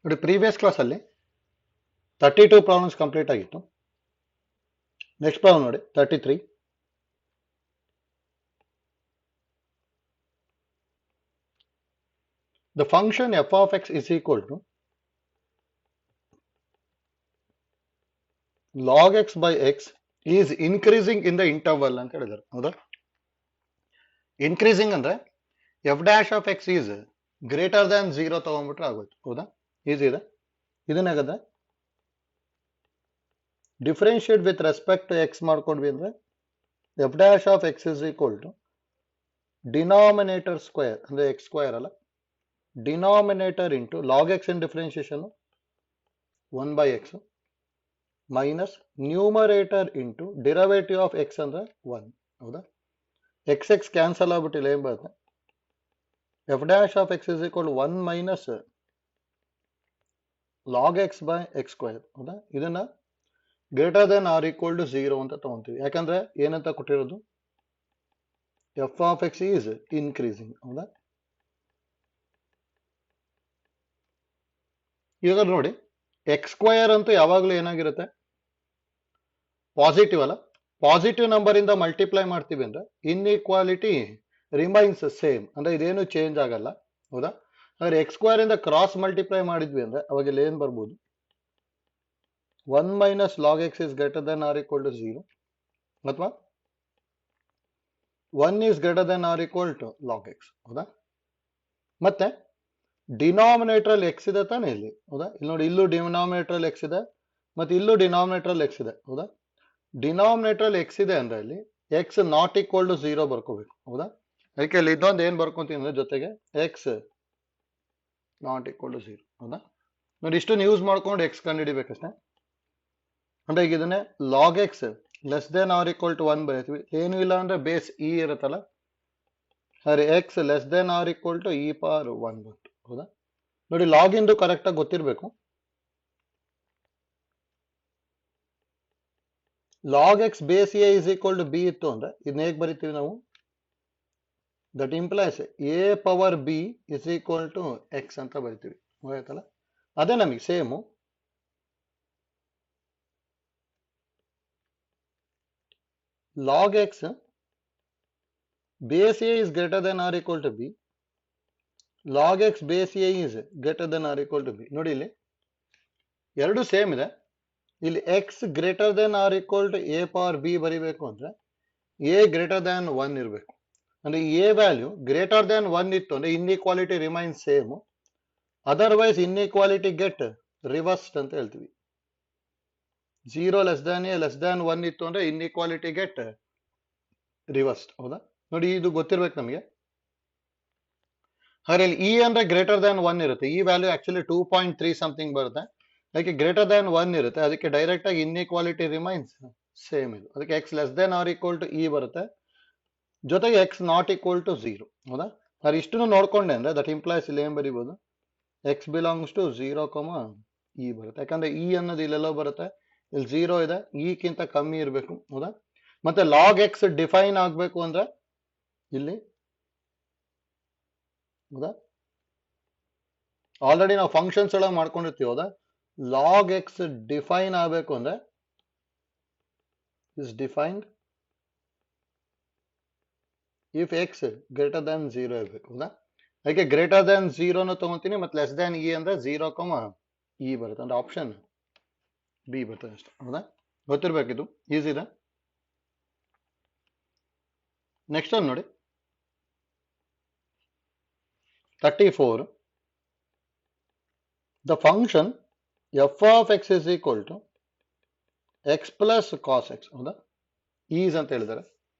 ನೋಡಿ ಪ್ರೀವಿಯಸ್ ಕ್ಲಾಸಲ್ಲಿ 32 problems complete ಆಗಿತ್ತು. ನೆಕ್ಸ್ಟ್ ಪ್ರಾಬ್ಲಮ್ ನೋಡಿ 33. The function f of x is equal to log x by x is increasing in the interval ಅಂತ ಹೇಳಿದ್ದಾರೆ. ಹೌದಾ? Increasing ಅಂದ್ರೆ F dash of X is greater than 0 ತಗೊಂಡ್ಬಿಟ್ರೆ ಆಗೋಯ್ತು. ಹೌದಾ? ಈಸಿ ಇದೆ. ಇದನ್ನಾಗದ differentiate with respect to X ಮಾಡ್ಕೊಂಡ್ವಿ ಅಂದ್ರೆ F dash of X is equal to denominator square ಅಂದ್ರೆ ಎಕ್ಸ್ ಸ್ಕ್ವೇರ್ ಅಲ್ಲ, denominator into log X in differentiation 1 by x minus numerator into derivative of X ಅಂದ್ರೆ 1. ಹೌದಾ? X X cancel ಆಗ್ಬಿಟ್ಟಿಲ್ಲ, ಏನ್ ಬರುತ್ತೆ? F dash of X is equal 1 minus log X by x square. ಹೌದಾ? ಇದನ್ನ greater than or equal to 0 ಅಂತ ತಗೊಂತೀವಿ. ಯಾಕಂದ್ರೆ ಏನಂತ ಕೊಟ್ಟಿರೋದು? F of X is increasing. ಹೌದಾ? ಇವಾಗ ನೋಡಿ, ಎಕ್ಸ್ ಸ್ಕ್ವಯರ್ ಅಂತೂ ಯಾವಾಗಲೂ ಏನಾಗಿರುತ್ತೆ? ಪಾಸಿಟಿವ್ ಅಲ್ಲ. ಪಾಸಿಟಿವ್ ನಂಬರ್ ಇಂದ ಮಲ್ಟಿಪ್ಲೈ ಮಾಡ್ತೀವಿ ಅಂದ್ರೆ ಇನ್ಇಕ್ವಾಲಿಟಿ ರಿಮೈನ್ಸ್ ಸೇಮ್, ಅಂದ್ರೆ ಇದೇನು ಚೇಂಜ್ ಆಗಲ್ಲ. ಹೌದಾ? ಹಾಗಾದ್ರೆ ಎಕ್ಸ್ ಸ್ಕ್ವೇರ್ ಇಂದ ಕ್ರಾಸ್ ಮಲ್ಟಿಪ್ಲೈ ಮಾಡಿದ್ವಿ ಅಂದ್ರೆ ಅವಾಗ ಇಲ್ಲಿ ಏನ್ ಬರ್ಬೋದು? 1 minus log x is greater than or equal to 0 ಅಥವಾ 1 is greater than or equal to log x. ಹೌದಾ? ಮತ್ತೆ ಡಿನಾಮಿನೇಟರ್ ಅಲ್ಲಿ ಎಕ್ಸ್ ಇದೆ ತಾನೇ ಇಲ್ಲಿ. ಹೌದಾ? ಇಲ್ಲಿ ನೋಡಿ, ಇಲ್ಲೂ ಡಿನಾಮಿನೇಟರ್ ಅಲ್ಲಿ ಎಕ್ಸ್ ಇದೆ ಮತ್ತೆ ಇಲ್ಲೂ ಡಿನಾಮಿನೇಟರ್ ಅಲ್ಲಿ ಎಕ್ಸ್ ಇದೆ. ಹೌದಾ? ಡಿನಾಮಿನೇಟರ್ ಅಲ್ಲಿ ಎಕ್ಸ್ ಇದೆ ಅಂದ್ರೆ ಇಲ್ಲಿ ಎಕ್ಸ್ ನಾಟ್ ಈಕ್ವಲ್ ಟು 0 ಬರ್ಕೋಬೇಕು. ಹೌದಾ? ಅದಕ್ಕೆ ಇಲ್ಲಿ ಇದೊಂದು ಏನ್ ಬರ್ಕೊಂತೀನಿ ಅಂದ್ರೆ ಜೊತೆಗೆ ಎಕ್ಸ್ ನಾಟ್ ಈಕ್ವಲ್ ಟು 0. ಹೌದಾ? ನೋಡಿ, ಇಷ್ಟನ್ನು ಯೂಸ್ ಮಾಡ್ಕೊಂಡು ಎಕ್ಸ್ ಕಂಡುಹಿಡಿಬೇಕಷ್ಟೇ. ಅಂದ್ರೆ ಈಗ ಇದನ್ನೇ log x less than or equal to 1 ಬರೀತೀವಿ. ಏನು ಇಲ್ಲ ಅಂದ್ರೆ ಬೇಸ್ ಇ ಇರುತ್ತಲ್ಲ, ಸರಿ, x less than or equal to e power 1 ಬಂತು. ಹೌದಾ? ನೋಡಿ, ಲಾಗ್ ಇಂದು ಕರೆಕ್ಟ್ ಆಗಿ ಗೊತ್ತಿರಬೇಕು. Log x base a is equal to b ಇತ್ತು ಅಂದ್ರೆ ಇದನ್ನ ಹೇಗೆ ಬರಿತೀವಿ ನಾವು? That implies a power b is equal to x ಅಂತ ಬರಿತೀವಿ. ಆಯ್ತಲ್ಲ? ಅದೇ ನಮಗೆ same log x base a is greater than or equal to b, log x base a is greater than or equal to b. ನೋಡಿ, ಇಲ್ಲಿ ಎರಡು same ಇದೆ. ಇಲ್ಲಿ x greater than or equal to a power b ಬರಿಬೇಕು ಅಂದ್ರೆ A greater than 1 ಇರಬೇಕು. ಅಂದ್ರೆ A value greater than 1 ಇತ್ತು ಅಂದ್ರೆ inequality remain same, otherwise inequality get reversed ಅಂತ ಹೇಳ್ತೀವಿ. 0 less than A less than 1 ಇತ್ತು ಅಂದ್ರೆ ಇನ್ಇಕ್ವಾಲಿಟಿ ಗೆಟ್ ರಿವರ್ಸ್ಡ್. ಹೌದಾ? ನೋಡಿ, ಇದು ಗೊತ್ತಿರ್ಬೇಕು ನಮಗೆ. ಹಾಗಾದ್ರೆ ಇಲ್ಲಿ ಇ ಅಂದ್ರೆ ಗ್ರೇಟರ್ ದ್ಯಾನ್ 1 ಇರುತ್ತೆ. ಈ ವ್ಯಾಲ್ಯೂ ಆಕ್ಚುಲಿ 2.3 ಸಮಥಿಂಗ್ ಬರುತ್ತೆ. ಅದಕ್ಕೆ ಗ್ರೇಟರ್ ದ್ಯಾನ್ 1 ಇರುತ್ತೆ. ಅದಕ್ಕೆ ಡೈರೆಕ್ಟ್ ಆಗಿ ಇನ್ಇಕ್ವಾಲಿಟಿ ರಿಮೈನ್ಸ್ ಸೇಮ್ ಇದು. ಅದಕ್ಕೆ x less than or equal to e ಬರುತ್ತೆ, ಜೊತೆಗೆ ಎಕ್ಸ್ ನಾಟ್ ಈಕ್ವಲ್ ಟು 0. ಹೌದಾ? ಅದು ಇಷ್ಟನ್ನು ನೋಡ್ಕೊಂಡೆ ಅಂದ್ರೆ ದಟ್ ಇಂಪ್ಲೈಸ್ ಇಲ್ಲಿ ಏನ್ ಬರೀಬಹುದು? ಎಕ್ಸ್ ಬಿಲಾಂಗ್ಸ್ ಟು 0, ಇ ಬರುತ್ತೆ. ಯಾಕಂದ್ರೆ ಇ ಅನ್ನೋದು ಇಲ್ಲೆಲ್ಲೋ ಬರುತ್ತೆ, ಇಲ್ಲಿ 0 ಇದೆ, ಇಕ್ಕಿಂತ ಕಮ್ಮಿ ಇರಬೇಕು. ಹೌದಾ? ಮತ್ತೆ ಲಾಗ್ ಎಕ್ಸ್ ಡಿಫೈನ್ ಆಗ್ಬೇಕು ಅಂದ್ರೆ ಇಲ್ಲಿ, ಹೌದಾ, ಆಲ್ರೆಡಿ ನಾವು ಫಂಕ್ಷನ್ಸ್ ಎಲ್ಲ ಮಾಡ್ಕೊಂಡಿರ್ತೀವಿ. ಹೌದಾ? ಲಾಗ್ ಎಕ್ಸ್ ಡಿಫೈನ್ ಆಗಬೇಕು ಅಂದ್ರೆ is defined if X greater than 0 ಇರಬೇಕು. ಹೌದಾ? ಅದಕ್ಕೆ ಗ್ರೇಟರ್ ದ್ಯಾನ್ 0 ತಗೊಂತೀನಿ, ಮತ್ತೆ ಲೆಸ್ ದ್ಯಾನ್ ಇ ಅಂದ್ರೆ 0, ಇ ಬರುತ್ತೆ. ಅಂದ್ರೆ ಆಪ್ಷನ್ ಬಿ ಬರ್ತದೆ ಅಷ್ಟೇ. ಹೌದಾ? ಗೊತ್ತಿರ್ಬೇಕಿದು, ಈಸಿ ಇದೆ. ನೆಕ್ಸ್ಟ್ ಒಂದು ನೋಡಿ 34. The function f of x is equal to x plus cos x. ಹೌದಾ? ಈಸ್ ಅಂತ ಹೇಳಿದ್ದಾರೆ.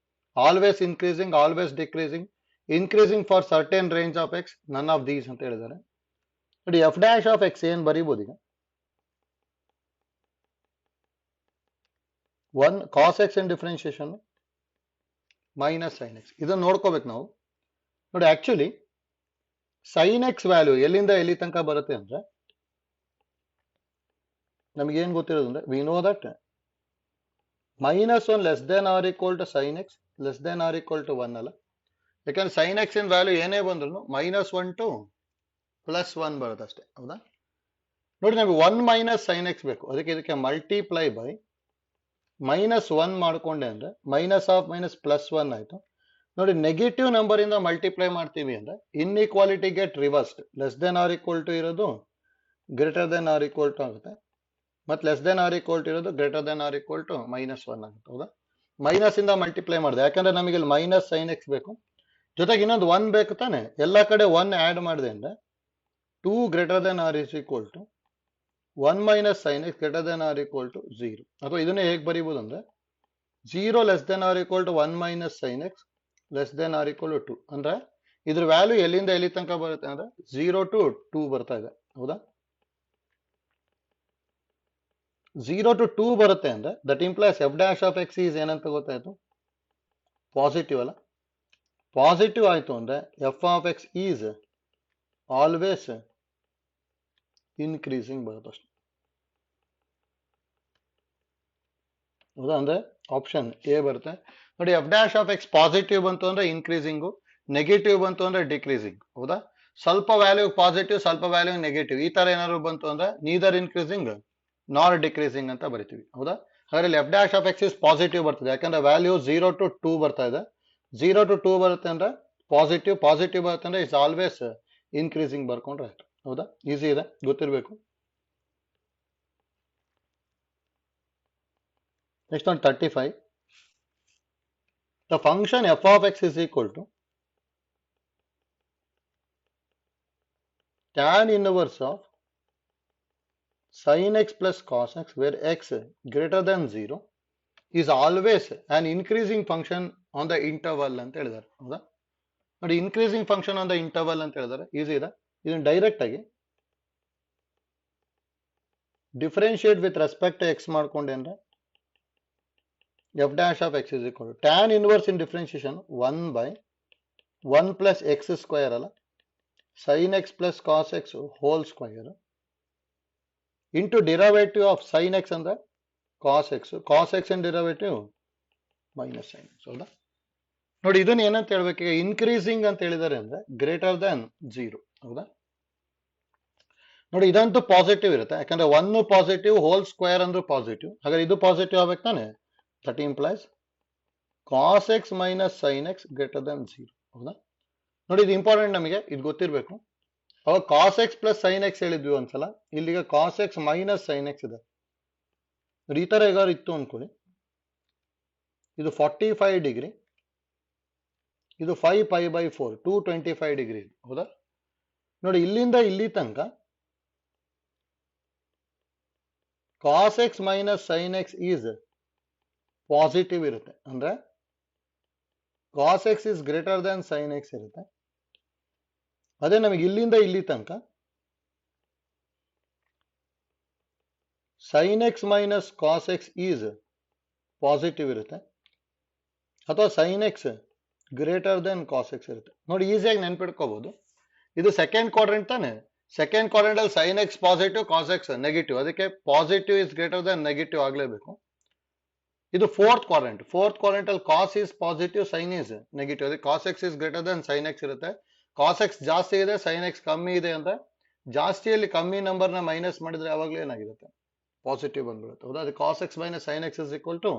Always increasing, always decreasing, increasing for certain range of X, none of these ಅಂತ ಹೇಳಿದ್ದಾರೆ. ನೋಡಿ, ಎಫ್ ಡ್ಯಾಶ್ ಆಫ್ ಎಕ್ಸ್ ಏನ್ ಬರೀಬಹುದು ಈಗ? 1 cos x ಇನ್ differentiation minus sine x. ಇದನ್ನ ನೋಡ್ಕೋಬೇಕು ನಾವು. ನೋಡಿ, ಆಕ್ಚುಲಿ ಸೈನ್ ಎಕ್ಸ್ ವ್ಯಾಲ್ಯೂ ಎಲ್ಲಿಂದ ಎಲ್ಲಿ ತನಕ ಬರುತ್ತೆ ಅಂದ್ರೆ ನಮಗೇನು ಗೊತ್ತಿರೋದು ಅಂದ್ರೆ we know that -1 less than or equal to sine x less than or equal to 1 ಅಲ್ಲ. ಯಾಕಂದ್ರೆ ಸೈನ್ ಎಕ್ಸ್ ಇನ್ ವ್ಯಾಲ್ಯೂ ಏನೇ ಬಂದ್ರು -1 to +1 ಬರುತ್ತೆ ಅಷ್ಟೇ. ಹೌದಾ? ನೋಡಿ ನಮಗೆ 1 ಮೈನಸ್ ಸೈನ್ ಎಕ್ಸ್ ಬೇಕು, ಅದಕ್ಕೆ ಇದಕ್ಕೆ ಮಲ್ಟಿಪ್ಲೈ ಬೈ -1 ಮಾಡ್ಕೊಂಡೆ ಅಂದ್ರೆ ಮೈನಸ್ ಆಫ್ ಮೈನಸ್ +1 ಆಯ್ತು. ನೋಡಿ ನೆಗೆಟಿವ್ ನಂಬರ್ ಇಂದ ಮಲ್ಟಿಪ್ಲೈ ಮಾಡ್ತೀವಿ ಅಂದ್ರೆ inequality get reversed, less than or equal to ಇರೋದು greater than or equal to ಆಗುತ್ತೆ, ಮತ್ತೆ less than or equal to ಇರೋದು greater than or equal to -1 ಆಗುತ್ತೆ. ಹೌದಾ, ಮೈನಸ್ ಇಂದ ಮಲ್ಟಿಪ್ಲೈ ಮಾಡಿದೆ ಯಾಕಂದ್ರೆ ನಮಗೆ ಇಲ್ಲಿ ಮೈನಸ್ ಸೈನ್ ಎಕ್ಸ್ ಬೇಕು, ಜೊತೆಗೆ ಇನ್ನೊಂದು 1 ಬೇಕು ತಾನೆ, ಎಲ್ಲ ಕಡೆ 1 ಆಡ್ ಮಾಡಿದೆ ಅಂದ್ರೆ 2 greater than or is equal to 1 minus sine x greater than or equal to 0. ಅಥವಾ ಇದನ್ನೇ ಹೇಗೆ ಬರೀಬಹುದು ಅಂದ್ರೆ 0 less than or equal to 1 minus sign x less than or equal to 2. ಅಂದ್ರೆ ಇದ್ರ ವ್ಯಾಲ್ಯೂ ಎಲ್ಲಿಂದ ಎಲ್ಲಿ ತನಕ ಬರುತ್ತೆ ಅಂದ್ರೆ 0 to 2 ಬರ್ತಾ ಇದೆ. ಹೌದಾ, 0 to 2 ಬರುತ್ತೆ ಅಂದ್ರೆ that implies F dash of X is ಏನಂತ ಗೊತ್ತಾಯ್ತು, ಪಾಸಿಟಿವ್ ಅಲ್ಲ. ಪಾಸಿಟಿವ್ ಆಯ್ತು ಅಂದ್ರೆ f of X is always increasing ಬರುತ್ತೆ ಅಷ್ಟೆ. ಹೌದಾ, ಅಂದ್ರೆ ಆಪ್ಷನ್ ಎ ಬರುತ್ತೆ. ನೋಡಿ F dash of X positive ಬಂತು ಅಂದ್ರೆ ಇನ್ಕ್ರೀಸಿಂಗು, ನೆಗೆಟಿವ್ ಬಂತು ಅಂದ್ರೆ ಡಿಕ್ರೀಸಿಂಗ್. ಹೌದಾ, ಸ್ವಲ್ಪ ವ್ಯಾಲ್ಯೂ ಪಾಸಿಟಿವ್ ಸ್ವಲ್ಪ ವ್ಯಾಲ್ಯೂ ನೆಗೆಟಿವ್ ಈ ತರ ಏನಾದ್ರು ಬಂತು ಅಂದ್ರೆ ನೀದರ್ ಇನ್ಕ್ರೀಸಿಂಗ್ ನಾರ್ ಡಿಕ್ರೀಸಿಂಗ್ ಅಂತ ಬರಿತೀವಿ. ಹೌದಾ, ಹಾಗಾದ್ರೆ f dash of X is positive ಬರ್ತದೆ ಯಾಕಂದ್ರೆ ವ್ಯಾಲ್ಯೂ 0 to 2 ಬರ್ತಾ ಇದೆ. 0 to 2 ಬರುತ್ತೆ ಅಂದ್ರೆ ಪಾಸಿಟಿವ್, ಪಾಸಿಟಿವ್ ಬರುತ್ತೆ ಅಂದ್ರೆ ಇಟ್ಸ್ ಆಲ್ವೇಸ್ ಇನ್ಕ್ರೀಸಿಂಗ್ ಬರ್ಕೊಂಡ್ರೆ ಆಯ್ತು. ಹೌದಾ, ಈಸಿ ಇದೆ, ಗೊತ್ತಿರಬೇಕು. ನೆಕ್ಸ್ಟ್ ಒಂದು 35. The function f of x is equal to tan inverse of sin x plus cos x where x greater than 0 is always an increasing function on the interval ಅಂತ ಹೇಳಿದ್ದಾರೆ. ಹೌದಾ, ನೋಡಿ increasing function on the interval ಅಂತ ಹೇಳಿದ್ದಾರೆ, easy ಇದೆ. ಇದನ್ನು direct ಆಗಿ differentiate with respect to X ಮಾಡ್ಕೊಂಡೆ ಅಂದ್ರೆ F dash of X is equal to tan inverse in differentiation 1 by 1 plus x square ಅಲ್ಲ, sin x plus cos x whole square into derivative of sin x ಅಂದ್ರೆ cos x in derivative minus sin x. ಹೌದಾ, ನೋಡಿ ಇದನ್ನ ಏನಂತ ಹೇಳ್ಬೇಕು, ಈಗ increasing ಅಂತ ಹೇಳಿದ್ದಾರೆ ಅಂದ್ರೆ ಗ್ರೇಟರ್ ದನ್ 0. ಹೌದಾ, ನೋಡಿ ಇದಂತೂ ಪಾಸಿಟಿವ್ ಇರುತ್ತೆ ಯಾಕಂದ್ರೆ 1 ಪಾಸಿಟಿವ್ ಹೋಲ್ ಸ್ಕ್ವೇರ್ ಅಂದ್ರೆ ಪಾಸಿಟಿವ್, ಹಾಗಾದ್ರೆ ಇದು ಪಾಸಿಟಿವ್ ಆಗ್ಬೇಕು ತಾನೆ, that implies cos x minus sin x greater than 0. ಹೌದಾ, ನೋಡಿ ಇದು ಇಂಪಾರ್ಟೆಂಟ್, ನಮಗೆ ಇದು ಗೊತ್ತಿರಬೇಕು. ಅವಾಗ cos X plus sine X ಹೇಳಿದ್ವಿ ಒಂದ್ಸಲ, ಇಲ್ಲಿಗ cos X minus sign X ಇದೆ. ನೋಡಿ ಈ ತರ ಹೇಗಾದ್ರು ಇತ್ತು ಅನ್ಕೊಳ್ಳಿ, ಇದು 45 ಡಿಗ್ರಿ, ಇದು 5 ಪೈ ಬೈ 4 225 ಡಿಗ್ರಿ. ಹೌದಾ, ನೋಡಿ ಇಲ್ಲಿಂದ ಇಲ್ಲಿ ತನಕ cos X minus sign X is positive ಇರುತ್ತೆ, ಅಂದ್ರೆ cos X is greater than sine X ಇರುತ್ತೆ. ಅದೇ ನಮಗೆ ಇಲ್ಲಿಂದ ಇಲ್ಲಿ ತನಕ sine X minus cos X is positive ಇರುತ್ತೆ, ಅಥವಾ sine X greater than cos X ಇರುತ್ತೆ. ನೋಡಿ ಈಸಿಯಾಗಿ ನೆನ್ಪಿಟ್ಕೋಬಹುದು, ಇದು ಸೆಕೆಂಡ್ ಕ್ವಾಡ್ರೆಂಟ್ ತಾನೆ, ಸೆಕೆಂಡ್ ಕ್ವಾಡ್ರೆಂಟ್ ಅಲ್ಲಿ sine X positive cos X negative, ಅದಕ್ಕೆ positive is greater than negative ಆಗಲೇಬೇಕು. ಇದು ಫೋರ್ತ್ ಕ್ವಾಡ್ರೆಂಟ್, ಫೋರ್ತ್ ಕ್ವಾಡ್ರೆಂಟ್ ಅಲ್ಲಿ cos is positive sine is negative, ಅದಕ್ಕೆ cos X is greater than sine X ಇರುತ್ತೆ. Cos X ಜಾಸ್ತಿ ಇದೆ sine x ಕಮ್ಮಿ ಇದೆ ಅಂದ್ರೆ ಜಾಸ್ತಿಯಲ್ಲಿ ಕಮ್ಮಿ ನಂಬರ್ನ ಮೈನಸ್ ಮಾಡಿದ್ರೆ ಯಾವಾಗಲೂ ಏನಾಗಿರುತ್ತೆ, ಪಾಸಿಟಿವ್ ಬಂದ್ಬಿಡುತ್ತೆ. ಹೌದಾ, ಅದು cos X minus sign x is equal to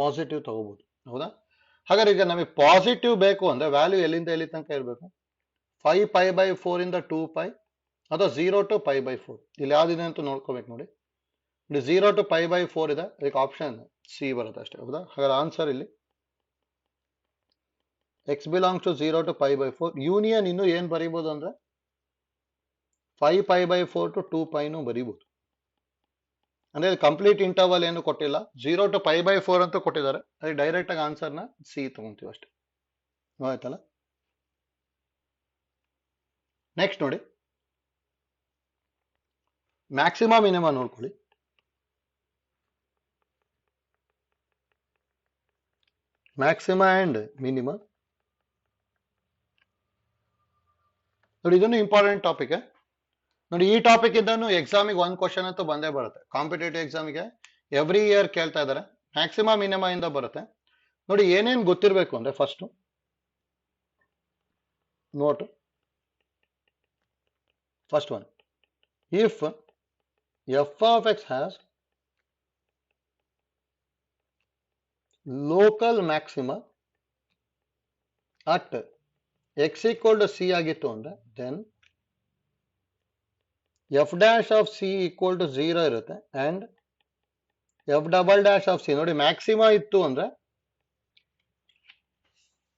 positive ತಗೋಬಹುದು. ಹೌದಾ, ಹಾಗಾದ್ರೆ ಈಗ ನಮಗೆ ಪಾಸಿಟಿವ್ ಬೇಕು ಅಂದ್ರೆ ವ್ಯಾಲ್ಯೂ ಎಲ್ಲಿಂದ ಎಲ್ಲಿ ತನಕ ಇರಬೇಕು, 5 ಪೈ ಬೈ 4 ಇಂದ 2 ಪೈ, ಅಥವಾ 0 to ಪೈ ಬೈ 4. ಇಲ್ಲಿ ಯಾವ್ದಿದೆ ಅಂತ ನೋಡ್ಕೋಬೇಕು. ನೋಡಿ 0 to ಪೈ ಬೈ 4 ಇದೆ, ಅದಕ್ಕೆ ಆಪ್ಷನ್ ಸಿ ಬರುತ್ತೆ ಅಷ್ಟೇ. ಹೌದಾ, ಹಾಗಾದ್ರೆ ಆನ್ಸರ್ ಇಲ್ಲಿ x belongs to 0 to pi by 4. Union ಇನ್ನು ಏನ್ ಬರೀಬಹುದು ಅಂದ್ರೆ 5 ಪೈ ಬೈ 4 to 2 ಪೈನು ಬರೀಬಹುದು. ಅಂದ್ರೆ ಕಂಪ್ಲೀಟ್ ಇಂಟರ್ವಲ್ ಏನು ಕೊಟ್ಟಿಲ್ಲ, 0 to ಪೈ ಬೈ 4 ಅಂತ ಕೊಟ್ಟಿದ್ದಾರೆ, ಅದಕ್ಕೆ ಡೈರೆಕ್ಟ್ ಆಗಿ ಆನ್ಸರ್ನ ಸಿ ತಗೊಂತೀವಿ ಅಷ್ಟೇ. ಆಯ್ತಲ್ಲ. ನೆಕ್ಸ್ಟ್ ನೋಡಿ ಮ್ಯಾಕ್ಸಿಮಾ ಮಿನಿಮಾ ನೋಡ್ಕೊಳ್ಳಿ. ಮ್ಯಾಕ್ಸಿಮಾ ಅಂಡ್ ಮಿನಿಮಾ ನೋಡಿ, ಇದನ್ನು ಇಂಪಾರ್ಟೆಂಟ್ ಟಾಪಿಕ್. ನೋಡಿ ಈ ಟಾಪಿಕ್ ಇದ್ದನ್ನು ಎಕ್ಸಾಮಿಗೆ ಒಂದು ಕ್ವಶನ್ ಅಂತೂ ಬಂದೇ ಬರುತ್ತೆ, ಕಾಂಪಿಟೇಟಿವ್ ಎಕ್ಸಾಮಿಗೆ ಎವ್ರಿ ಇಯರ್ ಕೇಳ್ತಾ ಇದ್ದಾರೆ. ಮ್ಯಾಕ್ಸಿಮಾ ಮಿನಿಮಾ ಇಂದ ಬರುತ್ತೆ. ನೋಡಿ ಏನೇನು ಗೊತ್ತಿರಬೇಕು ಅಂದ್ರೆ first note, first one, if f of x has local maxima at x equal to c ಆಗಿತ್ತು ಅಂದ್ರೆ then f dash of c equal to 0 ಇರುತ್ತೆ and f double dash of c ನೋಡಿ ಮ್ಯಾಕ್ಸಿಮಾ ಇತ್ತು ಅಂದ್ರೆ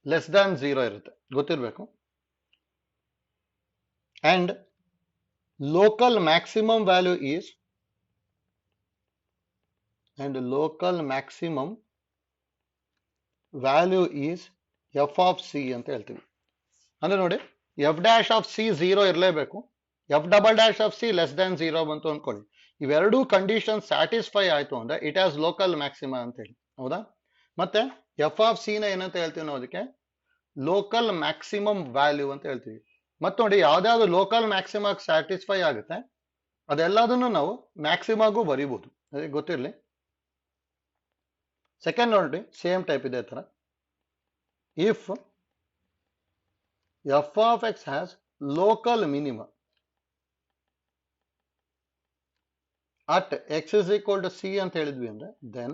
ಲೆಸ್ ದ್ಯಾನ್ 0 ಇರುತ್ತೆ ಗೊತ್ತಿರಬೇಕು and local maximum value is f of c ಅಂತ ಹೇಳ್ತೀವಿ ಅಂದ್ರೆ ನೋಡಿ f dash of c 0 ಇರಲೇಬೇಕು f double dash of c less than 0 ಬಂತು ಅನ್ಕೊಳ್ಳಿ ಇವೆರಡೂ ಕಂಡೀಷನ್ ಸ್ಯಾಟಿಸ್ಫೈ ಆಯ್ತು ಅಂದ್ರೆ ಇಟ್ ಹ್ಯಾಸ್ ಲೋಕಲ್ ಮ್ಯಾಕ್ಸಿಮಾ ಅಂತ ಹೇಳಿ ಹೌದಾ ಮತ್ತೆ ಎಫ್ ಆಫ್ ಸಿ ನ ಏನಂತ ಹೇಳ್ತೀವಿ ನಾವು ಅದಕ್ಕೆ ಲೋಕಲ್ ಮ್ಯಾಕ್ಸಿಮಮ್ ವ್ಯಾಲ್ಯೂ ಅಂತ ಹೇಳ್ತೀವಿ ಮತ್ತೆ ನೋಡಿ ಯಾವ್ದಾವ್ದು ಲೋಕಲ್ ಮ್ಯಾಕ್ಸಿಮಾ ಸ್ಯಾಟಿಸ್ಫೈ ಆಗುತ್ತೆ ಅದೆಲ್ಲದನ್ನು ನಾವು ಮ್ಯಾಕ್ಸಿಮಾಗೂ ಬರೀಬಹುದು ಅದೇ ಗೊತ್ತಿರಲಿ ಸೆಕೆಂಡ್ ನೋಡಿ ಸೇಮ್ ಟೈಪ್ ಇದೆ ತರ if f of X has local minimum at x is equal to c ಅಂತ ಹೇಳಿದ್ವಿ ಅಂದ್ರೆ then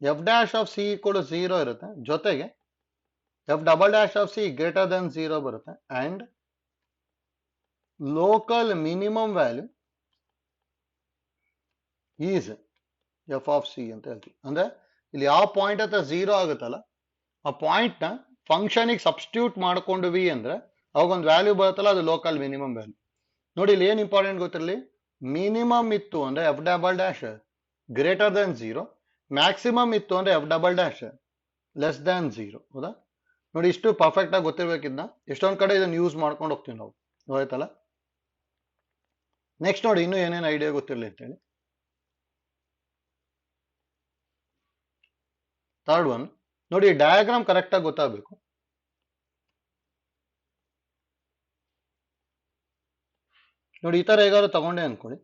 f dash of c equal to 0 ಇರುತ್ತೆ ಜೊತೆಗೆ f double dash of c greater than 0 ಬರುತ್ತೆ and local minimum value is f of c ಅಂತ ಹೇಳ್ತೀವಿ ಅಂದ್ರೆ ಇಲ್ಲಿ ಯಾವ ಪಾಯಿಂಟ್ ಹತ್ರ 0 ಆಗುತ್ತಲ್ಲ ಆ ಪಾಯಿಂಟ್ ನ ಫಂಕ್ಷನ್ ಗೆ ಸಬ್ಸ್ಟಿಟ್ಯೂಟ್ ಮಾಡ್ಕೊಂಡ್ವಿ ಅಂದ್ರೆ ಅವಾಗ ಒಂದು ವ್ಯಾಲ್ಯೂ ಬರುತ್ತಲ್ಲ ಅದು ಲೋಕಲ್ ಮಿನಿಮಮ್ ವ್ಯಾಲ್ಯೂ ನೋಡಿ ಇಲ್ಲಿ ಏನ್ ಇಂಪಾರ್ಟೆಂಟ್ ಗೊತ್ತಿರಲಿ ಮಿನಿಮಮ್ ಇತ್ತು ಅಂದ್ರೆ F double dash greater than 0 maximum ಇತ್ತು ಅಂದ್ರೆ F double dash less than 0 ಹೌದಾ ನೋಡಿ ಇಷ್ಟು ಪರ್ಫೆಕ್ಟ್ ಆಗಿ ಗೊತ್ತಿರ್ಬೇಕಿದ್ನ ಎಷ್ಟೊಂದ್ ಕಡೆ ಇದನ್ನ ಯೂಸ್ ಮಾಡ್ಕೊಂಡು ಹೋಗ್ತೀವಿ ನಾವು ಆಯ್ತಲ್ಲ ನೆಕ್ಸ್ಟ್ ನೋಡಿ ಇನ್ನು ಏನೇನು ಐಡಿಯಾ ಗೊತ್ತಿರಲಿ ಅಂತೇಳಿ ಥರ್ಡ್ ಒನ್ ನೋಡಿ ಡಯಾಗ್ರಾಮ್ ಕರೆಕ್ಟ್ ಆಗಿ ಗೊತ್ತಾಗಬೇಕು ನೋಡಿ ಈ ತರ ಹೇಗಾದ್ರು ತಗೊಂಡೆ ಅನ್ಕೊಳ್ಳಿ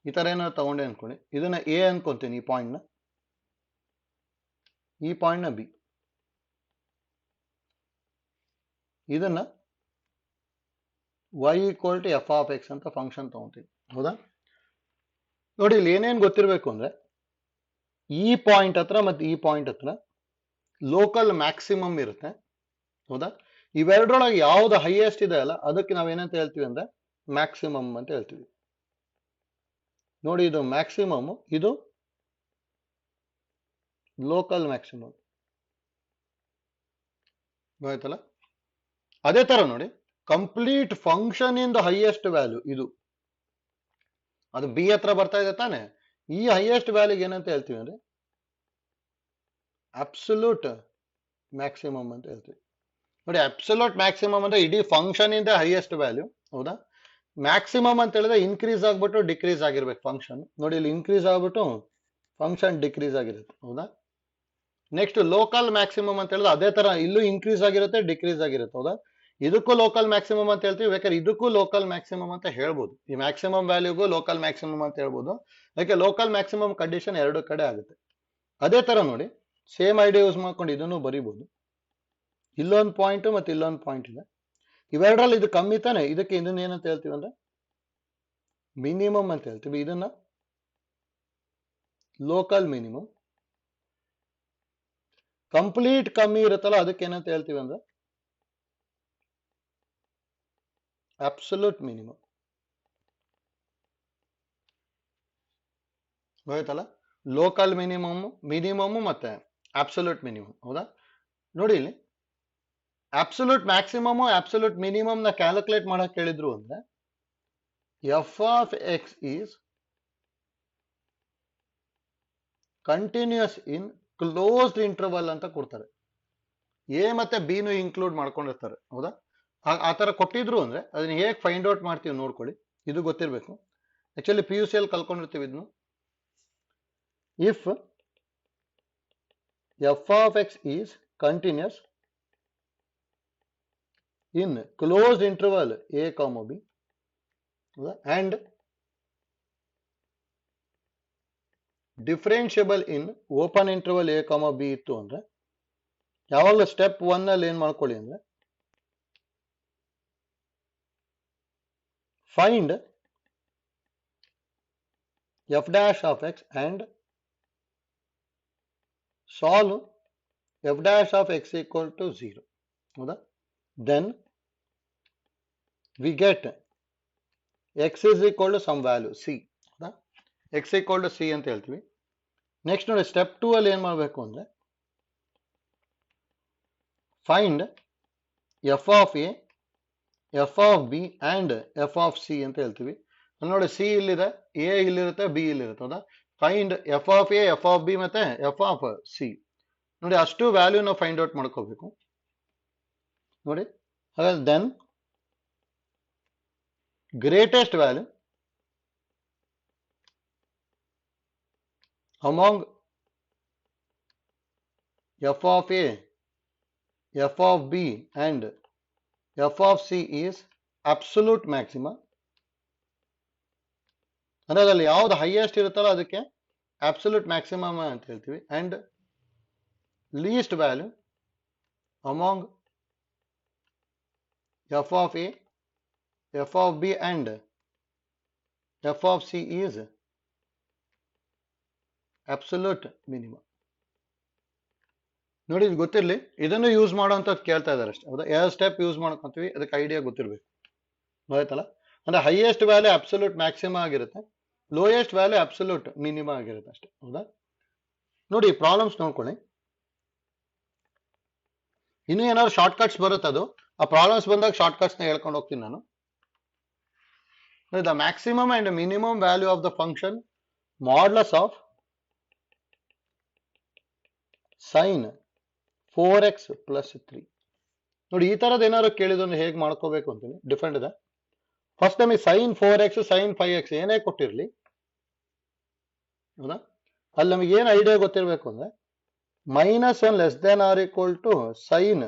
ಈ ತರ ಏನಾದ್ರು ತಗೊಂಡೆ ಅನ್ಕೊಳ್ಳಿ ಇದನ್ನ ಎ ಅನ್ಕೊಂತೀನಿ ಈ ಪಾಯಿಂಟ್ ನ ಬಿ ಇದನ್ನ y equal to f of x ಅಂತ ಫಂಕ್ಷನ್ ತಗೊಂತೀನಿ ಹೌದಾ ನೋಡಿ ಇಲ್ಲಿ ಏನೇನ್ ಗೊತ್ತಿರಬೇಕು ಅಂದ್ರೆ ಈ ಪಾಯಿಂಟ್ ಹತ್ರ ಮತ್ತೆ ಈ ಪಾಯಿಂಟ್ ಹತ್ರ ಲೋಕಲ್ ಮ್ಯಾಕ್ಸಿಮಮ್ ಇರುತ್ತೆ ಹೌದಾ ಇವೆರಡರೊಳಗೆ ಯಾವ್ದು ಹೈಯೆಸ್ಟ್ ಇದೆ ಅಲ್ಲ ಅದಕ್ಕೆ ನಾವೇನಂತ ಹೇಳ್ತೀವಿ ಅಂದ್ರೆ ಮ್ಯಾಕ್ಸಿಮಮ್ ಅಂತ ಹೇಳ್ತೀವಿ ನೋಡಿ ಇದು ಮ್ಯಾಕ್ಸಿಮಮ್ ಇದು ಲೋಕಲ್ ಮ್ಯಾಕ್ಸಿಮಮ್ ಆಯ್ತಲ್ಲ ಅದೇ ತರ ನೋಡಿ ಕಂಪ್ಲೀಟ್ ಫಂಕ್ಷನ್ ಇಂದ ಹೈಯೆಸ್ಟ್ ವ್ಯಾಲ್ಯೂ ಇದು ಅದು ಬಿ ಹತ್ರ ಬರ್ತಾ ಇದೆ ತಾನೆ ಈ ಹೈಯೆಸ್ಟ್ ವ್ಯಾಲ್ಯೂಗೆ ಏನಂತ ಹೇಳ್ತೀವಿ ಅಂದ್ರೆ ಅಬ್ಸಲ್ಯೂಟ್ ಮ್ಯಾಕ್ಸಿಮಮ್ ಅಂತ ಹೇಳ್ತೀವಿ ನೋಡಿ ಅಬ್ಸಲ್ಯೂಟ್ ಮ್ಯಾಕ್ಸಿಮಮ್ ಅಂದ್ರೆ ಇಡೀ ಫಂಕ್ಷನ್ ಇಂದ ಹೈಯೆಸ್ಟ್ ವ್ಯಾಲ್ಯೂ ಹೌದಾ ಮ್ಯಾಕ್ಸಿಮಮ್ ಅಂತ ಹೇಳಿದ್ರೆ ಇನ್ಕ್ರೀಸ್ ಆಗ್ಬಿಟ್ಟು ಡಿಕ್ರೀಸ್ ಆಗಿರ್ಬೇಕು ಫಂಕ್ಷನ್ ನೋಡಿ ಇಲ್ಲಿ ಇನ್ಕ್ರೀಸ್ ಆಗ್ಬಿಟ್ಟು ಫಂಕ್ಷನ್ ಡಿಕ್ರೀಸ್ ಆಗಿರುತ್ತೆ ಹೌದಾ ನೆಕ್ಸ್ಟ್ ಲೋಕಲ್ ಮ್ಯಾಕ್ಸಿಮಮ್ ಅಂತ ಹೇಳಿದ್ರೆ ಅದೇ ತರ ಇಲ್ಲೂ ಇನ್ಕ್ರೀಸ್ ಆಗಿರುತ್ತೆ ಡಿಕ್ರೀಸ್ ಆಗಿರುತ್ತೆ ಹೌದಾ ಇದಕ್ಕೂ ಲೋಕಲ್ ಮ್ಯಾಕ್ಸಿಮಮ್ ಅಂತ ಹೇಳ್ತೀವಿ ಬೇಕಾದ್ರೆ ಇದಕ್ಕೂ ಲೋಕಲ್ ಮ್ಯಾಕ್ಸಿಮಮ್ ಅಂತ ಹೇಳ್ಬೋದು ಈ ಮ್ಯಾಕ್ಸಿಮಮ್ ವ್ಯಾಲ್ಯೂಗೂ ಲೋಕಲ್ ಮ್ಯಾಕ್ಸಿಮಮ್ ಅಂತ ಹೇಳ್ಬೋದು ಯಾಕೆ ಲೋಕಲ್ ಮ್ಯಾಕ್ಸಿಮಮ್ ಕಂಡೀಷನ್ ಎರಡು ಕಡೆ ಆಗುತ್ತೆ ಅದೇ ತರ ನೋಡಿ ಸೇಮ್ ಐಡಿಯಾ ಯೂಸ್ ಮಾಡ್ಕೊಂಡು ಇದನ್ನು ಬರೀಬಹುದು ಇಲ್ಲೊಂದು ಪಾಯಿಂಟ್ ಮತ್ತೆ ಇಲ್ಲೊಂದು ಪಾಯಿಂಟ್ ಇದೆ ಇವೆರಡರಲ್ಲಿ ಇದು ಕಮ್ಮಿ ತಾನೆ ಇದಕ್ಕೆ ಇದನ್ನ ಏನಂತ ಹೇಳ್ತೀವಿ ಅಂದ್ರೆ ಮಿನಿಮಮ್ ಅಂತ ಹೇಳ್ತೀವಿ ಇದನ್ನ ಲೋಕಲ್ ಮಿನಿಮಮ್ ಕಂಪ್ಲೀಟ್ ಕಮ್ಮಿ ಇರುತ್ತಲ್ಲ ಅದಕ್ಕೆ ಏನಂತ ಹೇಳ್ತೀವಿ ಅಂದ್ರೆ ಅಬ್ಸಲ್ಯೂಟ್ ಮಿನಿಮಮ್ ಹೋಯ್ತಲ್ಲ ಲೋಕಲ್ ಮಿನಿಮಮ್ ಮತ್ತೆ ಅಬ್ಸಲ್ಯೂಟ್ ಮಿನಿಮಮ್ ಹೌದಾ ನೋಡಿ ಇಲ್ಲಿ ಅಬ್ಸಲ್ಯೂಟ್ ಮ್ಯಾಕ್ಸಿಮಮ್ ಅಬ್ಸಲ್ಯೂಟ್ ಮಿನಿಮಮ್ ನ ಕ್ಯಾಲ್ಕುಲೇಟ್ ಮಾಡಕ್ ಹೇಳಿದ್ರು ಅಂದ್ರೆ f of X is continuous in closed interval ಅಂತ ಕೊಡ್ತಾರೆ ಎ ಮತ್ತೆ ಬಿ ನು ಇನ್ಕ್ಲೂಡ್ ಮಾಡ್ಕೊಂಡಿರ್ತಾರೆ ಹೌದಾ ಆ ತರ ಕೊಟ್ಟಿದ್ರು ಅಂದ್ರೆ ಅದನ್ನ ಹೇಗೆ ಫೈಂಡ್ ಔಟ್ ಮಾಡ್ತೀವಿ ನೋಡ್ಕೊಳ್ಳಿ ಇದು ಗೊತ್ತಿರಬೇಕು ಆಕ್ಚುಲಿ ಪಿ ಯು ಸಿ ಅಲ್ಲಿ ಕಲ್ಕೊಂಡಿರ್ತೀವಿ ಇದನ್ನು if f of X is continuous in closed interval a comma b and differentiable in open interval a comma b ಇತ್ತು ಅಂದ್ರೆ ಯಾವಾಗಲೂ ಸ್ಟೆಪ್ 1 ಅಲ್ಲಿ ಏನ್ ಮಾಡ್ಕೊಳ್ಳಿ ಅಂದ್ರೆ find f dash of x and solve f dash of x equal to 0. ಹೌದಾ? Then we get x is equal to some value c. ಹೌದಾ? x equal to c ಅಂತ ಹೇಳ್ತೀವಿ. ನೆಕ್ಸ್ಟ್ ನೋಡಿ ಸ್ಟೆಪ್ 2 ಅಲ್ಲಿ ಏನು ಮಾಡಬೇಕು ಅಂದರೆ find f of a, f of B and F of C ಅಂತ ಹೇಳ್ತೀವಿ. ನೋಡಿ ಸಿ ಇಲ್ಲಿದೆ, ಎ ಇಲ್ಲಿರುತ್ತೆ, ಬಿ ಇಲ್ಲಿರುತ್ತೆ. ಹೌದಾ? Find f of a, f of b ಮತ್ತೆ ಎಫ್ ಆಫ್ ಸಿ. ನೋಡಿ ಅಷ್ಟು ವ್ಯಾಲ್ಯೂ ನಾವು ಫೈಂಡ್ ಔಟ್ ಮಾಡ್ಕೋಬೇಕು. ನೋಡಿ ಹಾಗಾದ್ರೆ then greatest value among f of a, f of b and f of c is absolute maximum. ಅಂದ್ರೆ ಅದ್ರಲ್ಲಿ ಯಾವ್ದು ಹೈಯೆಸ್ಟ್ ಇರುತ್ತಲ್ಲ ಅದಕ್ಕೆ ಅಬ್ಸಲ್ಯೂಟ್ ಮ್ಯಾಕ್ಸಿಮಮ್ ಅಂತ ಹೇಳ್ತೀವಿ. And least value among f of a, f of b and f of c is absolute minimum. ನೋಡಿ ಇದು ಗೊತ್ತಿರಲಿ, ಇದನ್ನು ಯೂಸ್ ಮಾಡೋಂಥದ್ದು ಕೇಳ್ತಾ ಇದ್ದಾರೆ ಅಷ್ಟೇ. ಹೌದಾ? ಎರಡು ಸ್ಟೆಪ್ ಯೂಸ್ ಮಾಡ್ಕೊಂತೀವಿ, ಅದಕ್ಕೆ ಐಡಿಯಾ ಗೊತ್ತಿರಬೇಕು. ಆಯ್ತಲ್ಲ? ಅಂದ್ರೆ ಹೈಯೆಸ್ಟ್ ವ್ಯಾಲ್ಯೂ ಅಬ್ಸಲ್ಯೂಟ್ ಮ್ಯಾಕ್ಸಿಮಮ್ ಆಗಿರುತ್ತೆ, ಲೋಯೆಸ್ಟ್ ವ್ಯಾಲ್ಯೂ ಅಬ್ಸಲ್ಯೂಟ್ ಮಿನಿಮಮ್ ಆಗಿರುತ್ತೆ ಅಷ್ಟೇ. ಹೌದಾ? ನೋಡಿ ಪ್ರಾಬ್ಲಮ್ಸ್ ನೋಡ್ಕೊಳ್ಳಿ. ಇನ್ನು ಏನಾದ್ರು ಶಾರ್ಟ್ ಕಟ್ಸ್ ಬರುತ್ತೆ, ಅದು ಆ ಪ್ರಾಬ್ಲಮ್ಸ್ ಬಂದಾಗ ಶಾರ್ಟ್ ಕಟ್ಸ್ ನ ಹೇಳ್ಕೊಂಡು ಹೋಗ್ತೀನಿ ನಾನು. The maximum and minimum value of the function modulus of sine 4x plus 3. ನೋಡಿ ಈ ತರದ್ ಏನಾದ್ರು ಕೇಳಿದ್ರೆ ಹೇಗೆ ಮಾಡ್ಕೋಬೇಕು ಅಂತೀನಿ, ಡಿಫ್ರೆಂಟ್ ಇದೆ. ಫಸ್ಟ್ ನಮಗೆ ಸೈನ್ 4x, ಸೈನ್ 5x ಏನೇ ಕೊಟ್ಟಿರ್ಲಿ, ಹೌದಾ, ಅಲ್ಲಿ ನಮಗೆ ಏನು ಐಡಿಯಾ ಗೊತ್ತಿರಬೇಕು ಅಂದ್ರೆ -1 less than or equal to sine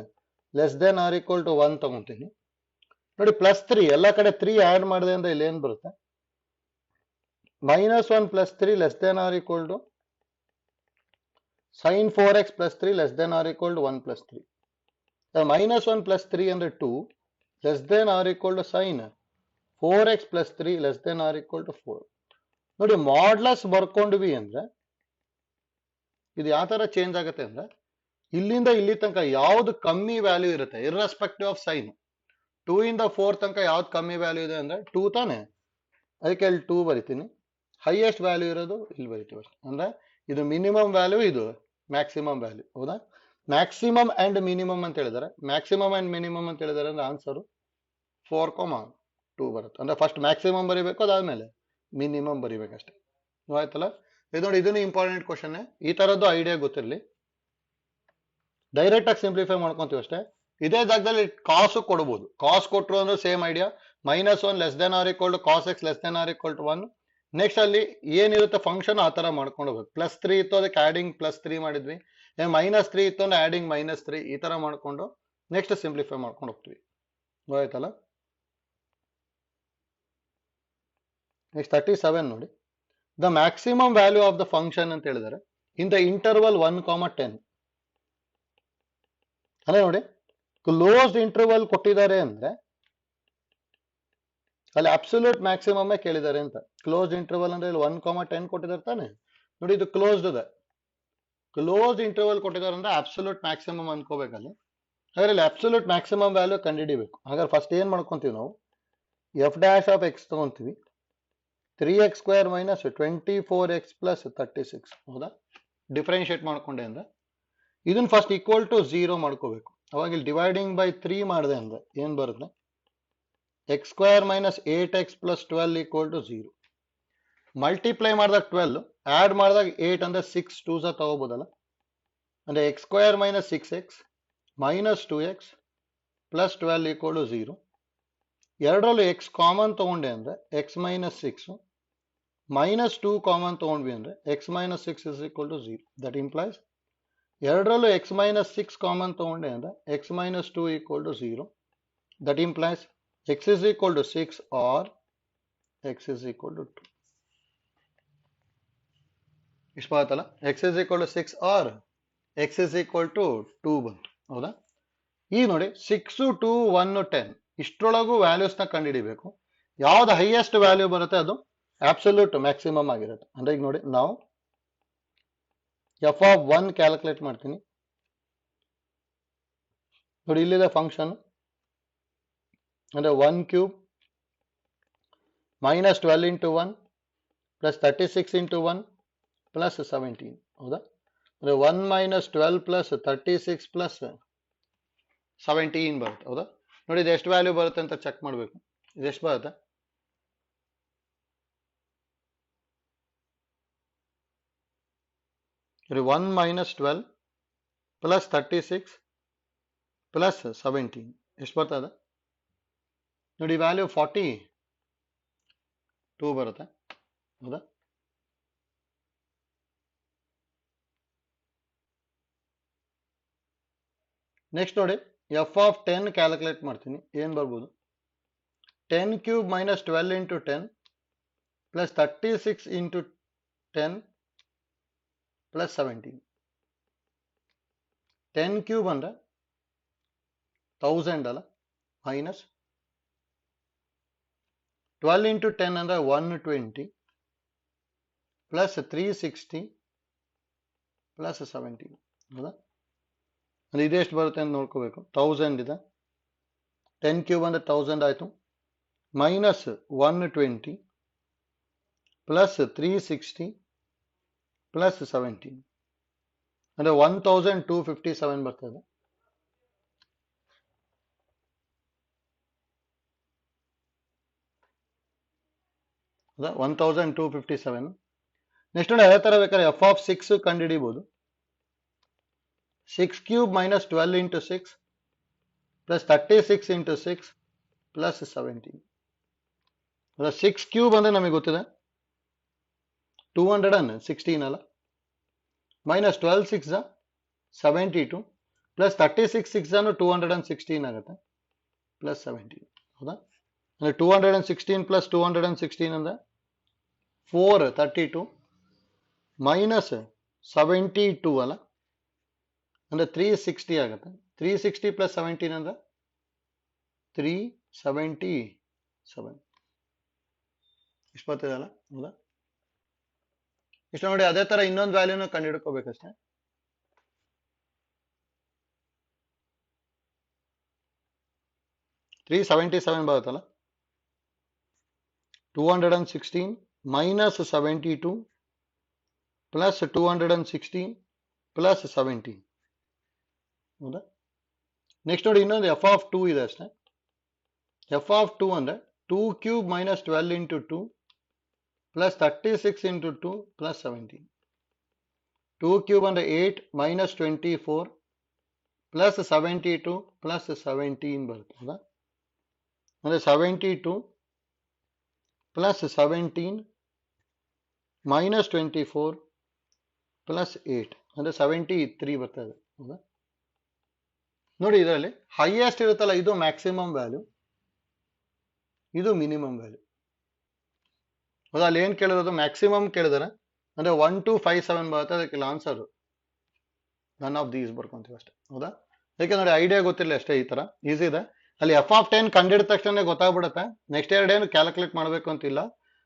less than or equal to 1 ತಗೊಂತೀನಿ. ನೋಡಿ +3 ಎಲ್ಲ ಕಡೆ 3 ಆಡ್ ಮಾಡಿದೆ ಅಂದ್ರೆ ಇಲ್ಲಿ ಏನ್ ಬರುತ್ತೆ, -1 + 3 less than or equal to sin 4x + 3 less than or equal to 1 + 3. -1 + 3 ಅಂದ್ರೆ 2 less than or equal to sin 4x + 3 less than or equal to 4. ನೋಡಿ ಮಾಡ್ಯುಲಸ್ ಬರ್ಕೊಂಡ್ವಿ ಅಂದ್ರೆ ಇದು ಯಾವ ತರ ಚೇಂಜ್ ಆಗುತ್ತೆ ಅಂದ್ರೆ ಇಲ್ಲಿಂದ ಇಲ್ಲಿ ತನಕ ಯಾವ್ದು ಕಮ್ಮಿ ವ್ಯಾಲ್ಯೂ ಇರುತ್ತೆ ಇರ್ರೆಸ್ಪೆಕ್ಟಿವ್ ಆಫ್ ಸೈನ್, 2 ಇಂದ 4 ತನಕ ಯಾವ್ದು ಕಮ್ಮಿ ವ್ಯಾಲ್ಯೂ ಇದೆ ಅಂದ್ರೆ 2 ತಾನೆ, ಅದಕ್ಕೆ ಇಲ್ಲಿ 2 ಬರಿತೀನಿ. ಹೈಯೆಸ್ಟ್ ವ್ಯಾಲ್ಯೂ ಇರೋದು ಇಲ್ಲಿ ಬರಿತೀವಿ ಅಷ್ಟೇ. ಅಂದ್ರೆ ಇದು ಮಿನಿಮಮ್ ವ್ಯಾಲ್ಯೂ, ಇದು ಮ್ಯಾಕ್ಸಿಮಮ್ ವ್ಯಾಲ್ಯೂ. ಹೌದಾ? ಮ್ಯಾಕ್ಸಿಮಮ್ ಅಂಡ್ ಮಿನಿಮಮ್ ಅಂತ ಹೇಳಿದಾರೆ. ಮ್ಯಾಕ್ಸಿಮಮ್ ಅಂಡ್ ಮಿನಿಮಮ್ ಅಂತ ಹೇಳಿದಾರೆ ಅಂದ್ರೆ ಆನ್ಸರ್ 4,2 ಬರುತ್ತೆ. ಅಂದ್ರೆ ಫಸ್ಟ್ ಮ್ಯಾಕ್ಸಿಮಮ್ ಬರಿಬೇಕು, ಅದಾದ್ಮೇಲೆ ಮಿನಿಮಮ್ ಬರಿಬೇಕಷ್ಟೇ. ಆಯ್ತಲ್ಲ? ಇದು ನೋಡಿ, ಇದನ್ನು ಇಂಪಾರ್ಟೆಂಟ್ ಕ್ವಶನ್. ಈ ತರದ್ದು ಐಡಿಯಾ ಗೊತ್ತಿರಲಿ, ಡೈರೆಕ್ಟ್ ಆಗಿ ಸಿಂಪ್ಲಿಫೈ ಮಾಡ್ಕೊಂತೀವಿ ಅಷ್ಟೇ. ಇದೇ ಜಾಗದಲ್ಲಿ ಕಾಸು ಕೊಡ್ಬೋದು, ಕಾಸ್ ಕೊಟ್ಟರು ಅಂದ್ರೆ same idea, -1 less than or equal to cos x less than or equal to 1. Next ಅಲ್ಲಿ ಏನಿರುತ್ತೆ ಫಂಕ್ಷನ್ ಆ ತರ ಮಾಡ್ಕೊಂಡು ಹೋಗ್ಬೇಕು. +3 ಇತ್ತು ಅದಕ್ಕೆ ಆಡಿಂಗ್ +3 ಮಾಡಿದ್ವಿ, -3 ಇತ್ತು ಅಂದ್ರೆ ಆಡಿಂಗ್ -3, ಈ ತರ ಮಾಡ್ಕೊಂಡು ನೆಕ್ಸ್ಟ್ ಸಿಂಪ್ಲಿಫೈ ಮಾಡ್ಕೊಂಡು ಹೋಗ್ತೀವಿ. ಆಯ್ತಲ್ಲ? ನೆಕ್ಸ್ಟ್ 37 ನೋಡಿ, the maximum value of the function ಅಂತ ಹೇಳಿದ್ದಾರೆ ಇನ್ ದ ಇಂಟರ್ವಲ್ 1,10. ಅದೇ ನೋಡಿ ಕ್ಲೋಸ್ಡ್ ಇಂಟರ್ವಲ್ ಕೊಟ್ಟಿದ್ದಾರೆ ಅಂದ್ರೆ ಅಲ್ಲಿ ಅಬ್ಸಲ್ಯೂಟ್ ಮ್ಯಾಕ್ಸಿಮಮ್ ಕೇಳಿದ್ದಾರೆ ಅಂತ. ಕ್ಲೋಸ್ಡ್ ಇಂಟರ್ವಲ್ ಅಂದ್ರೆ ಇಲ್ಲಿ 1,10 ಕೊಟ್ಟಿದ್ದಾರೆ ತಾನೆ. ನೋಡಿ ಇದು ಕ್ಲೋಸ್ಡ್ ಇದೆ, ಕ್ಲೋಸ್ಡ್ ಇಂಟರ್ವಲ್ ಕೊಟ್ಟಿದ್ದಾರೆ ಅಂದ್ರೆ ಅಬ್ಸಲ್ಯೂಟ್ ಮ್ಯಾಕ್ಸಿಮಮ್ ಅನ್ಕೋಬೇಕಲ್ಲಿ. ಹಾಗಾದ್ರೆ ಅಬ್ಸಲ್ಯೂಟ್ ಮ್ಯಾಕ್ಸಿಮಮ್ ವ್ಯಾಲ್ಯೂ ಕಂಡುಹಿಡಿಬೇಕು. ಹಾಗಾದ್ರೆ ಫಸ್ಟ್ ಏನ್ ಮಾಡ್ಕೊಂತೀವಿ ನಾವು, f' of x ತಗೊಂತೀವಿ, 3x² - 24x + 36. ಹೌದಾ? ಡಿಫ್ರೆನ್ಶಿಯೇಟ್ ಮಾಡ್ಕೊಂಡೆ ಅಂದ್ರೆ ಇದನ್ನ ಫಸ್ಟ್ ಈಕ್ವಲ್ ಟು 0 ಮಾಡ್ಕೋಬೇಕು. ಅವಾಗ ಇಲ್ಲಿ ಡಿವೈಡಿಂಗ್ ಬೈ 3 ಮಾಡಿದೆ ಅಂದ್ರೆ ಏನ್ ಬರುತ್ತೆ, x² - 8x + 12 = 0. ಮಲ್ಟಿಪ್ಲೈ ಮಾಡಿದಾಗ 12, ಆಡ್ ಮಾಡಿದಾಗ 8 ಅಂದ್ರೆ 6 2s ತಗೋಬೋದಲ್ಲ. ಅಂದ್ರೆ x² - 6x - 2x + 12 = 0. ಎರಡರಲ್ಲೂ x ಕಾಮನ್ ತಗೊಂಡೆ ಅಂದ್ರೆ x - 6 -2 ಕಾಮನ್ ತಗೊಂಡ್ವಿ ಅಂದ್ರೆ x - 6 = 0. ದಟ್ ಇಂಪ್ಲೈಸ್ ಎರಡರಲ್ಲೂ x - 6 ಕಾಮನ್ ತಗೊಂಡೆ ಅಂದ್ರೆ x - 2 = 0. That implies x = 6 or x = 2. ಇಷ್ಟ ಆಯ್ತಲ್ಲ? x = 6 or x = 2 ಬಂತು. ಹೌದಾ? ಈಗ ನೋಡಿ 6 2 1 10 ಇಷ್ಟರೊಳಗೂ ವ್ಯಾಲ್ಯೂಸ್ ನ ಕಂಡುಹಿಡಿಬೇಕು. ಯಾವ್ದು ಹೈಯೆಸ್ಟ್ ವ್ಯಾಲ್ಯೂ ಬರುತ್ತೆ ಅದು ಅಬ್ಸಲ್ಯೂಟ್ ಮ್ಯಾಕ್ಸಿಮಮ್ ಆಗಿರುತ್ತೆ. ಅಂದ್ರೆ ಈಗ ನೋಡಿ ನಾವು ಎಫ್ ಆಫ್ 1 ಕ್ಯಾಲ್ಕುಲೇಟ್ ಮಾಡ್ತೀನಿ. ನೋಡಿ ಇಲ್ಲಿದೆ ಫಂಕ್ಷನ್, ಅಂದ್ರೆ 1 cube minus 12 into 1 plus 36 into 1 plus 17. ಹೌದಾ? ಅಂದ್ರೆ 1 ಮೈನಸ್ 12 ಪ್ಲಸ್ 36 ಪ್ಲಸ್ 17 ಬರುತ್ತೆ. ಹೌದಾ? ನೋಡಿ ಇದು ಎಷ್ಟು ವ್ಯಾಲ್ಯೂ ಬರುತ್ತೆ ಅಂತ ಚೆಕ್ ಮಾಡಬೇಕು. ಇದು ಎಷ್ಟು ಬರುತ್ತೆ? ನೋಡಿ 1 ಮೈನಸ್ 12 ಪ್ಲಸ್ 36 ಪ್ಲಸ್ 17 ಎಷ್ಟು ಬರ್ತದೆ? ನೋಡಿ ವ್ಯಾಲ್ಯೂ 42 ಬರುತ್ತೆ. ಹೌದಾ? ನೆಕ್ಸ್ಟ್ ನೋಡಿ ಎಫ್ ಆಫ್ 10 ಕ್ಯಾಲ್ಕುಲೇಟ್ ಮಾಡ್ತೀನಿ. ಏನ್ ಬರ್ಬೋದು? 10 cube minus 12 into 10 plus 36 into 10 plus 17. 10 cube ಅಂದ್ರೆ 1000 ಅಲ್ಲ, ಮೈನಸ್ 12 ಇಂಟು 10 ಅಂದ್ರೆ 120 ಪ್ಲಸ್ 360 ಪ್ಲಸ್ 17. ಹೌದಾ? ಅಂದ್ರೆ ಇದೆಷ್ಟು ಬರುತ್ತೆ ಅಂತ ನೋಡ್ಕೋಬೇಕು. 1000 ಇದೆ, 10 ಕ್ಯೂಬ್ ಅಂದ್ರೆ 1000 ಆಯ್ತು, ಮೈನಸ್ 120 ಪ್ಲಸ್ 360 ಪ್ಲಸ್ 17 ಅಂದ್ರೆ 1257 ಬರ್ತದೆ. ಹೌದಾ? 1257. ನೆಕ್ಸ್ಟ್ ನೋಡಿ ಅದೇ ತರ ಬೇಕಾದ್ರೆ F of 6 ಕಂಡುಹಿಡಿಬಹುದು. 6 cube minus 12 into 6 plus 36 into 6 plus 17. 6 cube ಅಂದ್ರೆ ನಮಗೆ ಗೊತ್ತಿದೆ 216 ಅಲ್ಲ, ಮೈನಸ್ 12 6 72 ಪ್ಲಸ್ 36 6 216 ಆಗುತ್ತೆ ಪ್ಲಸ್ 17. ಹೌದಾ? ಅಂದ್ರೆ 216 ಪ್ಲಸ್ 216 ಅಂದ್ರೆ 432 ಮೈನಸ್ 72 ಅಲ್ಲ, ಅಂದ್ರೆ 360 ಆಗುತ್ತೆ. 360 ಪ್ಲಸ್ 17 ಅಂದ್ರೆ 377 ಇಷ್ಟು ಬರ್ತಿದಲ್ಲ. ಹೌದಾ? ಇಷ್ಟು ನೋಡಿ ಅದೇ ತರ ಇನ್ನೊಂದು ವ್ಯಾಲ್ಯೂನ ಕಂಡು ಹಿಡ್ಕೋಬೇಕಷ್ಟೇ. $377 ಬರುತ್ತಲ್ಲ, 216 ಮೈನಸ್ 72 ಪ್ಲಸ್ 216 ಪ್ಲಸ್ 17. ಹೌದಾ? ನೆಕ್ಸ್ಟ್ ನೋಡಿ ಇನ್ನೊಂದು ಎಫ್ ಆಫ್ 2 ಇದೆ ಅಷ್ಟೇ. ಎಫ್ ಆಫ್ 2 ಅಂದ್ರೆ 2 cube minus 12 into 2 plus 36 into 2 plus 17. 2 cube ಅಂದ್ರೆ 8 ಮೈನಸ್ 24 ಪ್ಲಸ್ 72 ಪ್ಲಸ್ 17 ಬರುತ್ತೆ. ಹೌದಾ? ಅಂದ್ರೆ 72 ಪ್ಲಸ್ 17 ಮೈನಸ್ 24 ಪ್ಲಸ್ 8 ಅಂದ್ರೆ 73 ಬರ್ತದೆ. ಹೌದಾ? ನೋಡಿ ಇದರಲ್ಲಿ ಹೈಯೆಸ್ಟ್ ಇರುತ್ತಲ್ಲ ಇದು ಮ್ಯಾಕ್ಸಿಮಮ್ ವ್ಯಾಲ್ಯೂ, ಇದು ಮಿನಿಮಮ್ ವ್ಯಾಲ್ಯೂ. ಹೌದಾ? ಅಲ್ಲಿ ಏನ್ ಕೇಳಿರೋದು ಮ್ಯಾಕ್ಸಿಮಮ್ ಕೇಳಿದಾರೆ, ಅಂದ್ರೆ 1257 ಬರುತ್ತೆ. ಅದಕ್ಕೆಲ್ಲ ಆನ್ಸರ್ ನನ್ ಆಫ್ ದೀಸ್ ಬರ್ಕೊಂತೀವಿ ಅಷ್ಟೇ. ಹೌದಾ? ಯಾಕೆ ನೋಡಿ ಐಡಿಯಾ ಗೊತ್ತಿಲ್ಲ ಅಷ್ಟೇ, ಈ ತರ ಈಸಿ ಇದೆ. ಅಲ್ಲಿ ಎಫ್ ಆಫ್ 10 ಕಂಡಿಡಿದ ತಕ್ಷಣ ಗೊತ್ತಾಗ್ಬಿಡುತ್ತೆ. ನೆಕ್ಸ್ಟ್ ಏನು ಕ್ಯಾಲ್ಕುಲೇಟ್ ಮಾಡಬೇಕು ಅಂತಿಲ್ಲ,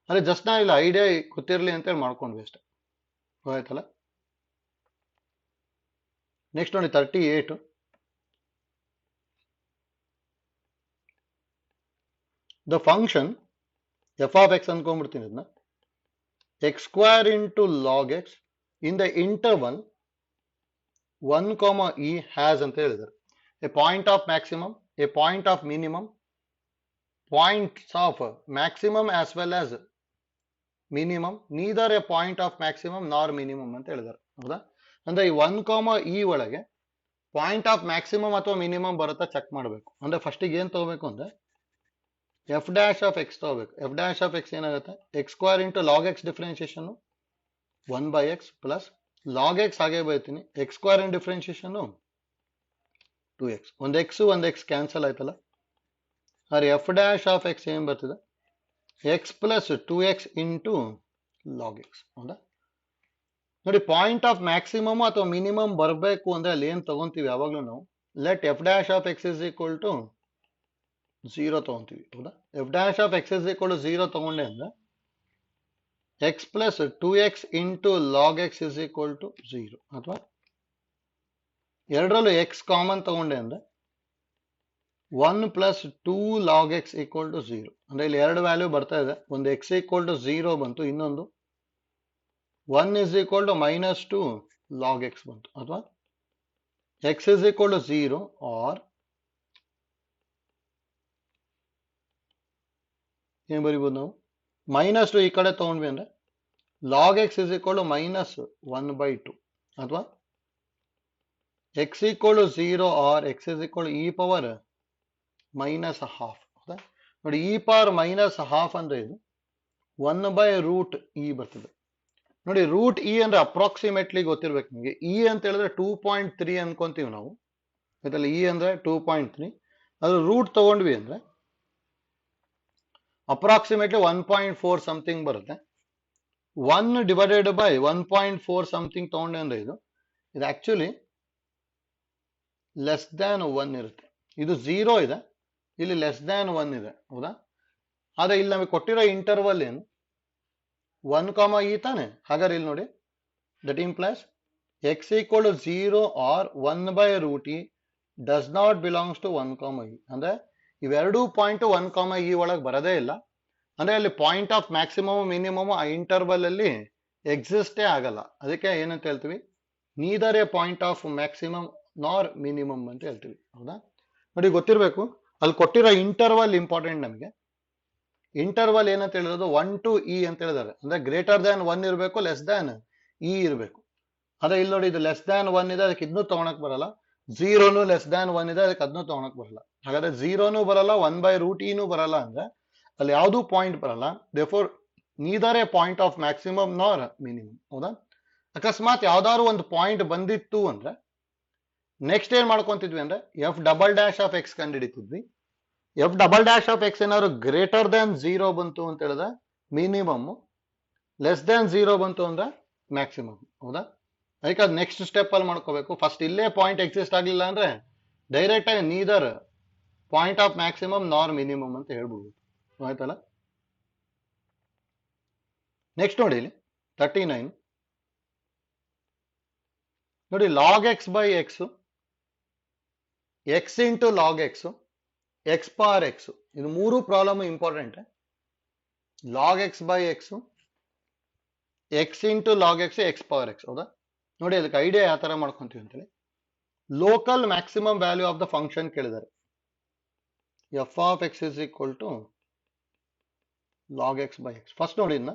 ಅಂದ್ರೆ ಜಸ್ಟ್ ನಾ ಇಲ್ಲ ಐಡಿಯಾ ಗೊತ್ತಿರಲಿ ಅಂತೇಳಿ ಮಾಡ್ಕೊಂಡ್ವಿ ಅಷ್ಟೇ. ಆಯ್ತಲ್ಲ? ನೆಕ್ಸ್ಟ್ ನೋಡಿ 38. The function F of X ಅನ್ಕೊಂಡ್ಬಿಡ್ತೀನಿ ಇದನ್ನ, X square into log X in the interval 1, e has ಅಂತ ಹೇಳಿದ್ದಾರೆ. A point of maximum, a point of minimum, points of maximum as well as minimum, neither a point of maximum nor minimum ಅಂತ ಹೇಳಿದ್ದಾರೆ. ಹೌದಾ? ಅಂದ್ರೆ ಈ 1, e ಒಳಗೆ point of maximum ಅಥವಾ minimum ಬರುತ್ತಾ ಚೆಕ್ ಮಾಡಬೇಕು. ಅಂದ್ರೆ ಫಸ್ಟಿಗೆ ಏನ್ ತಗೋಬೇಕು ಅಂದ್ರೆ ಎಫ್ ಡ್ಯಾಶ್ ಆಫ್ ಎಕ್ಸ್ ತಗೋಬೇಕು. ಎಫ್ ಡ್ಯಾಶ್ ಆಫ್ ಎಕ್ಸ್ ಏನಾಗುತ್ತೆ? X square into log X differentiation 1/x plus log X ಹಾಗೆ ಬರೀತೀನಿ, ಎಕ್ಸ್ ಸ್ಕ್ವೇರ್ ಇನ್ ಡಿಫ್ರೆನ್ಸಿಯೇಷನ್ 2x. ಒಂದು ಎಕ್ಸ್ ಒಂದು ಎಕ್ಸ್ ಕ್ಯಾನ್ಸಲ್ ಆಯ್ತಲ್ಲ, ಅರೆ ಎಫ್ ಡ್ಯಾಶ್ ಆಫ್ ಎಕ್ಸ್ ಏನ್ ಬರ್ತಿದೆ? X plus 2x into log x. ಹೌದಾ? ನೋಡಿ ಪಾಯಿಂಟ್ ಆಫ್ ಮ್ಯಾಕ್ಸಿಮಮ್ ಅಥವಾ ಮಿನಿಮಮ್ ಬರಬೇಕು ಅಂದ್ರೆ ಅಲ್ಲಿ ಏನ್ ತಗೊಂತೀವಿ ಯಾವಾಗ್ಲೂ ನಾವು, let f dash of X is equal to 0 ತಗೊಂತೀವಿ ಹೌದಾ. F dash of X is equal to 0 ತಗೊಂಡೆ ಅಂದ್ರೆ x plus 2x into log x is equal to 0, ಅಥವಾ ಎರಡರಲ್ಲೂ ಎಕ್ಸ್ ಕಾಮನ್ ತಗೊಂಡೆ ಅಂದ್ರೆ 1 plus 2 log x equal to 0. ಅಂದ್ರೆ ಇಲ್ಲಿ ಎರಡು ವ್ಯಾಲ್ಯೂ ಬರ್ತಾ ಇದೆ, ಒಂದು ಎಕ್ಸ್ ಈಕ್ವಲ್ ಟು 0 ಬಂತು, ಇನ್ನೊಂದು 1 is equal to minus 2 log x ಬಂತು, ಅಥವಾ x is equal to 0 or ಏನ್ ಬರಿಬೋದು ನಾವು, ಮೈನಸ್ 2 ಈ ಕಡೆ ತಗೊಂಡ್ವಿ ಅಂದ್ರೆ log x is equal to minus 1/2, ಅಥವಾ x equal to 0 or x is equal to e power minus half. ಹೌದಾ ನೋಡಿ, ಇ ಪವರ್ ಮೈನಸ್ ಹಾಫ್ ಅಂದ್ರೆ ಇದು 1/ರೂಟ್ ಇ ಬರ್ತದೆ. ನೋಡಿ, ರೂಟ್ ಇ ಅಂದ್ರೆ ಅಪ್ರಾಕ್ಸಿಮೇಟ್ಲಿ ಗೊತ್ತಿರ್ಬೇಕು ನಿಮಗೆ. ಇ ಅಂತ ಹೇಳಿದ್ರೆ 2.3 ಅನ್ಕೊಂತೀವಿ ನಾವು, ಆಯ್ತಲ್ಲ. ಇ ಅಂದ್ರೆ 2.3, ಅದು ರೂಟ್ ತಗೊಂಡ್ವಿ ಅಂದ್ರೆ ಅಪ್ರಾಕ್ಸಿಮೇಟ್ಲಿ 1.4 ಸಮಥಿಂಗ್ ಬರುತ್ತೆ. 1 ಡಿವೈಡೆಡ್ ಬೈ 1.4 ಸಮಥಿಂಗ್ ತಗೊಂಡೆ ಅಂದ್ರೆ ಇದು ಆಕ್ಚುಲಿ ಲೆಸ್ ದ್ಯಾನ್ 1 ಇರುತ್ತೆ. ಇದು 0 ಇದೆ, ಇಲ್ಲಿ ಲೆಸ್ ದ್ಯಾನ್ 1 ಇದೆ, ಹೌದಾ. ಆದ್ರೆ ಇಲ್ಲಿ ನಮಗೆ ಕೊಟ್ಟಿರೋ ಇಂಟರ್ವಲ್ ಏನು 1, ಇ ತಾನೆ. ಹಾಗಾದ್ರೆ ಇಲ್ಲಿ ನೋಡಿ, that implies X equal to 0 or 1/ರೂಟ್ E does not belongs to 1, E. ಅಂದ್ರೆ ಇವೆರಡೂ ಪಾಯಿಂಟ್ 1, ಇ ಒಳಗೆ ಬರದೇ ಇಲ್ಲ. ಅಂದ್ರೆ ಅಲ್ಲಿ ಪಾಯಿಂಟ್ ಆಫ್ ಮ್ಯಾಕ್ಸಿಮಮ್ ಮಿನಿಮಮ್ ಆ ಇಂಟರ್ವಲ್ ಅಲ್ಲಿ ಎಕ್ಸಿಸ್ಟೇ ಆಗಲ್ಲ. ಅದಕ್ಕೆ ಏನಂತ ಹೇಳ್ತೀವಿ, neither a point of maximum nor minimum ಅಂತ ಹೇಳ್ತೀವಿ, ಹೌದಾ. ನೋಡಿ, ಗೊತ್ತಿರಬೇಕು ಅಲ್ಲಿ ಕೊಟ್ಟಿರೋ ಇಂಟರ್ವಲ್ ಇಂಪಾರ್ಟೆಂಟ್ ನಮಗೆ. ಇಂಟರ್ವಲ್ ಏನಂತ ಹೇಳಿರೋದು 1 to ಇ ಅಂತ ಹೇಳಿದಾರೆ. ಅಂದ್ರೆ ಗ್ರೇಟರ್ ದ್ಯಾನ್ 1 ಇರಬೇಕು, ಲೆಸ್ ದ್ಯಾನ್ ಇ ಇರಬೇಕು. ಅದೇ ಇಲ್ಲಿ ನೋಡಿ, ಇದು ಲೆಸ್ ದ್ಯಾನ್ 1 ಇದೆ, ಅದಕ್ಕೆ ಇದನ್ನು ತಗೊಳಕ್ ಬರಲ್ಲ. 0ನು ಲೆಸ್ ದ್ಯಾನ್ 1 ಇದೆ, ಅದಕ್ಕೆ ಅದನ್ನು ತಗೊಳಕ್ ಬರಲ್ಲ. ಹಾಗಾದ್ರೆ 0ನು ಬರಲ್ಲ, 1/ರೂಟ್ ಇನು ಬರಲ್ಲ, ಅಂದ್ರೆ ಅಲ್ಲಿ ಯಾವ್ದು ಪಾಯಿಂಟ್ ಬರಲ್ಲ. Therefore neither a point of maximum nor minimum, ಹೌದಾ. ಅಕಸ್ಮಾತ್ ಯಾವ್ದಾದ್ರು ಒಂದು ಪಾಯಿಂಟ್ ಬಂದಿತ್ತು ಅಂದ್ರೆ ನೆಕ್ಸ್ಟ್ ಏನ್ ಮಾಡ್ಕೊಂತಿದ್ವಿ ಅಂದ್ರೆ F double dash of X ಕಂಡುಹಿಡಿತಿದ್ವಿ. F double dash of X ಏನಾದ್ರು ಗ್ರೇಟರ್ ದ್ಯಾನ್ 0 ಬಂತು ಅಂತ ಹೇಳಿದ್ರೆ ಮಿನಿಮಮ್, ಲೆಸ್ ದ್ಯಾನ್ 0 ಬಂತು ಅಂದ್ರೆ ಮ್ಯಾಕ್ಸಿಮಮ್, ಹೌದಾ. ಅದಕ್ಕೆ ಅದು ನೆಕ್ಸ್ಟ್ ಸ್ಟೆಪ್ ಅಲ್ಲಿ ಮಾಡ್ಕೋಬೇಕು. ಫಸ್ಟ್ ಇಲ್ಲೇ ಪಾಯಿಂಟ್ ಎಕ್ಸಿಸ್ಟ್ ಆಗಲಿಲ್ಲ ಅಂದ್ರೆ ಡೈರೆಕ್ಟ್ ಆಗಿ neither point of maximum nor minimum ಅಂತ ಹೇಳ್ಬೋದು, ಆಯ್ತಲ್ಲ. ನೆಕ್ಸ್ಟ್ ನೋಡಿ, ಇಲ್ಲಿ 39 ನೋಡಿ, log X by X, X into log X, X power X, ಇದು ಮೂರು problem important. Log X by X, X into log X, X power X, ಹೌದಾ. ನೋಡಿ, ಅದಕ್ಕೆ ಐಡಿಯಾ ಯಾವ ತರ ಮಾಡ್ಕೊಂತೀವಿ ಅಂತೇಳಿ, local maximum value of the function ಕೇಳಿದ್ದಾರೆ. F of X is equal to log X by X. First ನೋಡಿ, ಇದನ್ನ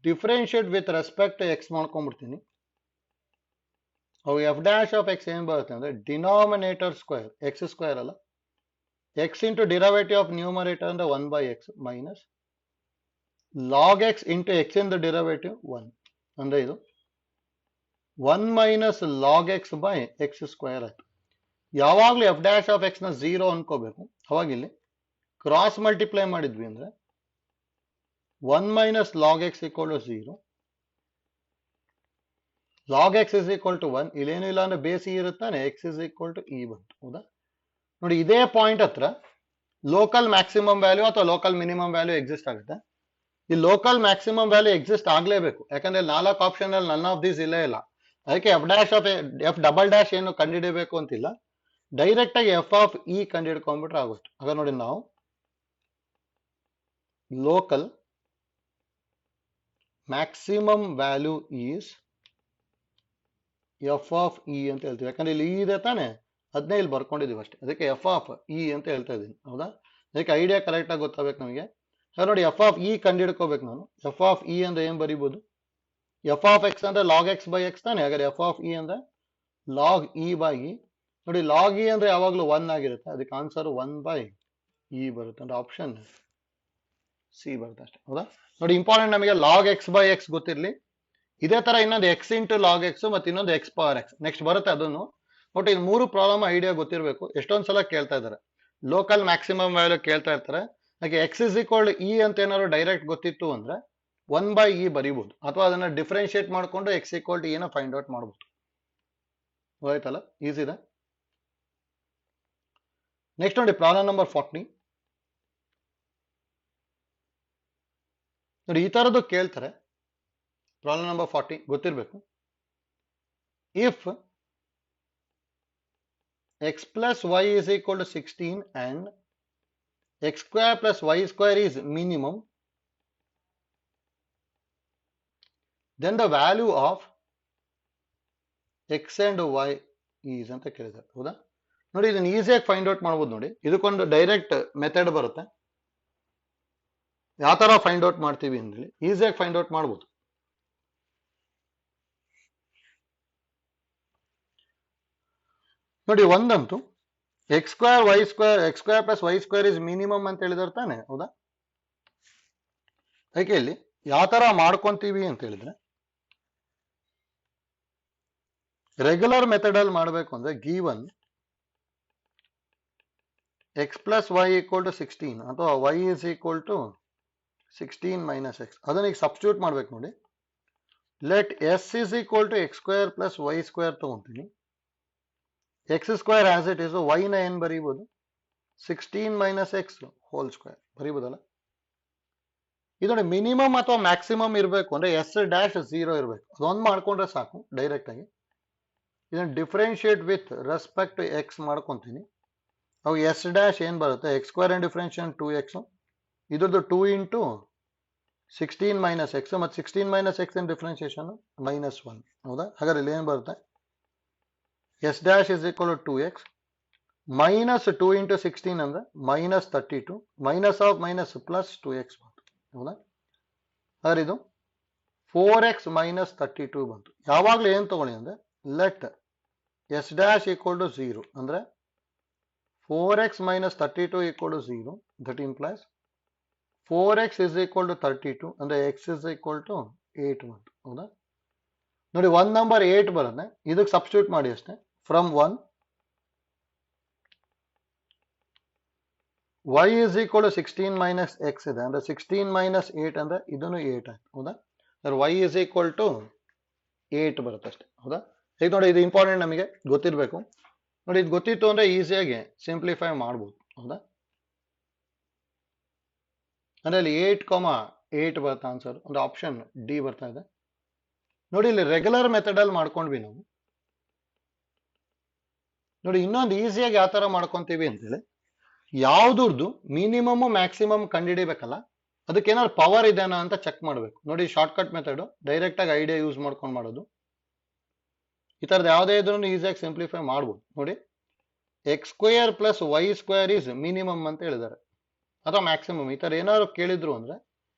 ಡಿಫ್ರೆನ್ಶಿಯೇಟ್ ವಿತ್ ರೆಸ್ಪೆಕ್ಟ್ ಎಕ್ಸ್ ಮಾಡ್ಕೊಂಡ್ಬಿಡ್ತೀನಿ. ಅವು ಎಫ್ ಡ್ಯಾಶ್ ಆಫ್ ಎಕ್ಸ್ ಏನ್ ಬರುತ್ತೆ ಅಂದ್ರೆ ಡಿನಾಮಿನೇಟರ್ ಸ್ಕ್ವೇರ್, ಎಕ್ಸ್ ಸ್ಕ್ವೇರ್ ಅಲ್ಲ, X into derivative of numerator ಅಂದ್ರೆ 1/x minus log X into X in the derivative 1, ಅಂದ್ರೆ ಇದು 1 minus log X by x square ಆಯ್ತು. ಯಾವಾಗ್ಲೂ ಎಫ್ ಡ್ಯಾಶ್ ಆಫ್ ಎಕ್ಸ್ ನ 0 ಅನ್ಕೋಬೇಕು. ಅವಾಗ ಇಲ್ಲಿ ಕ್ರಾಸ್ ಮಲ್ಟಿಪ್ಲೈ ಮಾಡಿದ್ವಿ ಅಂದ್ರೆ 1 minus log x equal to 0, log x is equal to 1. ಇಲ್ಲೇನು ಇಲ್ಲ ಅಂದ್ರೆ ಬೇಸ್ ಇ ಇರುತ್ತಾನೆ, x is equal to e ಬಂತು, ಹೌದಾ. ನೋಡಿ, ಇದೇ ಪಾಯಿಂಟ್ ಹತ್ರ ಲೋಕಲ್ ಮ್ಯಾಕ್ಸಿಮಮ್ ವ್ಯಾಲ್ಯೂ ಅಥವಾ ಲೋಕಲ್ ಮಿನಿಮಮ್ ವ್ಯಾಲ್ಯೂ ಎಕ್ಸಿಸ್ಟ್ ಆಗುತ್ತೆ. ಈ ಲೋಕಲ್ ಮ್ಯಾಕ್ಸಿಮಮ್ ವ್ಯಾಲ್ಯೂ ಎಕ್ಸಿಸ್ಟ್ ಆಗ್ಲೇಬೇಕು, ಯಾಕಂದ್ರೆ 4 ಆಪ್ಷನ್ ಅಲ್ಲಿ ನನ್ ಆಫ್ ದೀಸ್ ಇಲ್ಲೇ ಇಲ್ಲ. ಅದಕ್ಕೆ F dash of F double dash ಏನು ಕಂಡುಹಿಡಬೇಕು ಅಂತಿಲ್ಲ, ಡೈರೆಕ್ಟ್ ಆಗಿ ಎಫ್ ಆಫ್ ಇ ಕಂಡುಹಿಡ್ಕೊಂಡ್ಬಿಟ್ರೆ ಆಗುತ್ತೆ. ಆಗ ನೋಡಿ, ನಾವು local maximum value is F of E ಅಂತ ಹೇಳ್ತೀವಿ. ಯಾಕಂದ್ರೆ ಇಲ್ಲಿ ಇ ಇದೆ ತಾನೆ, ಅದನ್ನೇ ಇಲ್ಲಿ ಬರ್ಕೊಂಡಿದೀವಿ ಅಷ್ಟೇ. ಅದಕ್ಕೆ ಎಫ್ ಆಫ್ ಇ ಅಂತ ಹೇಳ್ತಾ ಇದ್ದೀನಿ, ಹೌದಾ. ಅದಕ್ಕೆ ಐಡಿಯಾ ಕರೆಕ್ಟ್ ಆಗಿ ಗೊತ್ತಾಗಬೇಕು ನಮಗೆ. ನೋಡಿ, ಎಫ್ ಆಫ್ ಇ ಕಂಡುಹಿಡ್ಕೋಬೇಕು ನಾನು. ಎಫ್ ಆಫ್ ಇ ಅಂದ್ರೆ ಏನ್ ಬರೀಬಹುದು, ಎಫ್ ಆಫ್ ಎಕ್ಸ್ ಅಂದ್ರೆ ಲಾಗ್ ಎಕ್ಸ್ ಬೈ ಎಕ್ಸ್ ತಾನೆ. ಹಾಗಾದ್ರೆ ಎಫ್ ಆಫ್ ಇ ಅಂದ್ರೆ ಲಾಗ್ ಇ ಬೈ ಇ. ನೋಡಿ, ಲಾಗ್ ಇ ಅಂದ್ರೆ ಯಾವಾಗಲೂ 1 ಆಗಿರುತ್ತೆ, ಅದಕ್ಕೆ ಆನ್ಸರ್ 1/ಇ ಬರುತ್ತೆ, ಅಂದ್ರೆ ಆಪ್ಷನ್ ಸಿ ಬರುತ್ತೆ ಅಷ್ಟೇ, ಹೌದಾ. ನೋಡಿ, ಇಂಪಾರ್ಟೆಂಟ್ ನಮಗೆ ಲಾಗ್ ಎಕ್ಸ್ ಬೈ ಎಕ್ಸ್ ಗೊತ್ತಿರಲಿ. ಇದೇ ತರ ಇನ್ನೊಂದು ಎಕ್ಸ್ ಇಂಟು ಲಾಗ್ ಎಕ್ಸ್ ಮತ್ತೆ ಇನ್ನೊಂದು ಎಕ್ಸ್ ಪವರ್ ಎಕ್ಸ್ ನೆಕ್ಸ್ಟ್ ಬರುತ್ತೆ, ಅದನ್ನು. ಬಟ್ ಇದು ಮೂರು ಪ್ರಾಬ್ಲಮ್ ಐಡಿಯಾ ಗೊತ್ತಿರಬೇಕು. ಎಷ್ಟೊಂದ್ ಸಲ ಕೇಳ್ತಾ ಇದ್ದಾರೆ, ಲೋಕಲ್ ಮ್ಯಾಕ್ಸಿಮಮ್ ವ್ಯಾಲ್ಯೂ ಕೇಳ್ತಾ ಇರ್ತಾರೆ. ಹಾಗೆ ಎಕ್ಸ್ ಇಸ್ ಈಕ್ವಲ್ ಇ ಅಂತ ಏನಾದ್ರು ಡೈರೆಕ್ಟ್ ಗೊತ್ತಿತ್ತು ಅಂದ್ರೆ 1/ಇ ಬರೀಬಹುದು, ಅಥವಾ ಅದನ್ನ ಡಿಫ್ರೆನ್ಶಿಯೇಟ್ ಮಾಡ್ಕೊಂಡು ಎಕ್ಸ್ ಈಕ್ವಲ್ ಟು ಇನ ಫೈಂಡ್ ಔಟ್ ಮಾಡಬಹುದು. ಆಯ್ತಲ್ಲ, ಈಸಿ ಇದೆ. ನೆಕ್ಸ್ಟ್ ನೋಡಿ ಪ್ರಾಬ್ಲಮ್ ನಂಬರ್ 40. ನೋಡಿ ಈ ತರದ್ದು ಕೇಳ್ತಾರೆ. ಪ್ರಾಬ್ಲಮ್ ನಂಬರ್ 40 ಗೊತ್ತಿರಬೇಕು. If x plus y is equal to 16 and x square plus y square is minimum, then the value of x and y is ಅಂತ ಕೇಳಿದ್ದಾರೆ. ಹೌದಾ? ನೋಡಿ ಇದನ್ನ ಈಸಿಯಾಗಿ ಫೈಂಡ್ ಔಟ್ ಮಾಡ್ಬೋದು. ನೋಡಿ ಇದಕ್ಕೊಂದು ಡೈರೆಕ್ಟ್ ಮೆಥಡ್ ಬರುತ್ತೆ. ಯಾವ ತರ ಫೈಂಡ್ ಔಟ್ ಮಾಡ್ತೀವಿ ಅಂದ್ರೆ ಈಸಿಯಾಗಿ ಫೈಂಡ್ ಔಟ್ ಮಾಡ್ಬೋದು. ನೋಡಿ ಒಂದಂತೂ x square plus Y square is minimum ಅಂತ ಹೇಳಿದಾರೆ ತಾನೆ. ಹೌದಾ? ಯಾಕೆ ಇಲ್ಲಿ ಯಾವ ತರ ಮಾಡ್ಕೊಂತೀವಿ ಅಂತ ಹೇಳಿದ್ರೆ, ರೆಗ್ಯುಲರ್ ಮೆಥಡ್ ಅಲ್ಲಿ ಮಾಡಬೇಕು ಅಂದ್ರೆ given X plus Y equal to 16 ಅಥವಾ Y is equal to 16 minus X, ಅದನ್ನ ಈಗ ಸಬ್ಸ್ಟಿಟ್ಯೂಟ್ ಮಾಡ್ಬೇಕು. ನೋಡಿ let S is equal to X square plus Y square ತಗೊಂತೀನಿ. X square as it is, Y ನ ಏನ್ ಬರೀಬಹುದು 16 ಮೈನಸ್ ಎಕ್ಸ್ ಹೋಲ್ ಸ್ಕ್ವೇರ್ ಬರೀಬಹುದಲ್ಲ. ಇದು ಮಿನಿಮಮ್ ಅಥವಾ ಮ್ಯಾಕ್ಸಿಮಮ್ ಇರಬೇಕು ಅಂದ್ರೆ ಎಸ್ ಡ್ಯಾಶ್ 0 ಇರಬೇಕು. ಅದೊಂದು ಮಾಡ್ಕೊಂಡ್ರೆ ಸಾಕು ಡೈರೆಕ್ಟ್ ಆಗಿ. ಇದನ್ನ differentiate with respect to X ಮಾಡ್ಕೊಂತೀನಿ. ಅವು ಎಸ್ ಡ್ಯಾಶ್ ಏನ್ ಬರುತ್ತೆ, X square and differentiate 2x, ಇದ್ರದ್ದು 2 ಇಂಟು 16 ಮೈನಸ್ ಎಕ್ಸ್, ಮತ್ತು 16 ಮೈನಸ್ ಎಕ್ಸ್ ಇನ್ ಡಿಫ್ರೆನ್ಸಿಯೇಷನ್ -1. ಹೌದಾ? ಹಾಗಾದ್ರೆ ಇಲ್ಲಿ ಏನ್ ಬರುತ್ತೆ, s dash is equal to 2x minus 2 into 16 ಅಂದ್ರೆ -32, minus of minus plus 2x ಬಂತು. ಹೌದಾ? ಹಾಗಾದ್ರೆ ಇದು 4x ಮೈನಸ್ 32 ಬಂತು. ಯಾವಾಗ್ಲೂ ಏನ್ ತಗೊಳ್ಳಿ ಅಂದ್ರೆ let s dash equal to 0 ಅಂದ್ರೆ 4x minus 32 equal to 0. That implies 4x is equal to 32 and the x is equal to 8 ಬಂತು. ಹೌದಾ? ನೋಡಿ ಒಂದು ನಂಬರ್ 8 ಬರುತ್ತೆ, ಇದಕ್ಕೆ ಸಬ್ಸ್ಟಿಟ್ಯೂಟ್ ಮಾಡಿ ಅಷ್ಟೇ. From 1 y is equal to 16 minus x ಇದೆ ಅಂದ್ರೆ 16 minus 8 ಅಂದ್ರೆ ಇದನ್ನು 8 ಆಯ್ತು. ಹೌದಾ? y is equal to 8 ಬರುತ್ತೆ ಅಷ್ಟೇ. ಹೌದಾ? ಈಗ ನೋಡಿ ಇದು ಇಂಪಾರ್ಟೆಂಟ್, ನಮಗೆ ಗೊತ್ತಿರಬೇಕು. ನೋಡಿ ಇದು ಗೊತ್ತಿತ್ತು ಅಂದ್ರೆ ಈಸಿಯಾಗಿ ಸಿಂಪ್ಲಿಫೈ ಮಾಡ್ಬೋದು. ಹೌದಾ? ಅಂದ್ರೆ ಇಲ್ಲಿ 8,8 ಬರ್ತಾ ಆನ್ಸರ್ ಅಂದ್ರೆ ಆಪ್ಷನ್ ಡಿ ಬರ್ತಾ ಇದೆ. ನೋಡಿ ಇಲ್ಲಿ ರೆಗ್ಯುಲರ್ ಮೆಥಡ್ ಅಲ್ಲಿ ಮಾಡ್ಕೊಂಡ್ವಿ ನಾವು. ನೋಡಿ ಇನ್ನೊಂದು ಈಸಿಯಾಗಿ ಯಾವ ತರ ಮಾಡ್ಕೊಂತೀವಿ ಅಂತೇಳಿ, ಯಾವ್ದು ಮಿನಿಮಮ್ ಮ್ಯಾಕ್ಸಿಮಮ್ ಕಂಡುಹಿಡಿಬೇಕಲ್ಲ, ಅದಕ್ಕೆ ಏನಾದ್ರು ಪವರ್ ಇದೆನಾ ಅಂತ ಚೆಕ್ ಮಾಡ್ಬೇಕು. ನೋಡಿ ಶಾರ್ಟ್ಕಟ್ ಮೆಥಡ್ ಡೈರೆಕ್ಟ್ ಆಗಿ ಐಡಿಯಾ ಯೂಸ್ ಮಾಡ್ಕೊಂಡು ಮಾಡೋದು. ಈ ತರದ್ದು ಯಾವುದೇ ಇದ್ರೂ ಈಸಿಯಾಗಿ ಸಿಂಪ್ಲಿಫೈ ಮಾಡ್ಬೋದು. ನೋಡಿ x square plus Y square is minimum ಅಂತ ಹೇಳಿದ್ದಾರೆ ಅಥವಾ ಮ್ಯಾಕ್ಸಿಮಮ್, ಈ ತರ ಏನಾದ್ರು ಕೇಳಿದ್ರು ಅಂದ್ರೆ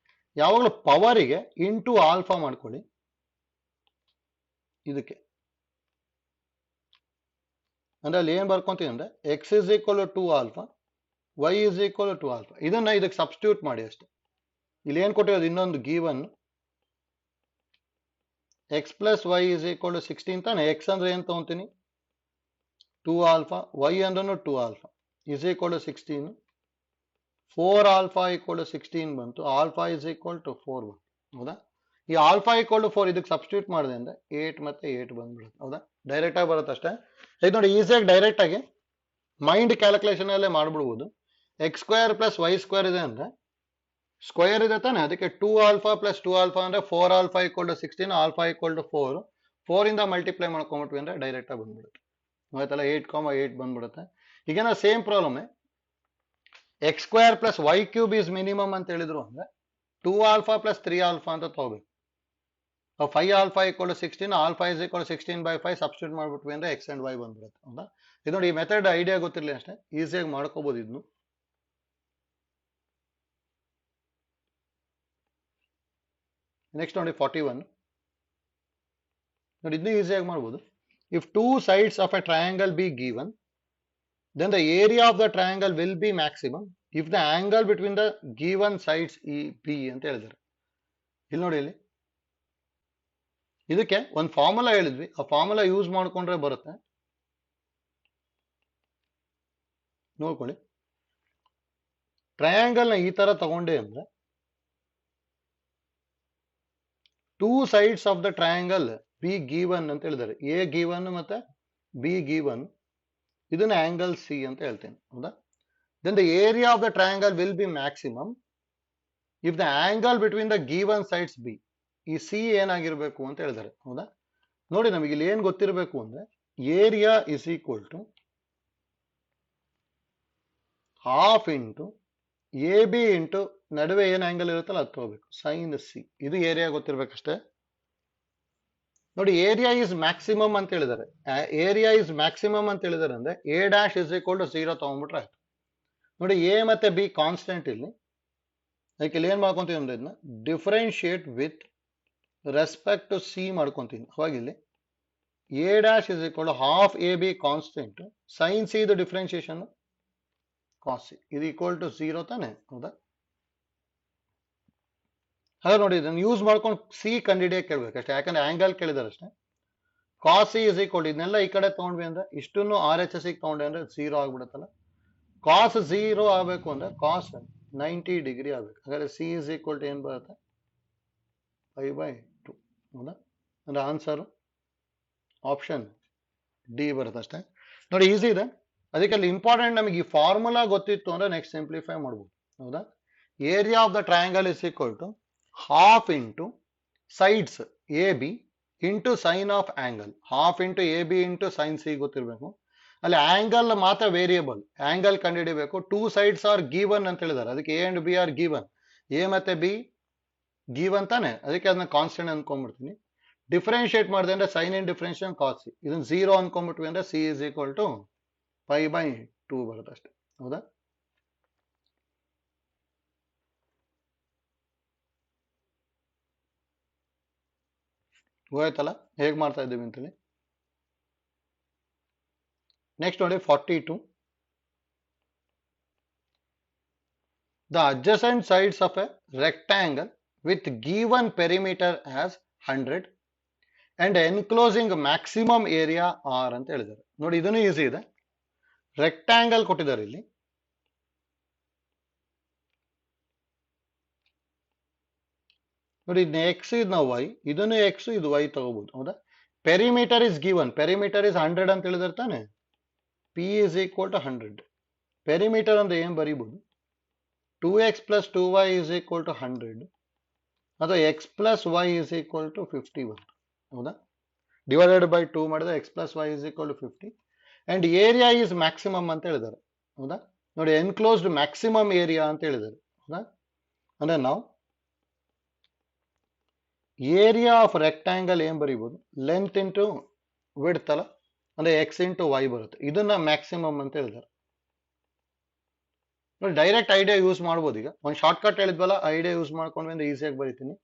ಯಾವಾಗಲೂ ಪವರಿಗೆ ಇಂಟು ಆಲ್ಫಾ ಮಾಡ್ಕೊಳ್ಳಿ. ಇದಕ್ಕೆ ಅಂದ್ರೆ ಅಲ್ಲಿ ಏನ್ ಬರ್ಕೊಂತೀವಿ ಅಂದ್ರೆ x is equal to alpha, Y is equal to alpha. ಇದನ್ನ ಇದಕ್ಕೆ ಸಬ್ಸ್ಟಿಟ್ಯೂಟ್ ಮಾಡಿ ಅಷ್ಟೇ. ಇಲ್ಲಿ ಏನ್ ಕೊಟ್ಟಿರೋದು ಇನ್ನೊಂದು given X plus y is equal to 16 ತಾನೆ. ಎಕ್ಸ್ ಅಂದ್ರೆ ಏನ್ ತಗೊಂತೀನಿ 2 ಆಲ್ಫಾ, ವೈ ಅಂದ್ರೂ 2 alpha is equal to 16, 4 alpha equal to 16 ಬಂತು, ಆಲ್ಫಾ ಇಸ್ ಈಕ್ವಲ್ ಟು 4 ಬಂತು. ಹೌದಾ? ಈ ಆಲ್ಫಾ ಈಕ್ವಲ್ ಟು 4 ಇದಕ್ಕೆ ಸಬ್ಸ್ಟಿಟ್ಯೂಟ್ ಮಾಡಿದೆ ಅಂದ್ರೆ 8 ಮತ್ತೆ 8 ಬಂದ್ಬಿಡುತ್ತೆ. ಹೌದಾ? ಡೈರೆಕ್ಟ್ ಆಗಿ ಬರುತ್ತೆ ಅಷ್ಟೇ. ಇದು ನೋಡಿ ಈಸಿಯಾಗಿ ಡೈರೆಕ್ಟ್ ಆಗಿ ಮೈಂಡ್ ಕ್ಯಾಲ್ಕುಲೇಷನ್ ಅಲ್ಲೇ ಮಾಡ್ಬಿಡ್ಬೋದು. X square plus Y square ಇದೆ ಅಂದ್ರೆ ಸ್ಕ್ವೇರ್ ಇದೆ ತಾನೆ, ಅದಕ್ಕೆ 2 ಆಲ್ಫಾ ಪ್ಲಸ್ 2 ಆಲ್ಫಾ ಅಂದ್ರೆ 4 alpha equal to 16, alpha equal to 4, 4 ಇಂದ ಮಲ್ಟಿಪ್ಲೈ ಮಾಡ್ಕೊಂಡ್ಬಿಟ್ವಿ ಅಂದ್ರೆ ಡೈರೆಕ್ಟ್ ಆಗಿ ಬಂದ್ಬಿಡುತ್ತೆ. ಆಯ್ತಲ್ಲ, 8,8 ಬಂದ್ಬಿಡುತ್ತೆ. ಈಗೇನ same problem, x square plus y cube is minimum ಅಂತ ಹೇಳಿದ್ರು ಅಂದ್ರೆ 2 ಆಲ್ಫಾ ಪ್ಲಸ್ 3 ಆಲ್ಫಾ ಅಂತ ತಗೋಬೇಕು. 5 alpha equal to 16, alpha is equal 16/5 substitute ಮಾಡ್ಬಿಟ್ವಿ ಅಂದ್ರೆ ಎಕ್ಸ್ ಅಂಡ್ ವೈ ಬಂದ್ಬಿಡುತ್ತೆ. ಹೌದಾ? ಇದು ನೋಡಿ ಈ ಮೆಥಡ್ ಐಡಿಯಾ ಗೊತ್ತಿರಲಿ ಅಷ್ಟೇ, ಈಸಿಯಾಗಿ ಮಾಡ್ಕೋಬಹುದು ಇದನ್ನು. ನೆಕ್ಸ್ಟ್ ನೋಡಿ 41. ನೋಡಿ ಇದನ್ನು ಈಸಿಯಾಗಿ ಮಾಡ್ಬೋದು. If 2 sides of a triangle be given, then the area of the triangle will be maximum if the angle between the given sides be ಅಂತ ಹೇಳಿದ್ದಾರೆ. ಇಲ್ಲಿ ನೋಡಿ, ಇಲ್ಲಿ ಇದಕ್ಕೆ ಒಂದು ಫಾರ್ಮುಲಾ ಹೇಳಿದ್ವಿ, ಆ ಫಾರ್ಮುಲಾ ಯೂಸ್ ಮಾಡ್ಕೊಂಡ್ರೆ ಬರುತ್ತೆ. ನೋಡ್ಕೊಳ್ಳಿ, ಟ್ರಯಾಂಗಲ್ ನ ಈ ತರ ತಗೊಂಡೆ ಅಂದ್ರೆ 2 sides of the triangle be given ಅಂತ ಹೇಳಿದ್ದಾರೆ. ಎ ಗಿವನ್ ಮತ್ತೆ ಬಿ ಗಿವನ್, ಇದನ್ನ ಆಂಗಲ್ ಸಿ ಅಂತ ಹೇಳ್ತೇನೆ. ಹೌದಾ? then the area of the triangle will be maximum if the angle between the given sides be. ಈ ಸಿ ಏನಾಗಿರ್ಬೇಕು ಅಂತ ಹೇಳಿದ್ದಾರೆ, ಹೌದಾ? ನೋಡಿ, ನಮಗೆ ಇಲ್ಲಿ ಏನ್ ಗೊತ್ತಿರಬೇಕು ಅಂದ್ರೆ area is equal to half into a b into ನಡುವೆ ಏನ್ ಆಂಗಲ್ ಇರುತ್ತಲ್ಲ ಅದು ತಗೋಬೇಕು, ಸೈನ್ ಸಿ. ಇದು ಏರಿಯಾ ಗೊತ್ತಿರ್ಬೇಕಷ್ಟೇ. ನೋಡಿ, ಏರಿಯಾ ಇಸ್ ಮ್ಯಾಕ್ಸಿಮಮ್ ಅಂತ ಹೇಳಿದ್ದಾರೆ. ಏರಿಯಾ ಇಸ್ ಮ್ಯಾಕ್ಸಿಮಮ್ ಅಂತ ಹೇಳಿದಾರೆ ಅಂದ್ರೆ a dash is equal to 0 ತಗೊಂಡ್ಬಿಟ್ರೆ ಆಯ್ತು. ನೋಡಿ, ಎ ಮತ್ತೆ ಬಿ ಕಾನ್ಸ್ಟೆಂಟ್ ಇಲ್ಲಿ, ಅದಕ್ಕೆ ಇಲ್ಲಿ ಏನ್ ಮಾಡ್ಕೊಂತೀವಿ ಅಂದ್ರೆ ಇದನ್ನ differentiate with respect to C ಮಾಡ್ಕೊಂತೀನಿ. ಅವಾಗ ಇಲ್ಲಿ A dash is equal to half A B constant sine C, ಇದು ಡಿಫರೆನ್ಶಿಯೇಷನ್ ಕಾಸ್ ಸಿ, ಇದು ಈಕ್ವಲ್ ಟು 0 ತಾನೆ, ಹೌದಾ? ಹಾಗೆ ನೋಡಿ, ಇದನ್ನು ಯೂಸ್ ಮಾಡ್ಕೊಂಡು ಸಿ ಕಂಡಿಡಿಯಕ್ಕೆ ಕೇಳ್ಬೇಕಷ್ಟೇ, ಯಾಕಂದ್ರೆ ಆಂಗಲ್ ಕೇಳಿದಾರೆ ಅಷ್ಟೇ. ಕಾಸ್ ಸಿ ಇಸ್ ಈಕ್ವಲ್, ಇದನ್ನೆಲ್ಲ ಈ ಕಡೆ ತಗೊಂಡ್ವಿ ಅಂದ್ರೆ ಇಷ್ಟನ್ನು ಆರ್ ಎಚ್ ಎಸ್ ತಗೊಂಡ್ವಿ ಅಂದ್ರೆ 0 ಆಗ್ಬಿಡುತ್ತಲ್ಲ. ಕಾಸ್ 0 ಆಗಬೇಕು ಅಂದ್ರೆ ಕಾಸ್ 90 ಡಿಗ್ರಿ ಆಗ್ಬೇಕು. ಹಾಗಾದ್ರೆ ಸಿ ಇಸ್ ಈಕ್ವಲ್ ಟು ಏನ್ ಬರುತ್ತೆ, 5/2, ಹೌದಾ? ಅಂದ್ರೆ ಆನ್ಸರ್ ಆಪ್ಷನ್ ಡಿ ಬರುತ್ತೆ ಅಷ್ಟೇ. ನೋಡಿ, ಈಸಿ ಇದೆ. ಅದಕ್ಕೆ ಅಲ್ಲಿ ಇಂಪಾರ್ಟೆಂಟ್ ನಮಗೆ ಈ ಫಾರ್ಮುಲಾ ಗೊತ್ತಿತ್ತು ಅಂದ್ರೆ ನೆಕ್ಸ್ಟ್ ಸಿಂಪ್ಲಿಫೈ ಮಾಡ್ಬೋದು, ಹೌದಾ? Area of the triangle is equal to half into sides a b into sine of angle. Half into a b into sine c ಗೊತ್ತಿರಬೇಕು. ಅಲ್ಲಿ ಆಂಗಲ್ ಮಾತ್ರ ವೇರಿಯಬಲ್, ಆಂಗಲ್ ಕಂಡುಹಿಡಿಬೇಕು. 2 ಸೈಡ್ಸ್ ಆರ್ ಗಿವನ್ ಅಂತ ಹೇಳಿದ್ದಾರೆ, ಅದಕ್ಕೆ A and B are given. A ಮತ್ತೆ be given ತಾನೆ, ಅದಕ್ಕೆ ಅದನ್ನ ಕಾನ್ಸ್ಟೆಂಟ್ ಅನ್ಕೊಂಡ್ಬಿಡ್ತೀನಿ. ಡಿಫರೆನ್ಶಿಯೇಟ್ ಮಾಡಿದೆ ಅಂದ್ರೆ sign in differentiation cos C, ಇದನ್ನ 0 ಅನ್ಕೊಂಡ್ಬಿಟ್ವಿ ಅಂದ್ರೆ ಸಿ ಇಸ್ ಈಕ್ವಲ್ ಟು 5/2 ಬರುತ್ತೆ ಅಷ್ಟೇ, ಹೌದಾ? ಹೋಯ್ತಲ್ಲ ಹೇಗ್ ಮಾಡ್ತಾ ಇದ್ದೀವಿ ಅಂತೇಳಿ. ನೆಕ್ಸ್ಟ್ ನೋಡಿ 42. The adjacent sides of a rectangle with given perimeter as 100 and enclosing maximum area R ಅಂತ ಹೇಳಿದ್ದಾರೆ. ನೋಡಿ, ಇದನ್ನು ಈಸಿ ಇದೆ. ರೆಕ್ಟಾಂಗಲ್ ಕೊಟ್ಟಿದ್ದಾರೆ ಇಲ್ಲಿ, ನೋಡಿ ಇದನ್ನ ಎಕ್ಸ್, ಇದನ್ನ ವೈ, ಇದನ್ನು ಎಕ್ಸ್, ಇದು ವೈ ತಗೋಬಹುದು, ಹೌದಾ? Perimeter is given, perimeter is 100 ಅಂತ ಹೇಳಿದಾರೆ ತಾನೆ. P is equal to 100. Perimeter ಅಂದ್ರೆ ಏನ್ ಬರೀಬಹುದು, 2x plus 2y is equal to 100, ಅಥವಾ x plus y is equal to 50 ಬಂತು, ಹೌದಾ? ಡಿವೈಡೆಡ್ ಬೈ 2 ಮಾಡಿದ್ರೆ x plus y is equal to 50 and area is maximum ಅಂತ ಹೇಳಿದ್ದಾರೆ, ಹೌದಾ? ನೋಡಿ, ಎನ್ಕ್ಲೋಸ್ಡ್ ಮ್ಯಾಕ್ಸಿಮಮ್ ಏರಿಯಾ ಅಂತ ಹೇಳಿದ್ದಾರೆ, ಹೌದಾ? ಅಂದ್ರೆ ನಾವು ಏರಿಯಾ ಆಫ್ ರೆಕ್ಟಾಂಗಲ್ ಏನ್ ಬರೀಬಹುದು, ಲೆಂತ್ ಇಂಟು ವಿಡ್ತ್ ಅಲ್ಲ, ಅಂದ್ರೆ ಎಕ್ಸ್ ಇಂಟು ವೈ ಬರುತ್ತೆ. ಇದನ್ನ ಮ್ಯಾಕ್ಸಿಮಮ್ ಅಂತ ಹೇಳಿದ್ದಾರೆ. ನೋಡಿ, ಡೈರೆಕ್ಟ್ ಐಡಿಯಾ ಯೂಸ್ ಮಾಡ್ಬೋದು. ಈಗ ಒಂದು ಶಾರ್ಟ್ ಕಟ್ ಹೇಳಿದ್ವಲ್ಲ, ಐಡಿಯಾ ಯೂಸ್ ಮಾಡ್ಕೊಂಡ್ವಿ ಅಂದ್ರೆ ಈಸಿಯಾಗಿ ಬರೀತೀನಿ.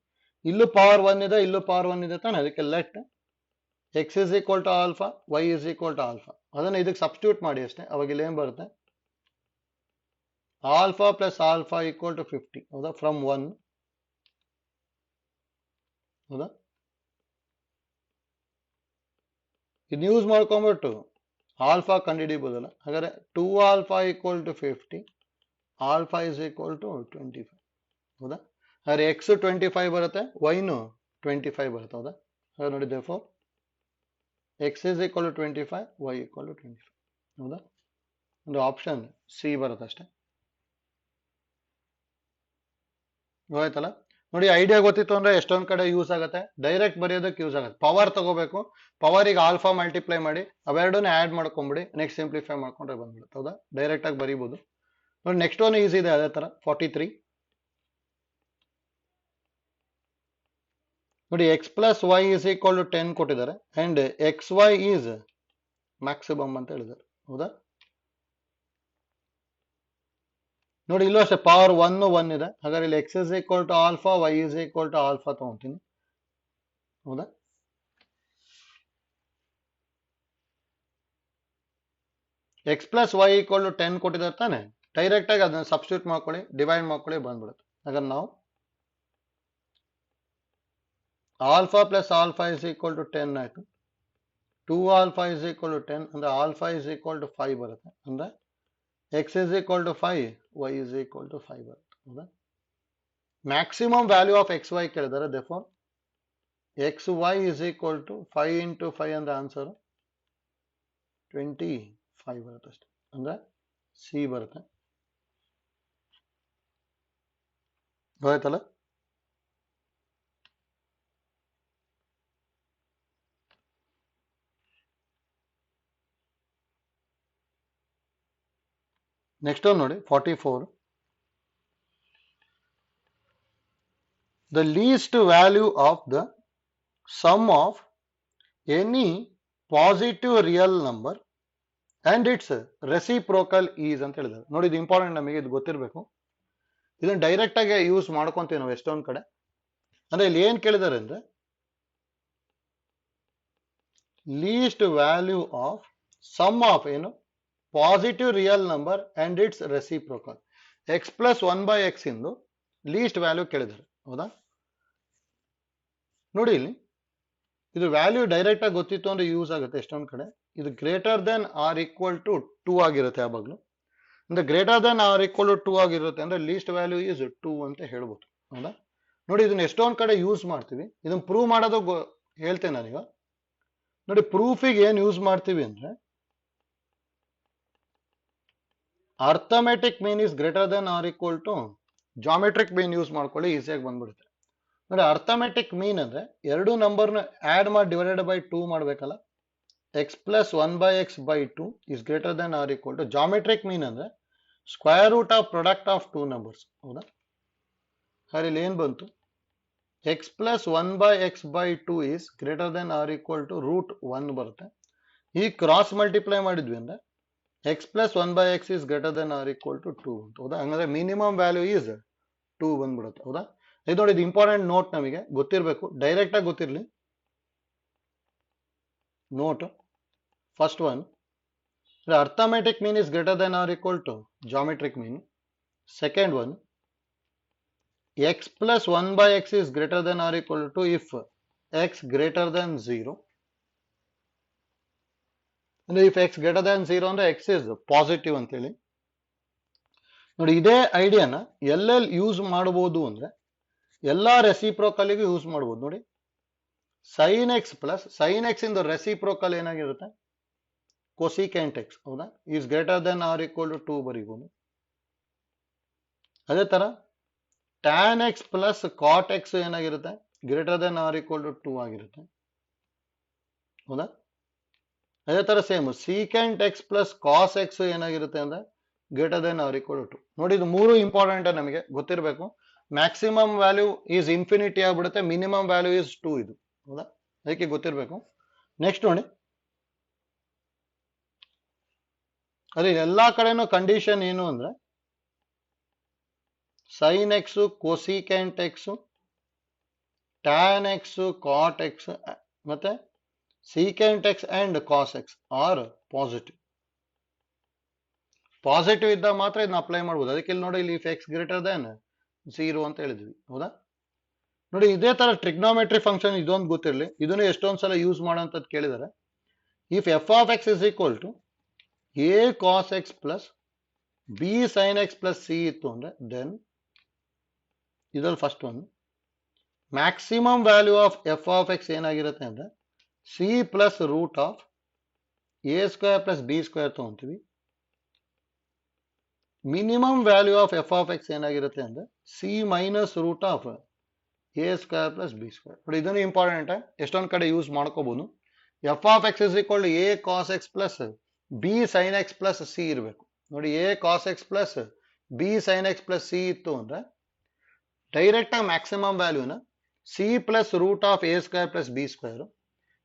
ಇಲ್ಲೂ ಪವರ್ 1 ಇದೆ, ಇಲ್ಲೂ ಪವರ್ 1 ಇದೆ ತಾನೆ, ಅದಕ್ಕೆ let x is equal to alpha, Y is equal to alpha, ಅದನ್ನ ಇದಕ್ಕೆ ಸಬ್ಸ್ಟಿಟ್ಯೂಟ್ ಮಾಡಿ ಅಷ್ಟೇ. ಅವಾಗ ಇಲ್ಲಿ ಏನ್ ಬರುತ್ತೆ, alpha plus alpha equal to 50, ಹೌದಾ? ಫ್ರಮ್ 1, ಹೌದಾ? ಇದನ್ನ ಯೂಸ್ ಮಾಡ್ಕೊಂಡ್ಬಿಟ್ಟು ಆಲ್ಫಾ ಕಂಡುಹಿಡಿಬಹುದಲ್ಲ. ಹಾಗಾದ್ರೆ 2 alpha equal to 50, alpha is equal to 25, ಹೌದಾ? ಹಾಗಾದ್ರೆ ಎಕ್ಸ್ 25 ಬರುತ್ತೆ, ವೈನು 25 ಬರುತ್ತೆ, ಹೌದಾ? ಹಾಗಾದ್ರೆ ನೋಡಿ, therefore x is equal to 25, y equal to 25, ಹೌದಾ? ಒಂದು ಆಪ್ಷನ್ ಸಿ ಬರುತ್ತೆ ಅಷ್ಟೇ. ಹೋಯ್ತಲ್ಲ? ನೋಡಿ, ಐಡಿಯಾ ಗೊತ್ತಿತ್ತು ಅಂದ್ರೆ ಎಷ್ಟೊಂದ್ ಕಡೆ ಯೂಸ್ ಆಗುತ್ತೆ. ಡೈರೆಕ್ಟ್ ಬರೆಯೋದಕ್ಕೆ ಯೂಸ್ ಆಗುತ್ತೆ. ಪವರ್ ತಗೋಬೇಕು, ಪವರಿಗೆ ಆಲ್ಫಾ ಮಲ್ಟಿಪ್ಲೈ ಮಾಡಿ ಅವೆರಡನ್ನ ಆಡ್ ಮಾಡ್ಕೊಂಬಿಡಿ, ನೆಕ್ಸ್ಟ್ ಸಿಂಪ್ಲಿಫೈ ಮಾಡ್ಕೊಂಡ್ರೆ ಬಂದ್ಬಿಡುತ್ತೆ, ಹೌದಾ? ಡೈರೆಕ್ಟ್ ಆಗಿ ಬರೀಬಹುದು. ನೋಡಿ, ನೆಕ್ಸ್ಟ್ ಒನ್ ಈಸಿ ಇದೆ ಅದೇ ತರ. 43. ನೋಡಿ, x plus y is equal to 10 ಕೊಟ್ಟಿದ್ದಾರೆ and x y is maximum ಅಂತ ಹೇಳಿದ್ದಾರೆ, ಹೌದಾ? ನೋಡಿ, ಇಲ್ಲೂ ಅಷ್ಟೇ ಪವರ್ 1 ಇದೆ. ಹಾಗಾದ್ರೆ ಇಲ್ಲಿ X is equal to alpha, Y is equal to alpha ತಗೊಂತೀನಿ, ಹೌದಾ? X plus Y equal to 10 ಕೊಟ್ಟಿದ್ದಾರೆ ತಾನೆ, ಡೈರೆಕ್ಟ್ ಆಗಿ ಅದನ್ನ ಸಬ್ಸ್ಟಿಟ್ಯೂಟ್ ಮಾಡ್ಕೊಳ್ಳಿ, ಡಿವೈಡ್ ಮಾಡ್ಕೊಳ್ಳಿ, ಬಂದ್ಬಿಡುತ್ತೆ. ಹಾಗಾದ್ರೆ ನಾವು alpha plus alpha is equal to 10 ಆಯ್ತು. 2 ಆಲ್ಫಾ ಇಸ್ ಈಕ್ವಲ್ ಟು 10 ಅಂದ್ರೆ ಆಲ್ಫಾ ಇಸ್ ಈಕ್ವಲ್ ಟು 5 ಬರುತ್ತೆ. ಅಂದ್ರೆ x is equal to 5, y is equal to 5 ಬರುತ್ತೆ, ಹೌದಾ? Maximum value of x y ಕೇಳಿದ್ದಾರೆ. therefore x y is equal to 5 into 5 ಅಂದ್ರೆ answer 25 ಬರುತ್ತೆ ಅಷ್ಟೇ, ಅಂದ್ರೆ ಸಿ ಬರುತ್ತೆ. ಗೊತ್ತಾಯ್ತಲ್ಲ. ನೆಕ್ಸ್ಟ್ ಒಂದು ನೋಡಿ 44. The least value of the sum of any positive real number and its reciprocal is ಅಂತ ಹೇಳಿದ್ದಾರೆ. ನೋಡಿ ಇದು ಇಂಪಾರ್ಟೆಂಟ್, ನಮಗೆ ಇದು ಗೊತ್ತಿರಬೇಕು. ಇದನ್ನ ಡೈರೆಕ್ಟ್ ಆಗಿ ಯೂಸ್ ಮಾಡ್ಕೊಂತೀವಿ ನಾವು ಎಷ್ಟೊಂದ್ ಕಡೆ. ಅಂದ್ರೆ ಇಲ್ಲಿ ಏನ್ ಕೇಳಿದ್ದಾರೆ ಅಂದ್ರೆ least value of sum of ಏನು positive real number and its reciprocal. X plus 1/x ಇಂದು ಲೀಸ್ಟ್ ವ್ಯಾಲ್ಯೂ ಕೇಳಿದ್ದಾರೆ, ಹೌದಾ? ನೋಡಿ ಇಲ್ಲಿ ಇದು ವ್ಯಾಲ್ಯೂ ಡೈರೆಕ್ಟ್ ಆಗಿ ಗೊತ್ತಿತ್ತು ಅಂದ್ರೆ ಯೂಸ್ ಆಗುತ್ತೆ ಎಷ್ಟೊಂದ್ ಕಡೆ. ಇದು greater than or equal to 2 ಆಗಿರುತ್ತೆ ಯಾವಾಗಲೂ. ಅಂದ್ರೆ greater than or equal to 2 ಆಗಿರುತ್ತೆ ಅಂದ್ರೆ ಲೀಸ್ಟ್ ವ್ಯಾಲ್ಯೂ ಈಸ್ 2 ಅಂತ ಹೇಳ್ಬೋದು, ಹೌದಾ? ನೋಡಿ ಇದನ್ನ ಎಷ್ಟೊಂದ್ ಕಡೆ ಯೂಸ್ ಮಾಡ್ತೀವಿ. ಇದನ್ನ ಪ್ರೂವ್ ಮಾಡೋದು ಹೇಳ್ತೇನೆ ನಾನೀಗ. ನೋಡಿ ಪ್ರೂಫಿಗೆ ಏನ್ ಯೂಸ್ ಮಾಡ್ತೀವಿ ಅಂದ್ರೆ arithmetic mean is greater than or equal to geometric mean use ಮಾಡ್ಕೊಳ್ಳಿ, ಈಸಿಯಾಗಿ ಬಂದ್ಬಿಡುತ್ತೆ. ನೋಡಿ ಅರ್ಥಮೆಟಿಕ್ ಮೀನ್ ಅಂದ್ರೆ ಎರಡು ನಂಬರ್ನ ಆಡ್ ಮಾಡಿ ಡಿವೈಡೆಡ್ ಬೈ 2 ಮಾಡ್ಬೇಕಲ್ಲ. X plus 1/x/2 is greater than or equal to. Geometric mean ಅಂದ್ರೆ square root of product of 2 numbers, ಹೌದಾ? ಹಾಗೆ ಇಲ್ಲಿ ಏನ್ ಬಂತು, x plus 1/x/2 is greater than or equal to root 1 ಬರುತ್ತೆ. ಈ ಕ್ರಾಸ್ ಮಲ್ಟಿಪ್ಲೈ ಮಾಡಿದ್ವಿ ಅಂದ್ರೆ x plus 1/x is greater than or equal to 2 ಅಂತ, ಹೌದಾ? ಹಂಗಂದ್ರೆ ಮಿನಿಮಮ್ ವ್ಯಾಲ್ಯೂ ಈಸ್ 2 ಬಂದ್ಬಿಡುತ್ತೆ, ಹೌದಾ? ಇದು ನೋಡಿ ಇದು ಇಂಪಾರ್ಟೆಂಟ್ ನೋಟ್, ನಮಗೆ ಗೊತ್ತಿರಬೇಕು, ಡೈರೆಕ್ಟ್ ಆಗಿ ಗೊತ್ತಿರಲಿ. Note first one, arithmetic mean is greater than or equal to geometric mean. Second one, x plus 1/x is greater than or equal to if x greater than 0. And if x greater than 0 ಅಂದ್ರೆ x is positive ಅಂತೇಳಿ. ನೋಡಿ ಇದೇ ಐಡಿಯಾನ ಎಲ್ಲೆಲ್ಲಿ use ಮಾಡಬಹುದು ಅಂದ್ರೆ ಎಲ್ಲಾ ರೆಸಿಪ್ರೋಕಲ್ಗೂ use ಮಾಡಬಹುದು. ನೋಡಿ sin x plus sin x ಇಂದ ರೆಸಿಪ್ರೋಕಲ್ ಏನಾಗಿರುತ್ತೆ ಕೊಸಿಕೆಂಟ್ x, ಹೌದಾ? Is greater than or equal to 2 ಬರೀಬಹುದು. ಅದೇ ತರ tan x plus cot x ಏನಾಗಿರುತ್ತೆ greater than or equal to 2 ಆಗಿರುತ್ತೆ, ಹೌದಾ? ಅದೇ ತರ same secant x plus cos x ಏನಾಗಿರುತ್ತೆ ಅಂದ್ರೆ greater than or equal to 2. ನೋಡಿ ಇದು ಮೂರು ಇಂಪಾರ್ಟೆಂಟ್, ನಮಗೆ ಗೊತ್ತಿರಬೇಕು. ಮ್ಯಾಕ್ಸಿಮಮ್ ವ್ಯಾಲ್ಯೂ ಈಸ್ ಇನ್ಫಿನಿಟಿ ಆಗ್ಬಿಡುತ್ತೆ, ಮಿನಿಮಮ್ ವ್ಯಾಲ್ಯೂ ಈಸ್ 2 ಇದು, ಹೌದಾ? ಅದಕ್ಕೆ ಗೊತ್ತಿರಬೇಕು. ನೆಕ್ಸ್ಟ್ ನೋಡಿ, ಅದೇ ಎಲ್ಲಾ ಕಡೆನೂ ಕಂಡೀಷನ್ ಏನು ಅಂದ್ರೆ sin x cosecant x tan x cot x ಮತ್ತೆ secant x and cos x are positive. Positive ಇದ್ದಾಗ ಮಾತ್ರ ಇದನ್ನ ಅಪ್ಲೈ ಮಾಡ್ಬೋದು. ಅದಕ್ಕೆ ಇಲ್ಲಿ ನೋಡಿ, ಇಲ್ಲಿ ಇಫ್ ಎಕ್ಸ್ ಗ್ರೇಟರ್ ದೆನ್ 0 ಅಂತ ಹೇಳಿದ್ವಿ, ಹೌದಾ? ನೋಡಿ ಇದೇ ತರ ಟ್ರಿಗ್ನೋಮೆಟ್ರಿ ಫಂಕ್ಷನ್ ಇದೊಂದು ಗೊತ್ತಿರಲಿ, ಇದನ್ನು ಎಷ್ಟೊಂದ್ ಸಲ ಯೂಸ್ ಮಾಡೋಂಥದ್ದು ಕೇಳಿದ್ದಾರೆ. If f of X is equal to a cos X plus b sin x plus c ಇತ್ತು ಅಂದ್ರೆ ದೆನ್ ಇದ್ರಲ್ಲಿ first one maximum value of f of x ಏನಾಗಿರುತ್ತೆ ಅಂದ್ರೆ c plus root of a square plus b square ತಗೊಂತೀವಿ. Minimum value of f of x ಏನಾಗಿರುತ್ತೆ ಅಂದ್ರೆ c minus root of a square plus b square. ನೋಡಿ ಇದನ್ನು important, ಎಷ್ಟೊಂದ್ ಕಡೆ use ಮಾಡ್ಕೋಬಹುದು. F of X is equal to a cos X plus b sin x plus c ಇರಬೇಕು. ನೋಡಿ a cos X plus b sin x plus c ಇತ್ತು ಅಂದ್ರೆ direct ಆಗಿ ಮ್ಯಾಕ್ಸಿಮಮ್ ವ್ಯಾಲ್ಯೂನ c plus root of a square plus b square,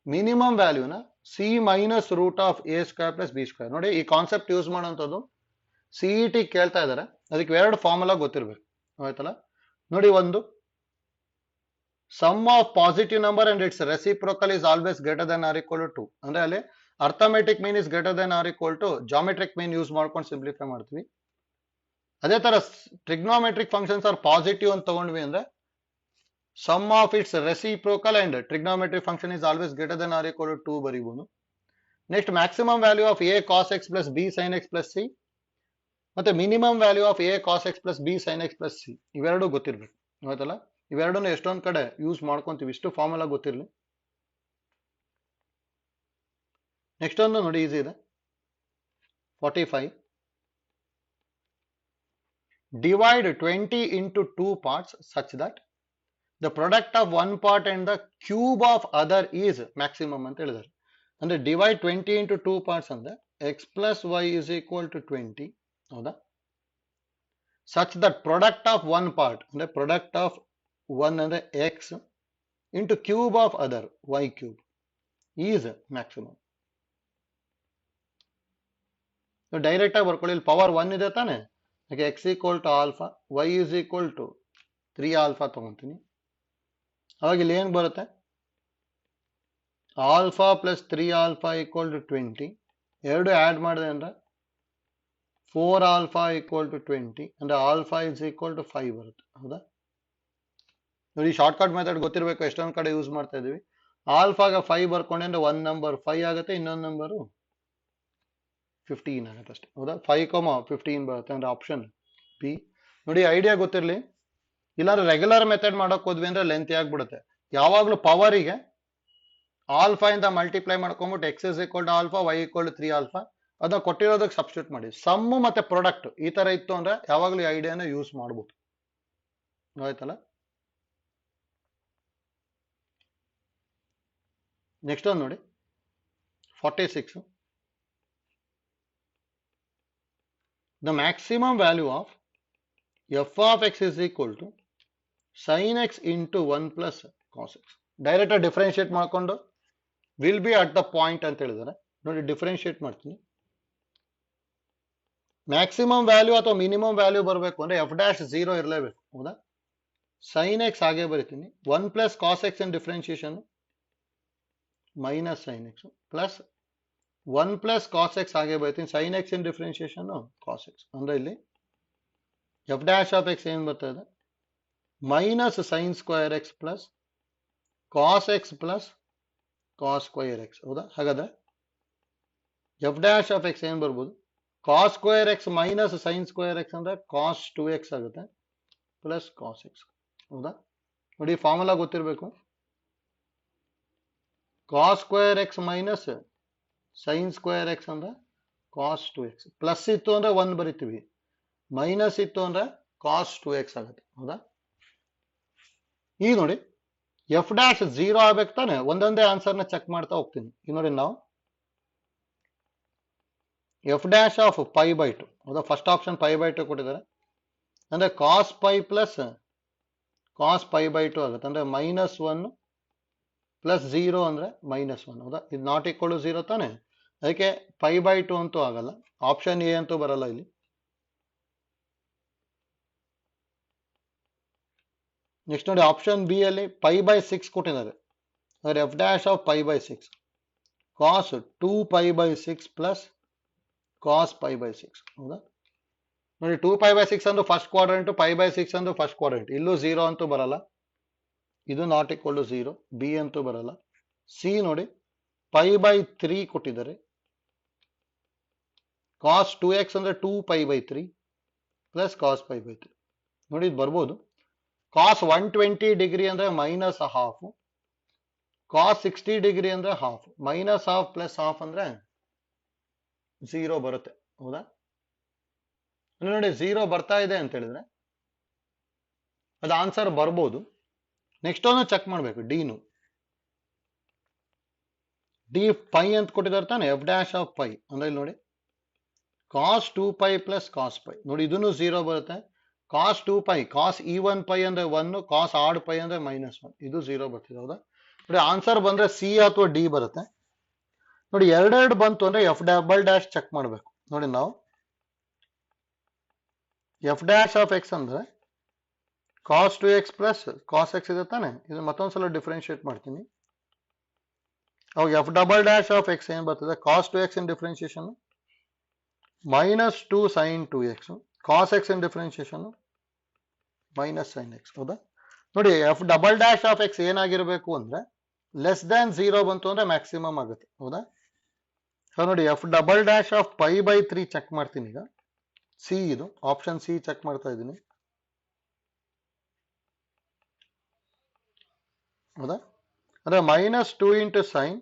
minimum ವ್ಯಾಲ್ಯೂನ c minus root of a square plus b square. ನೋಡಿ ಈ concept use ಮಾಡೋಂಥದ್ದು CET ಕೇಳ್ತಾ ಇದ್ದಾರೆ, ಅದಕ್ಕೆ ಎರಡು ಫಾರ್ಮುಲಾ ಗೊತ್ತಿರಬೇಕು, ಆಯ್ತಲ್ಲ? ನೋಡಿ ಒಂದು sum of positive number and its reciprocal is always greater than or equal to 2 ಅಂದ್ರೆ ಅಲ್ಲಿ arithmetic mean is greater than or equal to geometric mean use ಮಾಡ್ಕೊಂಡು ಸಿಂಪ್ಲಿಫೈ ಮಾಡ್ತೀವಿ. ಅದೇ ತರ ಟ್ರಿಗ್ನೋಮೆಟ್ರಿಕ್ ಫಂಕ್ಷನ್ಸ್ ಆರ್ ಪಾಸಿಟಿವ್ ಅಂತ ತಗೊಂಡ್ವಿ ಅಂದ್ರೆ sum of its reciprocal and trigonometric function is always greater than or equal to 2 ಬರೀಬಹುದು. Next maximum value of a cos X plus b sin x plus c ಮತ್ತೆ minimum value of a cos X plus b sin x plus c, ಇವೆರಡು ಗೊತ್ತಿರ್ಬೇಕು, ಆಯ್ತಲ್ಲ? ಇವೆರಡನ್ನು ಎಷ್ಟೊಂದ್ ಕಡೆ use ಮಾಡ್ಕೊಂತೀವಿ, ಇಷ್ಟು ಫಾರ್ಮುಲಾ ಗೊತ್ತಿರಲಿ. ನೆಕ್ಸ್ಟ್ ಒಂದು ನೋಡಿ ಈಸಿ ಇದೆ 45. divide 20 into two parts such that the product of one part and the cube of other is maximum ಅಂತ ಹೇಳಿದ್ದಾರೆ. ಅಂದ್ರೆ divide 20 into two parts ಅಂದ್ರೆ x plus y is equal to 20 ಹೌದಾ, such that product of one part ಅಂದ್ರೆ product of one ಅಂದ್ರೆ x into cube of other y cube is maximum. Direct ಆಗಿ ಬರ್ಕೊಳ್ಳಿ, ಇಲ್ಲಿ ಪವರ್ 1 ಇದೆ ತಾನೆ, ಹಾಗೆ x equal to alpha, y is equal to 3 alpha ತಗೊಂತೀನಿ. ಅವಾಗ ಇಲ್ಲಿ ಏನು ಬರುತ್ತೆ, alpha plus 3 alpha equal to 20, ಎರಡು ಆ್ಯಡ್ ಮಾಡಿದೆ ಅಂದ್ರೆ 4 ಆಲ್ಫಾ ಈಕ್ವಲ್ ಟು 20 ಅಂದ್ರೆ ಆಲ್ಫಾ ಇಸ್ ಈಕ್ವಲ್ ಟು 5 ಬರುತ್ತೆ ಹೌದಾ. ನೋಡಿ ಶಾರ್ಟ್ಕಟ್ ಮೆಥಡ್ ಗೊತ್ತಿರಬೇಕು, ಎಷ್ಟೊಂದು ಕಡೆ ಯೂಸ್ ಮಾಡ್ತಾ ಇದೀವಿ. ಆಲ್ಫಾಗ 5 ಬರ್ಕೊಂಡೆ ಅಂದ್ರೆ ಒಂದು ನಂಬರ್ 5 ಆಗುತ್ತೆ, ಇನ್ನೊಂದು ನಂಬರು 15 ಆಗುತ್ತೆ ಅಷ್ಟೇ ಹೌದಾ. 5,15 ಬರುತ್ತೆ ಅಂದ್ರೆ ಆಪ್ಷನ್ ಬಿ. ನೋಡಿ ಐಡಿಯಾ ಗೊತ್ತಿರಲಿ, ಇಲ್ಲಾಂದ್ರೆ ರೆಗ್ಯುಲರ್ ಮೆಥಡ್ ಮಾಡೋಕೆ ಹೋದ್ವಿ ಅಂದ್ರೆ ಲೆಂತ್ ಆಗ್ಬಿಡುತ್ತೆ. ಯಾವಾಗಲೂ ಪವರಿಗೆ ಆಲ್ಫಾ ಇಂದ ಮಲ್ಟಿಪ್ಲೈ ಮಾಡ್ಕೊಂಡ್ಬಿಟ್ಟು x is equal to alpha, y equal to 3 alpha ಅದನ್ನ ಕೊಟ್ಟಿರೋದಕ್ಕೆ ಸಬ್ಸ್ಟಿಟ್ಯೂಟ್ ಮಾಡಿ. ಸಮ್ಮು ಮತ್ತೆ ಪ್ರಾಡಕ್ಟ್ ಈ ತರ ಇತ್ತು ಅಂದ್ರೆ ಯಾವಾಗಲೂ ಈ ಐಡಿಯಾನ ಯೂಸ್ ಮಾಡ್ಬೋದು, ಆಯ್ತಲ್ಲ. ನೆಕ್ಸ್ಟ್ ಒಂದು ನೋಡಿ 46. The maximum value of f of x is equal to sin x into 1 plus cos x. Direct differentiate ಮಾಡ್ಕೊಂಡು will be at the point ಅಂತ ಹೇಳಿದಾರೆ. ನೋಡಿ ಡಿಫ್ರೆನ್ಶಿಯೇಟ್ ಮಾಡ್ತೀನಿ. ಮ್ಯಾಕ್ಸಿಮಮ್ ವ್ಯಾಲ್ಯೂ ಅಥವಾ ಮಿನಿಮಮ್ ವ್ಯಾಲ್ಯೂ ಬರಬೇಕು ಅಂದ್ರೆ ಎಫ್ ಡ್ಯಾಶ್ 0 ಇರಲೇಬೇಕು ಹೌದಾ. ಸೈನ್ ಎಕ್ಸ್ ಹಾಗೆ ಬರಿತೀನಿ, 1 plus cos x in differentiation minus sign x plus 1 plus cos x ಹಾಗೆ ಬರೀತೀನಿ, sin x in differentiation cos x ಅಂದ್ರೆ ಇಲ್ಲಿ ಎಫ್ ಡ್ಯಾಶ್ ಆಫ್ ಎಕ್ಸ್ ಏನು ಬರ್ತಾ ಇದೆ, minus sign square x plus cos X plus cos square x ಹೌದಾ. ಹಾಗಾದ್ರೆ f dash of x ಏನು ಬರ್ಬೋದು, cos square x minus sign square x ಅಂದ್ರೆ ಕಾಸ್ 2x ಆಗುತ್ತೆ ಪ್ಲಸ್ ಕಾಸ್ ಎಕ್ಸ್ ಹೌದಾ. ನೋಡಿ ಫಾರ್ಮುಲಾ ಗೊತ್ತಿರಬೇಕು, cos square x minus sign square x ಅಂದ್ರೆ ಕಾಸ್ 2x, ಪ್ಲಸ್ ಇತ್ತು ಅಂದ್ರೆ 1 ಬರಿತೀವಿ, ಮೈನಸ್ ಇತ್ತು ಅಂದ್ರೆ ಕಾಸ್ 2x ಆಗುತ್ತೆ ಹೌದಾ. ಈಗ ನೋಡಿ ಎಫ್ ಡ್ಯಾಶ್ 0 ಆಗ್ಬೇಕು ತಾನೆ, ಒಂದೊಂದೇ ಆನ್ಸರ್ನ ಚೆಕ್ ಮಾಡ್ತಾ ಹೋಗ್ತೀನಿ. ಈಗ ನೋಡಿ ನಾವು f dash of pi by 2 ಹೌದಾ, ಫಸ್ಟ್ ಆಪ್ಷನ್ ಪೈ ಬೈ 2 ಕೊಟ್ಟಿದ್ದಾರೆ ಅಂದ್ರೆ cos pi plus cos pi by 2 ಆಗುತ್ತೆ ಅಂದ್ರೆ -1 ಪ್ಲಸ್ 0 ಅಂದ್ರೆ -1 ಹೌದಾ. ಇದು ನಾಟ್ ಈಕ್ವಲ್ ಟು 0 ತಾನೆ, ಅದಕ್ಕೆ ಪೈ ಬೈ 2 ಅಂತೂ ಆಗಲ್ಲ, ಆಪ್ಷನ್ ಎ ಅಂತೂ ಬರಲ್ಲ ಇಲ್ಲಿ. ನೆಕ್ಸ್ಟ್ ನೋಡಿ ಆಪ್ಷನ್ ಬಿ ಅಲ್ಲಿ ಪೈ ಬೈ 6 ಕೊಟ್ಟಿದ್ದಾರೆ, ಅಂದ್ರೆ F dash of pi by 6 cos 2 pi by 6 plus cos pi by 6 ಹೌದಾ. ನೋಡಿ 2 ಪೈ ಬೈ 6 ಅಂದ್ರೆ ಫಸ್ಟ್ ಕ್ವಾಡ್ರೆಂಟ್, ಪೈ ಬೈ 6 ಅಂದ್ರೆ ಫಸ್ಟ್ ಕ್ವಾಡ್ರೆಂಟ್, ಇಲ್ಲೂ 0 ಅಂತೂ ಬರಲ್ಲ, ಇದು ನಾಟ್ ಈಕ್ವಲ್ ಟು 0, ಬಿ ಅಂತೂ ಬರಲ್ಲ. ಸಿ ನೋಡಿ ಪೈ ಬೈ 3 ಕೊಟ್ಟಿದ್ದಾರೆ, ಕಾಸ್ 2x ಅಂದ್ರೆ 2 pi by 3 plus cos pi by 3. ನೋಡಿ ಇದು ಬರ್ಬೋದು, ಕಾಸ್ 120 ಡಿಗ್ರಿ ಅಂದ್ರೆ ಮೈನಸ್ ಹಾಫ್, ಕಾಸ್ 60 ಡಿಗ್ರಿ ಅಂದ್ರೆ ಹಾಫ್, ಮೈನಸ್ ಹಾಫ್ ಪ್ಲಸ್ ಹಾಫ್ ಅಂದ್ರೆ 0 ಬರುತ್ತೆ ಹೌದಾ. ನೋಡಿ 0 ಬರ್ತಾ ಇದೆ ಅಂತ ಹೇಳಿದ್ರೆ ಅದು ಆನ್ಸರ್ ಬರ್ಬೋದು. ನೆಕ್ಸ್ಟ್ ಒಂದು ಚೆಕ್ ಮಾಡಬೇಕು, ಡಿನು ಡಿ ಪೈ ಅಂತ ಕೊಟ್ಟಿದ್ದಾರೆ ತಾನೆ, ಎಫ್ ಡ್ಯಾಶ್ ಆಫ್ ಪೈ ಅಂದ್ರೆ ಇಲ್ಲಿ ನೋಡಿ ಕಾಸ್ 2 ಪೈ ಪ್ಲಸ್ ಕಾಸ್ ಪೈ, ನೋಡಿ ಇದನ್ನು 0 ಬರುತ್ತೆ, ಕಾಸ್ 2 ಪೈ ಕಾಸ್ E1 ಪೈ ಅಂದ್ರೆ 1, ಕಾಸ್ ಆಡ್ ಪೈ ಅಂದ್ರೆ -1, ಇದು 0 ಬರ್ತಿದೆ ಹೌದಾ. ನೋಡಿ ಆನ್ಸರ್ ಬಂದ್ರೆ ಸಿ ಅಥವಾ ಡಿ ಬರುತ್ತೆ. ನೋಡಿ ಎರಡೆರಡು ಬಂತು ಅಂದ್ರೆ ಎಫ್ ಡಬಲ್ ಡ್ಯಾಶ್ ಚೆಕ್ ಮಾಡಬೇಕು. ನೋಡಿ ನಾವು ಎಫ್ ಡ್ಯಾಶ್ ಆಫ್ ಎಕ್ಸ್ ಅಂದ್ರೆ cos 2x plus cos X ಇದೆ ತಾನೆ, ಇದು ಮತ್ತೊಂದ್ಸಲ ಡಿಫ್ರೆನ್ಶಿಯೇಟ್ ಮಾಡ್ತೀನಿ. ಅವಾಗ f double dash of x ಏನ್ ಬರ್ತದೆ, cos 2x in differentiation minus 2 sin 2x, cos x in differentiation minus sign x ಹೌದಾ. ನೋಡಿ f double dash of x ಏನಾಗಿರ್ಬೇಕು ಅಂದ್ರೆ ಲೆಸ್ ದ್ಯಾನ್ 0 ಬಂತು ಅಂದ್ರೆ ಮ್ಯಾಕ್ಸಿಮಮ್ ಆಗುತ್ತೆ ಹೌದಾ. ನೋಡಿ f double dash of pi by 3 check ಮಾಡ್ತೀನಿ. ಈಗ ಸಿ, ಇದು ಆಪ್ಷನ್ ಸಿ ಚೆಕ್ ಮಾಡ್ತಾ ಇದ್ದೀನಿ ಹೌದಾ. ಅಂದ್ರೆ -2 into sine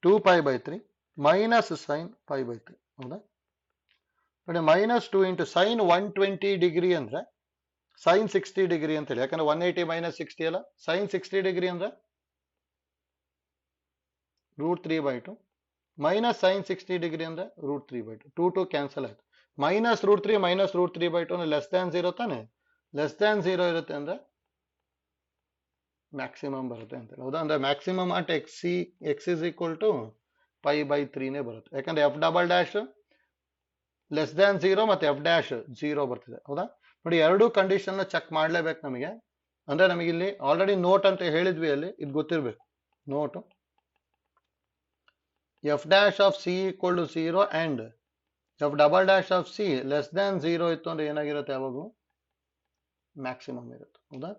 2 pi by 3 minus sine pi by 3 ಹೌದಾ. ನೋಡಿ -2 ಇಂಟು ಸೈನ್ 120 ಡಿಗ್ರಿ ಅಂದ್ರೆ ಸೈನ್ 60 ಡಿಗ್ರಿ ಅಂತ ಹೇಳಿ, ಯಾಕಂದ್ರೆ 180 - 60 ಅಲ್ಲ, ಸೈನ್ 60 ಡಿಗ್ರಿ ಅಂದ್ರೆ √3/2 ಮೈನಸ್ ಸೈನ್ 60 ಡಿಗ್ರಿ ಅಂದ್ರೆ √3/2, 2 ಕ್ಯಾನ್ಸಲ್ ಆಯ್ತು. -√3 - √3/2 ಲೆಸ್ ದ್ಯಾನ್ 0 ತಾನೆ, ಲೆಸ್ ದ್ಯಾನ್ 0 ಇರುತ್ತೆ ಅಂದ್ರೆ ಮ್ಯಾಕ್ಸಿಮಮ್ ಬರುತ್ತೆ ಅಂತ ಹೇಳಿ, ಹೌದಾ. ಅಂದ್ರೆ maximum at x is equal to π/3 ಬರುತ್ತೆ, ಯಾಕಂದ್ರೆ f double dash less than 0 ಮತ್ತೆ ಎಫ್ ಡ್ಯಾಶ್ 0 ಬರ್ತಿದೆ, ಹೌದಾ. ನೋಡಿ, ಎರಡೂ ಕಂಡೀಷನ್ ಚೆಕ್ ಮಾಡ್ಲೇಬೇಕು ನಮಗೆ. ಅಂದ್ರೆ ನಮಗೆ ಇಲ್ಲಿ ಆಲ್ರೆಡಿ ನೋಟ್ ಅಂತ ಹೇಳಿದ್ವಿ, ಅಲ್ಲಿ ಇದು ಗೊತ್ತಿರ್ಬೇಕು. Note f dash of c equal to 0 and f double dash of c less than 0 ಇತ್ತು ಅಂದ್ರೆ ಏನಾಗಿರುತ್ತೆ, ಯಾವಾಗಲೂ ಮ್ಯಾಕ್ಸಿಮಮ್ ಇರುತ್ತೆ, ಹೌದಾ.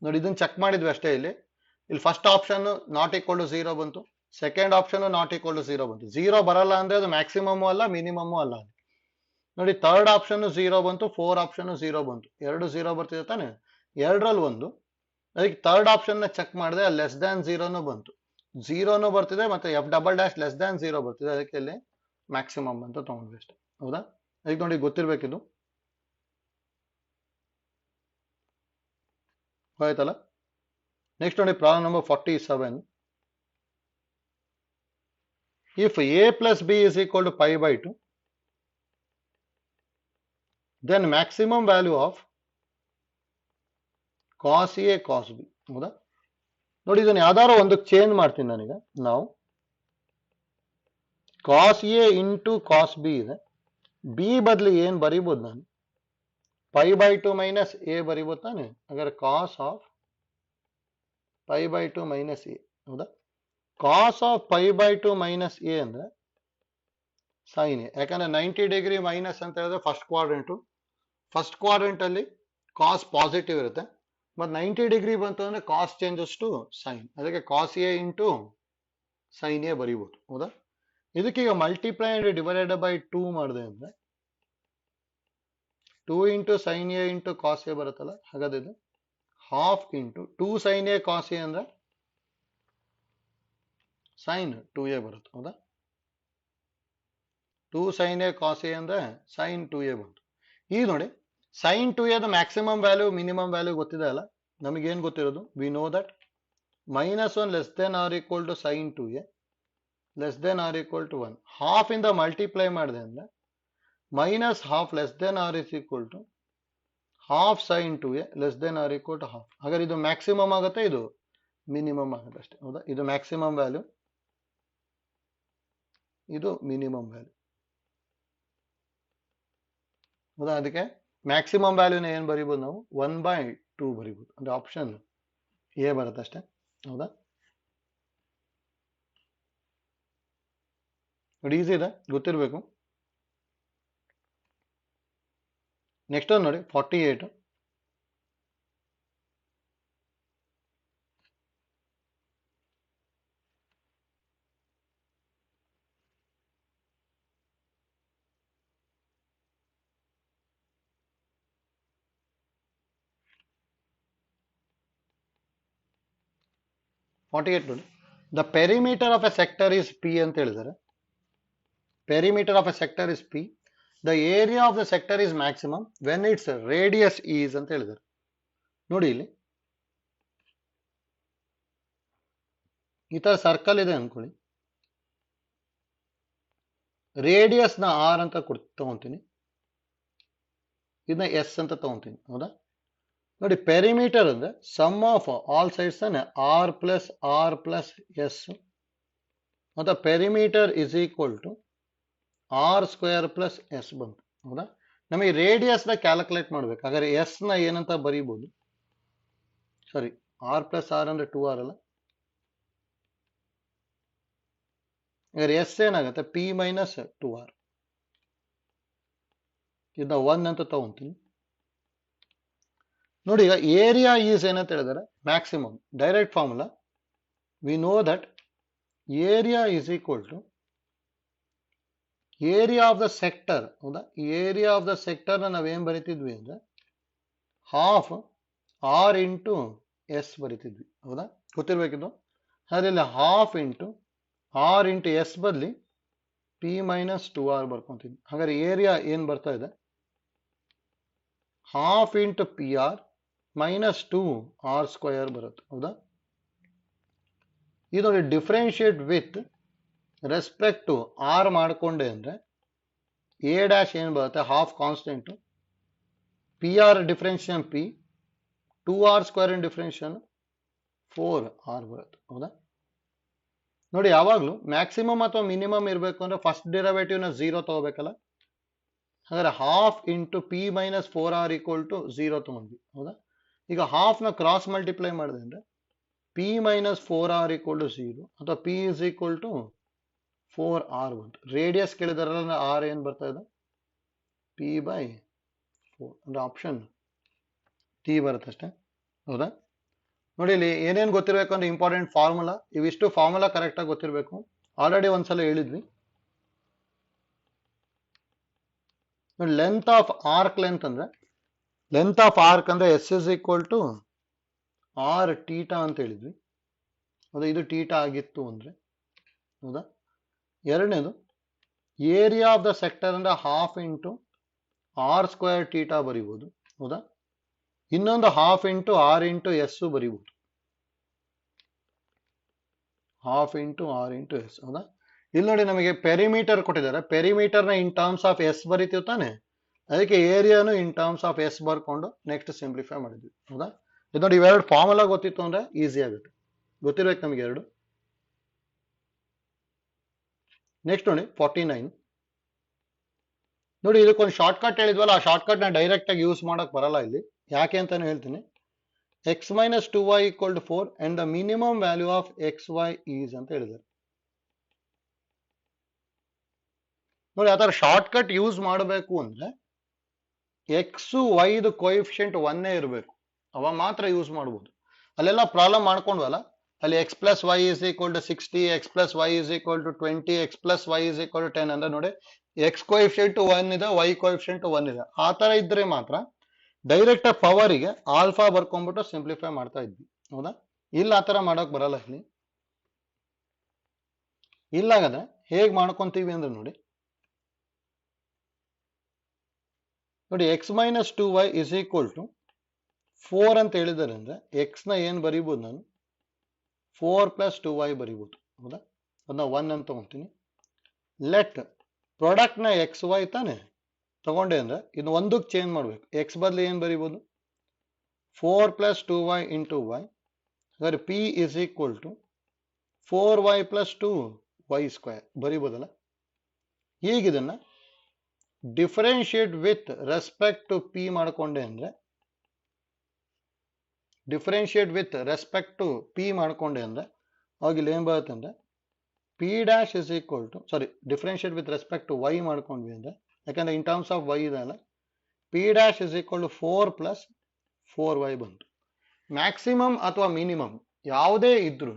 ನೋಡಿ, ಇದನ್ನ ಚೆಕ್ ಮಾಡಿದ್ವಿ ಅಷ್ಟೇ. ಇಲ್ಲಿ first option not equal to 0 ಬಂತು, second option not equal to 0 ಬಂತು. 0 ಬರಲ್ಲ ಅಂದ್ರೆ ಅದು ಮ್ಯಾಕ್ಸಿಮಮ್ ಅಲ್ಲ, ಮಿನಿಮಮ್ ಅಲ್ಲ. ನೋಡಿ, ಥರ್ಡ್ ಆಪ್ಷನ್ 0 ಬಂತು, ಫೋರ್ ಆಪ್ಷನ್ 0 ಬಂತು, ಎರಡು 0 ಬರ್ತಿದೆ ತಾನೆ, ಎರಡರಲ್ಲಿ ಒಂದು. ಅದಕ್ಕೆ ಥರ್ಡ್ ಆಪ್ಷನ್ ನ ಚೆಕ್ ಮಾಡಿದೆ, ಲೆಸ್ ದ್ಯಾನ್ 0 ಬಂತು, 0 ಬರ್ತಿದೆ, ಮತ್ತೆ F double dash less than 0 ಬರ್ತಿದೆ, ಅದಕ್ಕೆ ಇಲ್ಲಿ ಮ್ಯಾಕ್ಸಿಮಮ್ ಅಂತ ತಗೊಂಡ್ವಿ ಅಷ್ಟೇ, ಹೌದಾ. ಅದಕ್ಕೆ ನೋಡಿ ಗೊತ್ತಿರ್ಬೇಕಿದು, ಆಯ್ತಲ್ಲ. ನೆಕ್ಸ್ಟ್ ನೋಡಿ, problem number 47. If a plus b is equal to π/2, then maximum value of cos a cos b, ಹೌದಾ. ನೋಡಿ, ಇದನ್ನ ಯಾವ್ದಾರು ಒಂದಕ್ಕೆ ಚೇಂಜ್ ಮಾಡ್ತೀನಿ ನಾನೀಗ. ನಾವು cos a into cos b ಇದೆ, b ಬದಲು ಏನ್ ಬರೀಬಹುದು ನಾನು, π/2 ಮೈನಸ್ a ಬರೀಬಹುದು ತಾನೆ. ಹಾಗಾದ್ರೆ cos ಆಫ್ π/2 ಮೈನಸ್ a, ಹೌದಾ. cos ಆಫ್ π/2 ಮೈನಸ್ a ಅಂದ್ರೆ ಸೈನ್ ಎ, ಯಾಕಂದ್ರೆ 90 ಡಿಗ್ರಿ ಮೈನಸ್ ಅಂತ ಹೇಳಿದ್ರೆ ಫಸ್ಟ್ ಕ್ವಾಡ್ರೆಂಟ್ ಅಲ್ಲಿ ಕಾಸ್ ಪಾಸಿಟಿವ್ ಇರುತ್ತೆ, ಮತ್ತೆ 90 ಡಿಗ್ರಿ ಬಂತು ಅಂದ್ರೆ ಕಾಸ್ ಚೇಂಜಸ್ ಟು ಸೈನ್, ಅದಕ್ಕೆ cos a into sin a ಬರೀಬಹುದು, ಹೌದಾ. ಇದಕ್ಕೀಗ ಮಲ್ಟಿಪ್ಲೈ ಅಂಡ್ ಡಿವೈಡೆಡ್ ಬೈ 2 ಮಾಡಿದೆ ಅಂದ್ರೆ 2 into sin a into cos a ಬರುತ್ತಲ್ಲ, ಹಾಗಾದ್ರೆ ಇದು half into 2 sin a cos a ಅಂದ್ರೆ ಸೈನ್ 2a ಬರುತ್ತೆ, ಹೌದಾ. 2 ಸೈನ್ ಎ ಕಾಸ್ ಎ ಅಂದ್ರೆ ಸೈನ್ 2a ಬಂತು. ಈಗ ನೋಡಿ, sin 2a the maximum value minimum value ಗೊತ್ತಿದೆ ಅಲ್ಲ, ನಮಗೇನು ಗೊತ್ತಿರೋದು, we know that -1 less than or equal to sine 2a less than or equal to 1. Half ಇಂದ ಮಲ್ಟಿಪ್ಲೈ ಮಾಡಿದೆ ಅಂದ್ರೆ minus half less than or is equal to half sine 2a less than or equal to half. ಹಾಗಾದ್ರೆ ಇದು maximum ಆಗುತ್ತೆ, ಇದು minimum ಆಗುತ್ತೆ ಅಷ್ಟೇ, ಹೌದಾ. ಇದು ಮ್ಯಾಕ್ಸಿಮಮ್ ವ್ಯಾಲ್ಯೂ, ಇದು ಮಿನಿಮಮ್ ವ್ಯಾಲ್ಯೂ, ಹೌದಾ. ಅದಕ್ಕೆ ಮ್ಯಾಕ್ಸಿಮಮ್ ವ್ಯಾಲ್ಯೂನ ಏನು ಬರೀಬಹುದು ನಾವು, 1/2 ಬರೀಬಹುದು, ಅಂದ್ರೆ ಆಪ್ಷನ್ ಎ ಬರುತ್ತೆ ಅಷ್ಟೇ, ಹೌದಾ. ನೋಡಿ, ಈಸಿ ಇದೆ, ಗೊತ್ತಿರಬೇಕು. ನೆಕ್ಸ್ಟ್ ಒಂದು ನೋಡಿ, 48. ನೋಡಿ, the perimeter of A sector is P ಅಂತ ಹೇಳಿದ್ದಾರೆ. Perimeter of A sector is P, the area of the sector is maximum when it's radius is ಅಂತ ಹೇಳಿದ್ದಾರೆ. ನೋಡಿ, ಇಲ್ಲಿ ಈ ತರ ಸರ್ಕಲ್ ಇದೆ ಅನ್ಕೊಳ್ಳಿ, ರೇಡಿಯಸ್ ನ ಆರ್ ಅಂತ ತಗೊಂತೀನಿ, ಇದನ್ನ ಎಸ್ ಅಂತ ತಗೊಂತೀನಿ, ಹೌದಾ. ನೋಡಿ, ಪೆರಿಮೀಟರ್ ಅಂದ್ರೆ ಸಮ್ ಆಫ್ ಆಲ್ ಸೈಡ್ಸ್ ತಾನೆ, ಆರ್ ಎಸ್, ಮತ್ತೆ perimeter is equal to r² plus s ಬಂತು, ಹೌದಾ. ನಮಗೆ ರೇಡಿಯಸ್ ನ ಕ್ಯಾಲ್ಕುಲೇಟ್ ಮಾಡ್ಬೇಕು, ಹಾಗಾದ್ರೆ ಎಸ್ ನ ಏನಂತ ಬರೀಬಹುದು, ಸಾರಿ, r+r ಅಂದ್ರೆ 2r ಅಲ್ಲ, ಹಾಗಾದ್ರೆ ಎಸ್ ಏನಾಗುತ್ತೆ, p ಮೈನಸ್ 2r, ಇದನ್ನ 1 ಅಂತ ತಗೊಂತೀನಿ. ನೋಡಿ, ಈಗ ಏರಿಯಾ ಈಸ್ ಏನಂತ ಹೇಳಿದರೆ maximum, direct formula, we know that area is equal to area of the sector, ಹೌದಾ. ಏರಿಯಾ ಆಫ್ ದ ಸೆಕ್ಟರ್ ನಾವೇನ್ ಬರಿತಿದ್ವಿ ಅಂದ್ರೆ ಹಾಫ್ ಆರ್ ಇಂಟು ಎಸ್ ಬರಿತಿದ್ವಿ, ಹೌದಾ, ಗೊತ್ತಿರ್ಬೇಕಿದ್ದು. ಅದರಲ್ಲಿ half into r into s ಬದಲಿ ಪಿ ಮೈನಸ್ 2r ಬರ್ಕೊಂತೀನಿ. ಹಾಗಾದ್ರೆ ಏರಿಯಾ ಏನ್ ಬರ್ತಾ ಇದೆ, half into p r minus 2r² ಬರುತ್ತೆ. ಹೌದಾ? ಇದು ನೋಡಿ differentiate with respect to r ಮಾಡ್ಕೊಂಡೆ ಅಂದ್ರೆ ಎ ಡ್ಯಾಶ್ ಏನ್ ಬರುತ್ತೆ, half constant, p r differentiation p, 2r² in differentiation 4r ಬರುತ್ತೆ. ಹೌದಾ? ನೋಡಿ ಯಾವಾಗ್ಲೂ ಮ್ಯಾಕ್ಸಿಮಮ್ ಅಥವಾ ಮಿನಿಮಮ್ ಇರಬೇಕು ಅಂದ್ರೆ ಫಸ್ಟ್ ಡಿರೈವೇಟಿವ್ ನ 0 ತಗೋಬೇಕಲ್ಲ. ಹಾಗಾದ್ರೆ half into p minus 4r equal to 0 ತಗೊಂಡ್ವಿ. ಹೌದಾ? ಈಗ ಹಾಫ್ ನ ಕ್ರಾಸ್ ಮಲ್ಟಿಪ್ಲೈ ಮಾಡಿದೆ ಅಂದ್ರೆ P minus 4r equal to 0 ಅಥವಾ P is equal to 4r ಬಂತು. ರೇಡಿಯಸ್ ಕೇಳಿದಾರಲ್ಲ, ಆರ್ ಏನ್ ಬರ್ತಾ ಇದೆ, ಪಿ ಬೈ 4 ಅಂದ್ರೆ ಆಪ್ಷನ್ ಟಿ ಬರುತ್ತೆ ಅಷ್ಟೇ. ಹೌದಾ? ನೋಡಿ ಇಲ್ಲಿ ಏನೇನು ಗೊತ್ತಿರಬೇಕು ಅಂದ್ರೆ ಇಂಪಾರ್ಟೆಂಟ್ ಫಾರ್ಮುಲಾ, ಇವಿಷ್ಟು ಫಾರ್ಮುಲಾ ಕರೆಕ್ಟ್ ಆಗಿ ಗೊತ್ತಿರಬೇಕು. ಆಲ್ರೆಡಿ ಒಂದ್ಸಲ ಹೇಳಿದ್ವಿ. ನೋಡಿ ಲೆಂತ್ ಆಫ್ ಆರ್ಕ್ ಅಂದ್ರೆ ಲೆಂತ್ ಆಫ್ ಆರ್ಕ್ ಅಂದ್ರೆ s is equal to r theta ಅಂತ ಹೇಳಿದ್ವಿ. ಹೌದಾ? ಇದು ಟೀಟಾ ಆಗಿತ್ತು ಅಂದ್ರೆ. ಹೌದಾ? ಎರಡನೇದು ಏರಿಯಾ ಆಫ್ ದ ಸೆಕ್ಟರ್ ಅಂದ್ರೆ ಹಾಫ್ ಇಂಟು r² ಟೀಟಾ ಬರೀಬಹುದು. ಹೌದಾ? ಇನ್ನೊಂದು half into r into s ಬರೀಬಹುದು. Half into r into s. ಹೌದಾ? ಇಲ್ಲಿ ನೋಡಿ ನಮಗೆ ಪೆರಿಮೀಟರ್ ಕೊಟ್ಟಿದ್ದಾರೆ. ಪೆರಿಮೀಟರ್ನ ಇನ್ ಟರ್ಮ್ಸ್ ಆಫ್ ಎಸ್ ಬರೀತೀವಿ ತಾನೆ, ಅದಕ್ಕೆ ಏರಿಯಾನು ಇನ್ ಟರ್ಮ್ಸ್ ಆಫ್ ಎಸ್ ಬರ್ಕೊಂಡು ನೆಕ್ಸ್ಟ್ ಸಿಂಪ್ಲಿಫೈ ಮಾಡಿದ್ವಿ. ಹೌದಾ? ಇದು ನೋಡಿ ಇವೆರಡು ಫಾರ್ಮುಲಾ ಗೊತ್ತಿತ್ತು ಅಂದ್ರೆ ಈಸಿ ಆಗುತ್ತೆ. ಗೊತ್ತಿರ್ಬೇಕು ನಮಗೆ ಎರಡು. ನೆಕ್ಸ್ಟ್ ನೋಡಿ 49. ನೋಡಿ ಇದಕ್ಕೊಂದು ಶಾರ್ಟ್ ಕಟ್ ಹೇಳಿದ್ವಲ್ಲ, ಆ ಶಾರ್ಟ್ ಕಟ್ ನ ಡೈರೆಕ್ಟ್ ಆಗಿ ಯೂಸ್ ಮಾಡಕ್ ಬರಲ್ಲ ಇಲ್ಲಿ. ಯಾಕೆ ಅಂತಾನು ಹೇಳ್ತೀನಿ. x minus 2y equal to 4 and the minimum value of xy is ಅಂತ ಹೇಳಿದ್ದಾರೆ. ನೋಡಿ ಆ ತರ ಶಾರ್ಟ್ ಕಟ್ ಯೂಸ್ ಮಾಡಬೇಕು ಅಂದ್ರೆ ಎಕ್ಸ್ ವೈದು ಕೋಎಫಿಷಿಯಂಟ್ 1 ಇರಬೇಕು, ಅವ ಮಾತ್ರ ಯೂಸ್ ಮಾಡಬಹುದು. ಅಲ್ಲೆಲ್ಲ ಪ್ರಾಬ್ಲಮ್ ಮಾಡ್ಕೊಂಡ್ವಲ್ಲ, ಅಲ್ಲಿ x plus y is equal to 60, x plus y is equal to 20, x plus y is equal to 10 ಅಂದ್ರೆ ನೋಡಿ ಎಕ್ಸ್ ಕೋಎಫಿಷಿಯಂಟ್ 1 ಇದೆ, ವೈ ಕೋಎಫಿಷಿಯಂಟ್ 1 ಇದೆ. ಆ ತರ ಇದ್ರೆ ಮಾತ್ರ ಡೈರೆಕ್ಟ್ ಪವರಿಗೆ ಆಲ್ಫಾ ಬರ್ಕೊಂಡ್ಬಿಟ್ಟು ಸಿಂಪ್ಲಿಫೈ ಮಾಡ್ತಾ ಇದ್ವಿ. ಹೌದಾ? ಇಲ್ಲ ಆ ತರ ಮಾಡಕ್ ಬರಲ್ಲ ಇಲ್ಲಿ. ಇಲ್ಲಾಗದೆ ಹೇಗ್ ಮಾಡ್ಕೊಂತೀವಿ ಅಂದ್ರೆ ನೋಡಿ x minus 2y is equal to 4 ಅಂತ ಹೇಳಿದ್ದಾರೆ ಅಂದ್ರೆ ಎಕ್ಸ್ ನ ಏನ್ ಬರೀಬಹುದು, ನಾನು 4 ಪ್ಲಸ್ 2y ಬರೀಬಹುದು. ಹೌದಾ? ಅದನ್ನ 1 ಅಂತ ತಗೊಂತೀನಿ. ಲೆಟ್ ಪ್ರಾಡಕ್ಟ್ ನ ಎಕ್ಸ್ ವೈ ತಾನೆ ತಗೊಂಡೆ ಅಂದ್ರೆ ಇನ್ನು ಒಂದಕ್ಕೆ ಚೇಂಜ್ ಮಾಡ್ಬೇಕು. ಎಕ್ಸ್ ಬದಲು ಏನ್ ಬರೀಬಹುದು, 4 ಪ್ಲಸ್ 2y ಇಂಟು ವೈ. ಹಾಗಾದ್ರೆ p is equal to 4y plus 2y² ಬರೀಬಹುದಲ್ಲ. ಹೀಗಿದನ್ನ differentiate with respect to p ಮಾಡ್ಕೊಂಡೆ ಅಂದ್ರೆ ಅವಾಗ ಇಲ್ಲಿ ಏನ್ ಬರುತ್ತೆ ಅಂದ್ರೆ p dash is equal to differentiate with respect to y ಮಾಡ್ಕೊಂಡ್ವಿ ಅಂದ್ರೆ, ಯಾಕಂದ್ರೆ ಇನ್ ಟರ್ಮ್ಸ್ ಆಫ್ ವೈ ಇದೆ ಅಲ್ಲ, p dash is equal to 4 plus 4y ಬಂತು. ಮ್ಯಾಕ್ಸಿಮಮ್ ಅಥವಾ ಮಿನಿಮಮ್ ಯಾವುದೇ ಇದ್ರೂ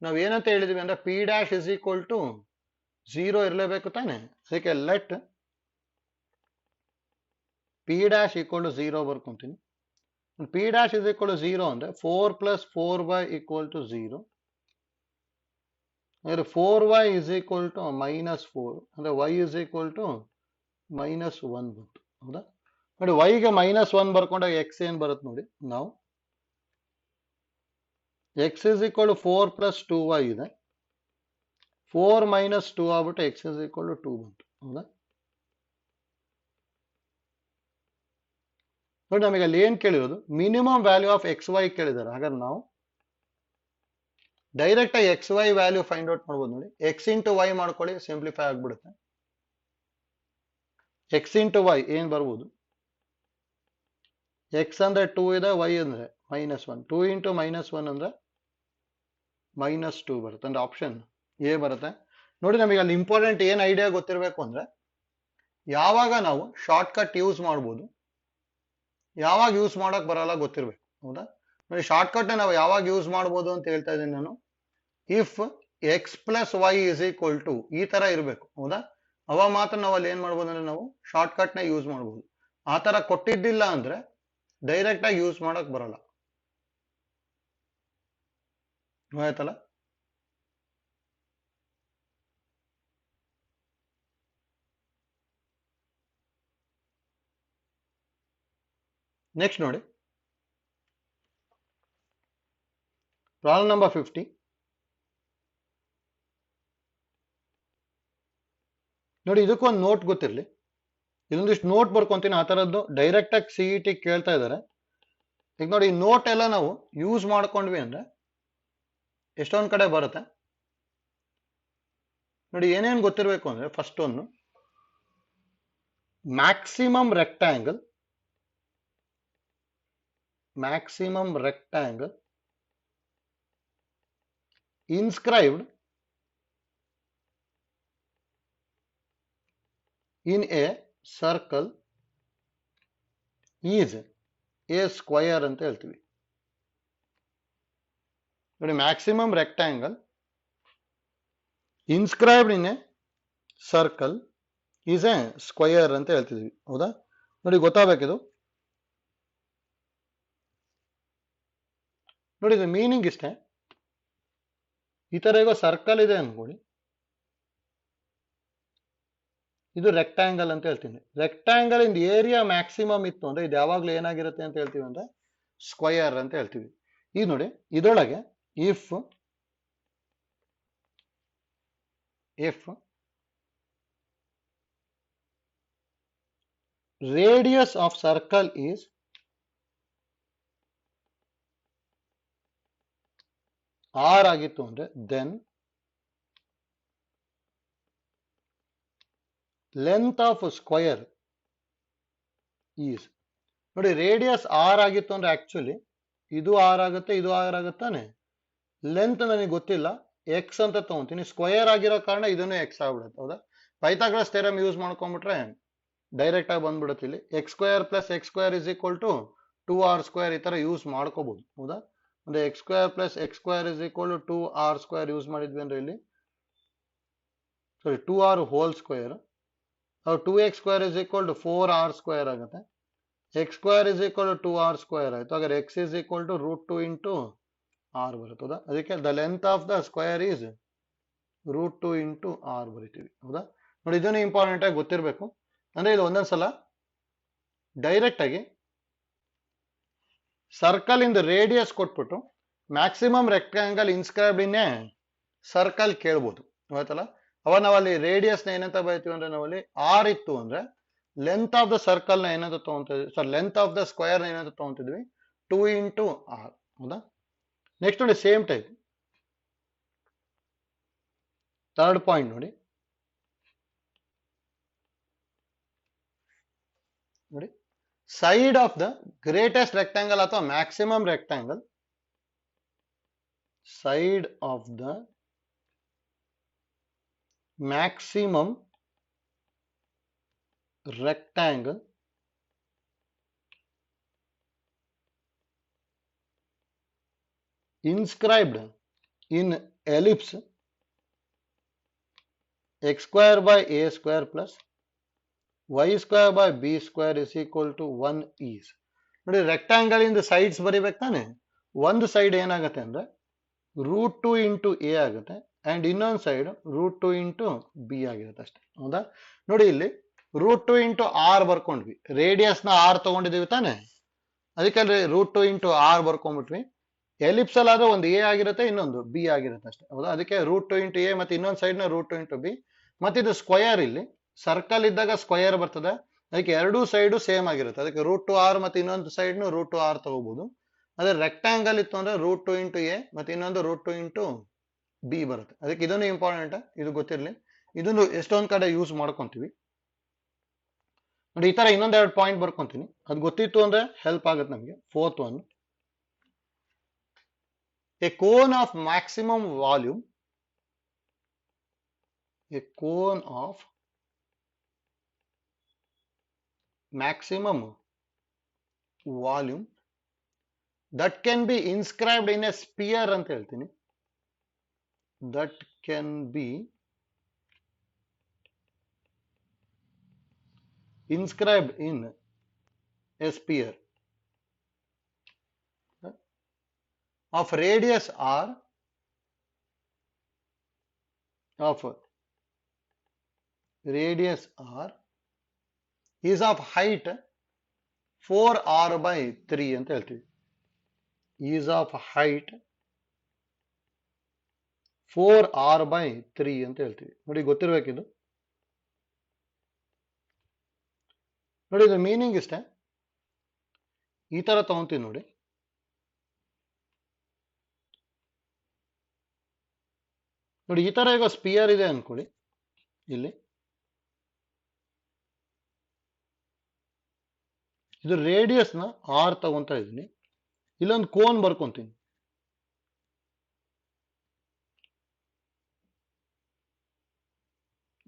ನಾವ್ ಏನಂತ ಹೇಳಿದ್ವಿ ಅಂದ್ರೆ p dash is equal to 0 ಇರಲೇಬೇಕು ತಾನೆ. ಅದಕ್ಕೆ let p dash equal to 0 ಬರ್ಕೊಂತೀನಿ. P dash is equal to 0 ಅಂದ್ರೆ 4 ಪ್ಲಸ್ 4y ಈಕ್ವಲ್ ಟು 0. ಅಂದ್ರೆ 4y is equal to minus 4 ಅಂದ್ರೆ y is equal to minus 1 ಬಂತು. ಹೌದಾ? ನೋಡಿ ವೈಗೆ ಮೈನಸ್ 1 ಬರ್ಕೊಂಡಾಗ ಎಕ್ಸ್ ಏನ್ ಬರುತ್ತೆ ನೋಡಿ, ನಾವು x is equal to 4 plus 2y ಇದೆ, 4 ಮೈನಸ್ 2 ಆಗ್ಬಿಟ್ಟು ಎಕ್ಸ್ ಇಸ್ ಈಕ್ವಲ್ ಟು 2 ಬಂತು. ಹೌದಾ? ನೋಡಿ ನಮಗೆ ಅಲ್ಲಿ ಏನ್ ಕೇಳಿರೋದು, minimum value of x y ಕೇಳಿದ್ದಾರೆ. ಹಾಗಾದ್ರೆ ನಾವು ಡೈರೆಕ್ಟ್ ಆಗಿ x y value find out ಮಾಡ್ಬೋದು. ನೋಡಿ ಎಕ್ಸ್ ಇಂಟು ವೈ ಮಾಡ್ಕೊಳ್ಳಿ, ಸಿಂಪ್ಲಿಫೈ ಆಗ್ಬಿಡುತ್ತೆ. ಎಕ್ಸ್ ಇಂಟು ವೈ ಏನ್ ಬರ್ಬೋದು, ಎಕ್ಸ್ ಅಂದ್ರೆ 2 ಇದೆ, ವೈ ಅಂದ್ರೆ ಮೈನಸ್ 1, 2 ಇಂಟು ಮೈನಸ್ 1 ಅಂದ್ರೆ ಮೈನಸ್ 2 ಬರುತ್ತೆ. ಅಂದ್ರೆ ಆಪ್ಷನ್ ಎ ಬರುತ್ತೆ. ನೋಡಿ ನಮಗೆ ಅಲ್ಲಿ ಇಂಪಾರ್ಟೆಂಟ್ ಏನ್ ಐಡಿಯಾ ಗೊತ್ತಿರಬೇಕು ಅಂದ್ರೆ ಯಾವಾಗ ನಾವು ಶಾರ್ಟ್ ಕಟ್ ಯೂಸ್ ಮಾಡ್ಬೋದು, ಯಾವಾಗ ಯೂಸ್ ಮಾಡಕ್ ಬರಲ್ಲ ಗೊತ್ತಿರ್ಬೇಕು. ಹೌದಾ? ನೋಡಿ ಶಾರ್ಟ್ ಕಟ್ ನಾವು ಯಾವಾಗ ಯೂಸ್ ಮಾಡ್ಬೋದು ಅಂತ ಹೇಳ್ತಾ ಇದ್ದೀನಿ ನಾನು. If x plus y is equal to ಈ ತರ ಇರಬೇಕು. ಹೌದಾ? ಅವಾಗ ಮಾತ್ರ ನಾವು ಅಲ್ಲಿ ಏನ್ ಮಾಡ್ಬೋದು ಅಂದ್ರೆ ನಾವು ಶಾರ್ಟ್ ಕಟ್ ನ ಯೂಸ್ ಮಾಡ್ಬೋದು. ಆ ತರ ಕೊಟ್ಟಿದ್ದಿಲ್ಲ ಅಂದ್ರೆ ಡೈರೆಕ್ಟ್ ಆಗಿ ಯೂಸ್ ಮಾಡಕ್ ಬರಲ್ಲ. ಆಯ್ತಲ್ಲ? ನೆಕ್ಸ್ಟ್ ನೋಡಿ, ಪ್ರಾಬ್ಲಮ್ ನಂಬರ್ 50. ನೋಡಿ, ಇದಕ್ಕೊಂದು ನೋಟ್ ಗೊತ್ತಿರಲಿ. ಇದೊಂದಿಷ್ಟು ನೋಟ್ ಬರ್ಕೊಂತೀನಿ. ಆ ಥರದ್ದು ಡೈರೆಕ್ಟ್ ಆಗಿ CET ಕೇಳ್ತಾ ಇದ್ದಾರೆ. ಈಗ ನೋಡಿ, ಈ ನೋಟ್ ಎಲ್ಲ ನಾವು ಯೂಸ್ ಮಾಡ್ಕೊಂಡ್ವಿ ಅಂದ್ರೆ ಎಷ್ಟೊಂದು ಕಡೆ ಬರುತ್ತೆ. ನೋಡಿ, ಏನೇನು ಗೊತ್ತಿರಬೇಕು ಅಂದ್ರೆ, ಫಸ್ಟ್ ಒಂದು maximum rectangle inscribed in a circle is a square ಅಂತ ಹೇಳ್ತೀವಿ. ನೋಡಿ, maximum rectangle inscribed in a circle is a square ಅಂತ ಹೇಳ್ತಿದ್ವಿ. ಹೌದಾ? ನೋಡಿ, ಗೊತ್ತಾಗಬೇಕಿದು. ನೋಡಿ, ಇದು ಮೀನಿಂಗ್ ಇಷ್ಟೇ. ಈ ತರ ಈಗ ಸರ್ಕಲ್ ಇದೆ ಅನ್ಕೊಳ್ಳಿ, ಇದು ರೆಕ್ಟ್ಯಾಂಗಲ್ ಅಂತ ಹೇಳ್ತೀನಿ. ರೆಕ್ಟ್ಯಾಂಗಲ್ ಇಂದ ಏರಿಯಾ ಮ್ಯಾಕ್ಸಿಮಮ್ ಇತ್ತು ಅಂದ್ರೆ ಇದು ಯಾವಾಗ್ಲೂ ಏನಾಗಿರುತ್ತೆ ಅಂತ ಹೇಳ್ತೀವಿ ಅಂದ್ರೆ ಸ್ಕ್ವಯರ್ ಅಂತ ಹೇಳ್ತೀವಿ. ಈಗ ನೋಡಿ, ಇದರೊಳಗೆ if radius of circle is r ಆಗಿತ್ತು ಅಂದ್ರೆ then length of square is. ನೋಡಿ, ರೇಡಿಯಸ್ r ಆಗಿತ್ತು ಅಂದ್ರೆ ಆಕ್ಚುಲಿ ಇದು r ಆಗುತ್ತೆ, ಇದು r ಆಗುತ್ತಾನೆ. ಲೆಂತ್ ನನಗೆ ಗೊತ್ತಿಲ್ಲ, ಎಕ್ಸ್ ಅಂತ ತಗೊಂತೀನಿ. ಸ್ಕ್ವಯರ್ ಆಗಿರೋ ಕಾರಣ ಇದನ್ನು ಎಕ್ಸ್ ಆಗ್ಬಿಡುತ್ತೆ. ಹೌದಾ? ಪೈಥಾಗರಸ್ ಥಿಯರಮ್ ಯೂಸ್ ಮಾಡ್ಕೊಂಡ್ಬಿಟ್ರೆ ಡೈರೆಕ್ಟ್ ಆಗಿ ಬಂದ್ಬಿಡುತ್ತೆ. ಇಲ್ಲಿ x square plus x square is equal to 2r² ಈ ತರ ಯೂಸ್ ಮಾಡ್ಕೋಬಹುದು. ಹೌದಾ? ಅಂದ್ರೆ x square plus x square is equal to 2r² use ಮಾಡಿದ್ವಿ ಅಂದ್ರೆ ಇಲ್ಲಿ sorry 2r whole square, 2x square is equal to 4r² ಆಗುತ್ತೆ. X square is equal to 2r² ಆಯ್ತು. ಹಾಗಾದ್ರೆ x is equal to √2 into r ಬರುತ್ತದ. ಅದಕ್ಕೆ the length of the square is √2 into r ಬರಿತೀವಿ. ಹೌದಾ? ನೋಡಿ, ಇದನ್ನು ಇಂಪಾರ್ಟೆಂಟ್ ಆಗಿ ಗೊತ್ತಿರಬೇಕು. ಅಂದ್ರೆ ಇದು ಒಂದೊಂದ್ಸಲ ಡೈರೆಕ್ಟ್ ಆಗಿ ಸರ್ಕಲ್ ಇಂದ ರೇಡಿಯಸ್ ಕೊಟ್ಬಿಟ್ಟು maximum rectangle inscribed in a circle ಕೇಳ್ಬೋದು. ಆಯ್ತಲ್ಲ? ಅವಾಗ ನಾವಲ್ಲಿ ರೇಡಿಯಸ್ ನ ಏನಂತ ಬರೀತೀವಿ ಅಂದ್ರೆ, ನಾವಲ್ಲಿ ಆರ್ ಇತ್ತು ಅಂದ್ರೆ ಲೆಂತ್ ಆಫ್ ದ ಸರ್ಕಲ್ ನ ಏನಂತ ತಗೊಂತಿದ್ವಿ, sorry length of the square ನ ಏನಂತ ತಗೊಂತಿದ್ವಿ, 2 ಇಂಟು ಆರ್. ಹೌದಾ? ನೆಕ್ಸ್ಟ್ ನೋಡಿ, ಸೇಮ್ ಟೈಪ್ ಥರ್ಡ್ ಪಾಯಿಂಟ್ ನೋಡಿ. ನೋಡಿ, side of the greatest rectangle ಅಥವಾ maximum rectangle, side of the maximum rectangle inscribed in ellipse x square by a square plus y square by b square is equal to 1 is. ನೋಡಿ, rectangle ಇಂದ sides ಬರಿಬೇಕು ತಾನೆ. ಒಂದು side ಏನಾಗುತ್ತೆ ಅಂದ್ರೆ √2 into A ಆಗುತ್ತೆ and ಇನ್ನೊಂದು side √2 into B ಆಗಿರುತ್ತೆ ಅಷ್ಟೇ. ಹೌದಾ? ನೋಡಿ, ಇಲ್ಲಿ √2 ಇಂಟು ಆರ್ ಬರ್ಕೊಂಡ್ವಿ, ರೇಡಿಯಸ್ ನ ಆರ್ ತಗೊಂಡಿದೀವಿ ತಾನೆ, ಅದಕ್ಕೆ √2 ಇಂಟು ಆರ್ ಬರ್ಕೊಂಡ್ಬಿಟ್ವಿ. ಎಲಿಪ್ಸ್ ಅಲ್ಲಿ ಆದ್ರೆ ಒಂದು ಎ ಆಗಿರುತ್ತೆ, ಇನ್ನೊಂದು ಬಿ ಆಗಿರುತ್ತೆ ಅಷ್ಟೇ. ಹೌದಾ? ಅದಕ್ಕೆ √2 ಇಂಟು ಎ ಮತ್ತೆ ಇನ್ನೊಂದು ಸೈಡ್ ನ √2 ಇಂಟು ಬಿ. ಮತ್ತೆ ಇದು ಸ್ಕ್ವಯರ್, ಇಲ್ಲಿ ಸರ್ಕಲ್ ಇದ್ದಾಗ ಸ್ಕ್ವಯರ್ ಬರ್ತದೆ, ಅದಕ್ಕೆ ಎರಡೂ ಸೈಡು ಸೇಮ್ ಆಗಿರುತ್ತೆ. ಅದಕ್ಕೆ √2r ಮತ್ತೆ ಇನ್ನೊಂದು ಸೈಡ್ ನು √2r ತಗೋಬಹುದು. ಅದೇ ರೆಕ್ಟ್ಯಾಂಗಲ್ ಇತ್ತು ಅಂದ್ರೆ √2 ಇಂಟು ಎ ಮತ್ತೆ ಇನ್ನೊಂದು √2 ಇಂಟು ಬಿ ಬರುತ್ತೆ. ಅದಕ್ಕೆ ಇದನ್ನು ಇಂಪಾರ್ಟೆಂಟ್, ಇದು ಗೊತ್ತಿರಲಿ. ಇದನ್ನು ಎಷ್ಟೊಂದು ಕಡೆ ಯೂಸ್ ಮಾಡ್ಕೊಂತೀವಿ. ನೋಡಿ, ಈ ತರ ಇನ್ನೊಂದೆರಡು ಪಾಯಿಂಟ್ ಬರ್ಕೊಂತೀನಿ, ಅದು ಗೊತ್ತಿತ್ತು ಅಂದ್ರೆ ಹೆಲ್ಪ್ ಆಗುತ್ತೆ ನಮಗೆ. Fourth one, A cone of maximum volume, A cone of maximum volume that can be inscribed in a sphere ಅಂತ ಹೇಳ್ತೀನಿ. that can be inscribed in a sphere of radius r, is of height 4r/3 ಅಂತ ಹೇಳ್ತೀವಿ. Is of height 4r/3 ಅಂತ ಹೇಳ್ತೀವಿ. ನೋಡಿ ಗೊತ್ತಿರ್ಬೇಕಿದು. ನೋಡಿ ಇದ್ರ meaning ಇಷ್ಟೇ. ಈ ತರ ತಗೊಂತೀವಿ ನೋಡಿ. ನೋಡಿ ಈ ತರ ಈಗ ಸ್ಪಿಯರ್ ಇದೆ ಅನ್ಕೊಳ್ಳಿ. ಇಲ್ಲಿ ಇದು ರೇಡಿಯಸ್ ನ ಆರ್ ತಗೊಂತಾ ಇದೀನಿ. ಇಲ್ಲೊಂದು ಕೋನ್ ಬರ್ಕೊಂತೀನಿ.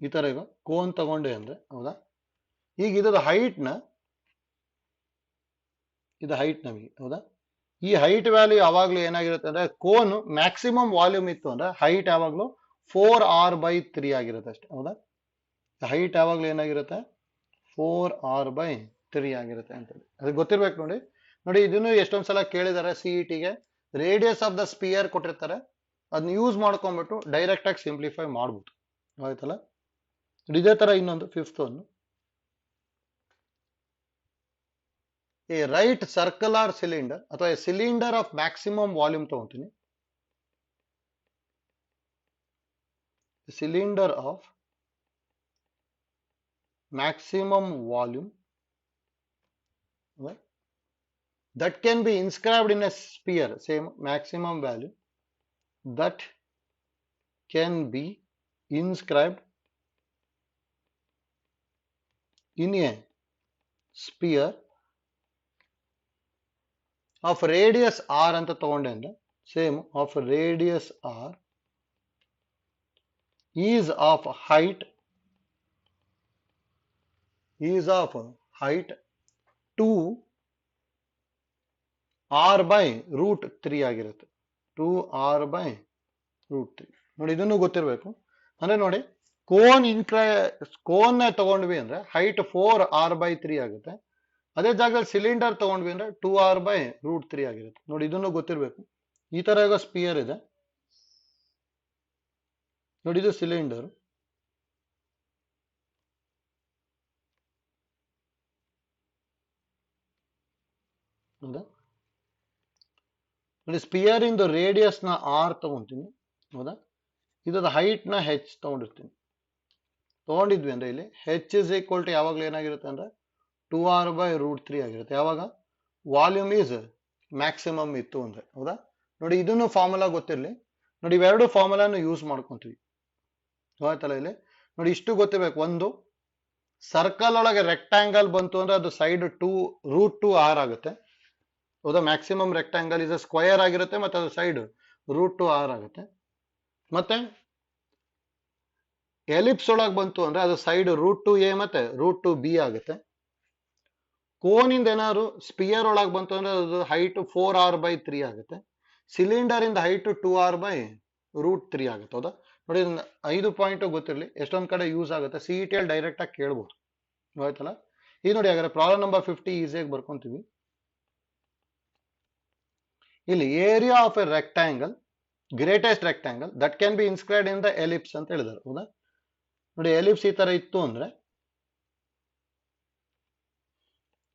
ಈ ತರ ಈಗ ಕೋನ್ ತಗೊಂಡೆ ಅಂದ್ರೆ, ಹೌದಾ? ಈಗ ಇದರ ಹೈಟ್ ನಮಗೆ, ಹೌದಾ? ಈ ಹೈಟ್ ವ್ಯಾಲ್ಯೂ ಯಾವಾಗ್ಲೂ ಏನಾಗಿರುತ್ತೆ ಅಂದ್ರೆ, ಕೋನ್ ಮ್ಯಾಕ್ಸಿಮಮ್ ವಾಲ್ಯೂಮ್ ಇತ್ತು ಅಂದ್ರೆ ಹೈಟ್ ಯಾವಾಗ್ಲೂ 4r/3 ಆಗಿರುತ್ತೆ ಅಷ್ಟೇ, ಹೌದಾ? ಹೈಟ್ ಯಾವಾಗ್ಲೂ ಏನಾಗಿರುತ್ತೆ 4r/3 ಆಗಿರುತ್ತೆ ಅಂತ ಹೇಳಿ ಅದು ಗೊತ್ತಿರ್ಬೇಕು. ನೋಡಿ ನೋಡಿ ಇದನ್ನು ಎಷ್ಟೊಂದ್ಸಲ ಕೇಳಿದ್ದಾರೆ ಸಿಇಟಿಗೆ. ರೇಡಿಯಸ್ ಆಫ್ ದ ಸ್ಪಿಯರ್ ಕೊಟ್ಟಿರ್ತಾರೆ, ಅದನ್ನ ಯೂಸ್ ಮಾಡ್ಕೊಂಡ್ಬಿಟ್ಟು ಡೈರೆಕ್ಟ್ ಆಗಿ ಸಿಂಪ್ಲಿಫೈ ಮಾಡ್ಬೋದು, ಆಯ್ತಲ್ಲ? ಇದೇ ತರ ಇನ್ನೊಂದು ಫಿಫ್ತ್ ಒಂದು, ಎ ರೈಟ್ ಸರ್ಕುಲರ್ ಸಿಲಿಂಡರ್ ಅಥವಾ ಸಿಲಿಂಡರ್ ಆಫ್ ಮ್ಯಾಕ್ಸಿಮಮ್ ವಾಲ್ಯೂಮ್ ತಗೊಂತೀನಿ. Cylinder of maximum volume that can be inscribed in a sphere, same maximum value that can be inscribed in a sphere of radius r ಅಂತ ತಗೊಂಡೆ ಅಂದ್ರೆ, same of radius r is of height 2r/√3 ಆಗಿರುತ್ತೆ. 2r/√3. ನೋಡಿ ಇದನ್ನು ಗೊತ್ತಿರಬೇಕು. ಅಂದ್ರೆ ನೋಡಿ cone ತಗೊಂಡ್ವಿ ಅಂದ್ರೆ ಹೈಟ್ 4r/3 ಆಗುತ್ತೆ. ಅದೇ ಜಾಗದಲ್ಲಿ ಸಿಲಿಂಡರ್ ತಗೊಂಡ್ವಿ ಅಂದ್ರೆ 2r/√3 ಆಗಿರುತ್ತೆ. ನೋಡಿ ಇದನ್ನು ಗೊತ್ತಿರಬೇಕು. ಈ ತರ ಈಗ ಸ್ಪಿಯರ್ ಇದೆ ನೋಡಿ, ಇದು ಸಿಲಿಂಡರ್. ಹೌದಾ? ನೋಡಿ ಸ್ಪಿಯರ್ ಇಂದು ರೇಡಿಯಸ್ ನ ಆರ್ ತಗೊಂತೀನಿ, ಹೌದಾ? ಇದರ ಹೈಟ್ ನ ಹೆಚ್ ತಗೊಂಡಿರ್ತೀನಿ. ತಗೊಂಡಿದ್ವಿ ಅಂದ್ರೆ ಇಲ್ಲಿ ಹೆಚ್ ಇಸ್ ಈಕ್ವಲ್ ಟು ಯಾವಾಗಲೂ ಏನಾಗಿರುತ್ತೆ ಅಂದ್ರೆ 2r/√3 ಆಗಿರುತ್ತೆ. ಯಾವಾಗ ವಾಲ್ಯೂಮ್ ಈಸ್ ಮ್ಯಾಕ್ಸಿಮಮ್ ಇತ್ತು ಅಂದ್ರೆ, ಹೌದಾ? ನೋಡಿ ಇದನ್ನು ಫಾರ್ಮುಲಾ ಗೊತ್ತಿರಲಿ. ನೋಡಿ ಇವೆರಡು ಫಾರ್ಮುಲಾನು ಯೂಸ್ ಮಾಡ್ಕೊಂತೀವಿ, ಆಯ್ತಲ್ಲ? ಇಲ್ಲಿ ನೋಡಿ ಇಷ್ಟು ಗೊತ್ತಿರ್ಬೇಕು. ಒಂದು, ಸರ್ಕಲ್ ಒಳಗೆ ರೆಕ್ಟಾಂಗಲ್ ಬಂತು ಅಂದ್ರೆ ಅದು ಸೈಡ್ √2r ಆಗುತ್ತೆ, ಹೌದಾ? ಮ್ಯಾಕ್ಸಿಮಮ್ ರೆಕ್ಟಾಂಗಲ್ ಇಸ್ ಸ್ಕ್ವಯರ್ ಆಗಿರುತ್ತೆ ಮತ್ತೆ ಅದು ಸೈಡ್ √2r ಆಗುತ್ತೆ. ಮತ್ತೆ ಎಲಿಪ್ಸ್ ಒಳಗೆ ಬಂತು ಅಂದ್ರೆ ಅದು ಸೈಡ್ √2a ಮತ್ತೆ √2b ಆಗುತ್ತೆ. ಕೋನ್ ಇಂದ ಏನಾದ್ರು ಸ್ಪಿಯರ್ ಒಳಗೆ ಬಂತು ಅಂದ್ರೆ ಅದು ಹೈಟ್ 4r/3 ಆಗುತ್ತೆ. ಸಿಲಿಂಡರ್ ಇಂದ ಹೈಟ್ 2r/√3 ಆಗುತ್ತೆ, ಹೌದಾ? ನೋಡಿ 5 ಪಾಯಿಂಟ್ ಗೊತ್ತಿರಲಿ, ಎಷ್ಟೊಂದ್ ಕಡೆ ಯೂಸ್ ಆಗುತ್ತೆ. ಸಿಇಟಿ ಅಲ್ಲಿ ಡೈರೆಕ್ಟ್ ಆಗಿ ಕೇಳ್ಬೋದು, ಆಯ್ತಲ್ಲ? ಈಗ ನೋಡಿ ಹಾಗಾದ್ರೆ ಪ್ರಾಬ್ಲಮ್ ನಂಬರ್ 50 ಈಸಿಯಾಗಿ ಬರ್ಕೊಂತೀವಿ. ಇಲ್ಲಿ area of a rectangle, greatest rectangle that can be inscribed in the ellipse ಅಂತ ಹೇಳಿದಾರೆ, ಹೌದಾ? ನೋಡಿ ಎಲಿಪ್ಸ್ ಈ ತರ ಇತ್ತು ಅಂದ್ರೆ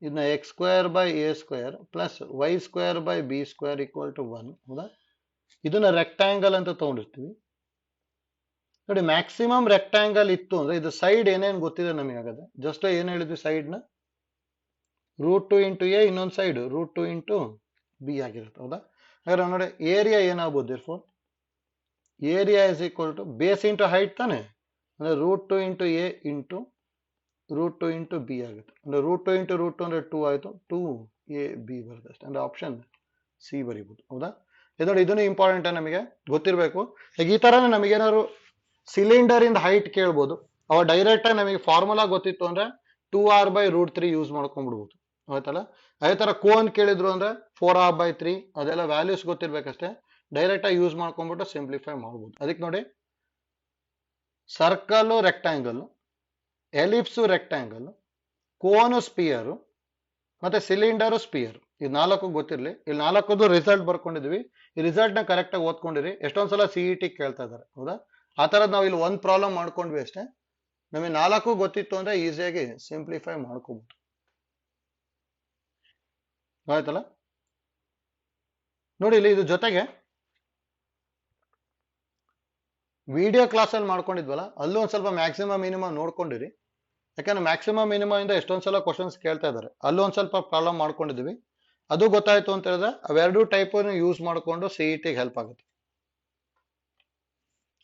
ಇದನ್ನ x²/a² ಪ್ಲಸ್ y²/b² = 1, ಹೌದಾ? ಇದನ್ನ ರೆಕ್ಟಾಂಗಲ್ ಅಂತ ತಗೊಂಡಿರ್ತೀವಿ. ನೋಡಿ ಮ್ಯಾಕ್ಸಿಮಮ್ ರೆಕ್ಟಾಂಗಲ್ ಇತ್ತು ಅಂದ್ರೆ ಇದು ಸೈಡ್ ಏನೇನು ಗೊತ್ತಿದೆ ನಮಗೆ. ಆಗದೆ ಜಸ್ಟ್ ಏನ್ ಹೇಳಿದ್ವಿ, ಸೈಡ್ ನ √2 × a, ಇನ್ನೊಂದು ಸೈಡ್ √2 × b ಆಗಿರುತ್ತೆ, ಹೌದಾ? ಹಾಗಾದ್ರೆ ನೋಡಿ ಏರಿಯಾ ಏನಾಗ್ಬೋದು, therefore area is equal to base into height ತಾನೆ, ಅಂದ್ರೆ √2 × a ಇಂಟು √2 × b ಆಗುತ್ತೆ. ಅಂದ್ರೆ √2 × √2 ಅಂದ್ರೆ 2 ಆಯ್ತು, 2ab ಬರುತ್ತೆ ಅಷ್ಟೇ. ಅಂದ್ರೆ ಆಪ್ಷನ್ ಸಿ ಬರೀಬಹುದು, ಹೌದಾ? ಇದು ನೋಡಿ ಇದನ್ನು ಇಂಪಾರ್ಟೆಂಟ್ ನಮಗೆ ಗೊತ್ತಿರಬೇಕು. ಈ ತರ ನಮಗೇನಾದ್ರು ಸಿಲಿಂಡರ್ ಇಂದ ಹೈಟ್ ಕೇಳ್ಬೋದು, ಅವ ಡೈರೆಕ್ಟ್ ಆಗಿ ನಮಗೆ ಫಾರ್ಮುಲಾ ಗೊತ್ತಿತ್ತು ಅಂದ್ರೆ 2r/√3 ಯೂಸ್ ಮಾಡ್ಕೊಂಡ್ಬಿಡ್ಬೋದು, ಆಯ್ತಲ್ಲ? ಅದೇ ತರ ಕೋನ್ ಕೇಳಿದ್ರು ಅಂದ್ರೆ 4r/3, ಅದೆಲ್ಲ ವ್ಯಾಲ್ಯೂಸ್ ಗೊತ್ತಿರ್ಬೇಕಷ್ಟೇ. ಡೈರೆಕ್ಟ್ ಆಗಿ ಯೂಸ್ ಮಾಡ್ಕೊಂಡ್ಬಿಟ್ಟು ಸಿಂಪ್ಲಿಫೈ ಮಾಡ್ಬೋದು. ಅದಕ್ಕೆ ನೋಡಿ ಸರ್ಕಲ್ ರೆಕ್ಟಾಂಗಲ್, ಎಲಿಪ್ಸು ರೆಕ್ಟಾಂಗಲ್, ಕೋನು ಸ್ಪಿಯರು ಮತ್ತೆ ಸಿಲಿಂಡರು ಸ್ಪಿಯರ್, ಇದು 4 ಗೊತ್ತಿರಲಿ. ಇಲ್ಲಿ 4 ರಿಸಲ್ಟ್ ಬರ್ಕೊಂಡಿದ್ವಿ. ಈ ರಿಸಲ್ಟ್ ನ ಕರೆಕ್ಟ್ ಆಗಿ ಓದ್ಕೊಂಡಿರಿ. ಎಷ್ಟೊಂದ್ಸಲ ಸಿಇಟಿ ಕೇಳ್ತಾ ಇದಾರೆ, ಹೌದಾ? ಆ ತರದ್ ನಾವು ಇಲ್ಲಿ ಒಂದು ಪ್ರಾಬ್ಲಮ್ ಮಾಡ್ಕೊಂಡ್ವಿ ಅಷ್ಟೇ. ನಮಗೆ 4 ಗೊತ್ತಿತ್ತು ಅಂದ್ರೆ ಈಸಿಯಾಗಿ ಸಿಂಪ್ಲಿಫೈ ಮಾಡ್ಕೋಬಹುದು. ಆಯ್ತಲ್ಲ. ನೋಡಿ ಇಲ್ಲಿ ಇದು ಜೊತೆಗೆ ವಿಡಿಯೋ ಕ್ಲಾಸಲ್ಲಿ ಮಾಡ್ಕೊಂಡಿದ್ವಲ್ಲ, ಅಲ್ಲೂ ಒಂದು ಸ್ವಲ್ಪ ಮ್ಯಾಕ್ಸಿಮಮ್ ಮಿನಿಮಮ್ ನೋಡ್ಕೊಂಡಿರಿ. ಯಾಕಂದ್ರೆ ಮ್ಯಾಕ್ಸಿಮಮ್ ಮಿನಿಮಮ್ ಇಂದ ಎಷ್ಟೊಂದು ಸಲ ಕ್ವಶನ್ಸ್ ಕೇಳ್ತಾ ಇದ್ದಾರೆ. ಅಲ್ಲೂ ಒಂದು ಸ್ವಲ್ಪ ಪ್ರಾಬ್ಲಮ್ ಮಾಡ್ಕೊಂಡಿದ್ವಿ. ಅದು ಗೊತ್ತಾಯ್ತು ಅಂತ ಹೇಳಿದ್ರೆ ಅವೆರಡು ಟೈಪ್ ಯೂಸ್ ಮಾಡಿಕೊಂಡು CET ಹೆಲ್ಪ್ ಆಗುತ್ತೆ.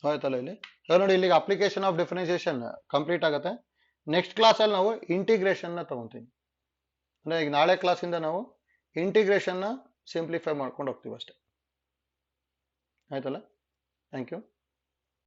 ಆಯ್ತಲ್ಲ. ಇಲ್ಲಿ ನೋಡಿ, ಇಲ್ಲಿಗೆ ಅಪ್ಲಿಕೇಶನ್ ಆಫ್ ಡಿಫರೆನ್ಸಿಯೇಷನ್ ಕಂಪ್ಲೀಟ್ ಆಗುತ್ತೆ. ನೆಕ್ಸ್ಟ್ ಕ್ಲಾಸಲ್ಲಿ ನಾವು ಇಂಟಿಗ್ರೇಷನ್ನ ತಗೊಂತೀವಿ. ಅಂದರೆ ಈಗ ನಾಳೆ ಕ್ಲಾಸಿಂದ ನಾವು ಇಂಟಿಗ್ರೇಷನ್ನ ಸಿಂಪ್ಲಿಫೈ ಮಾಡ್ಕೊಂಡು ಹೋಗ್ತೀವಿ ಅಷ್ಟೇ. ಆಯ್ತಲ್ಲ. Thank you.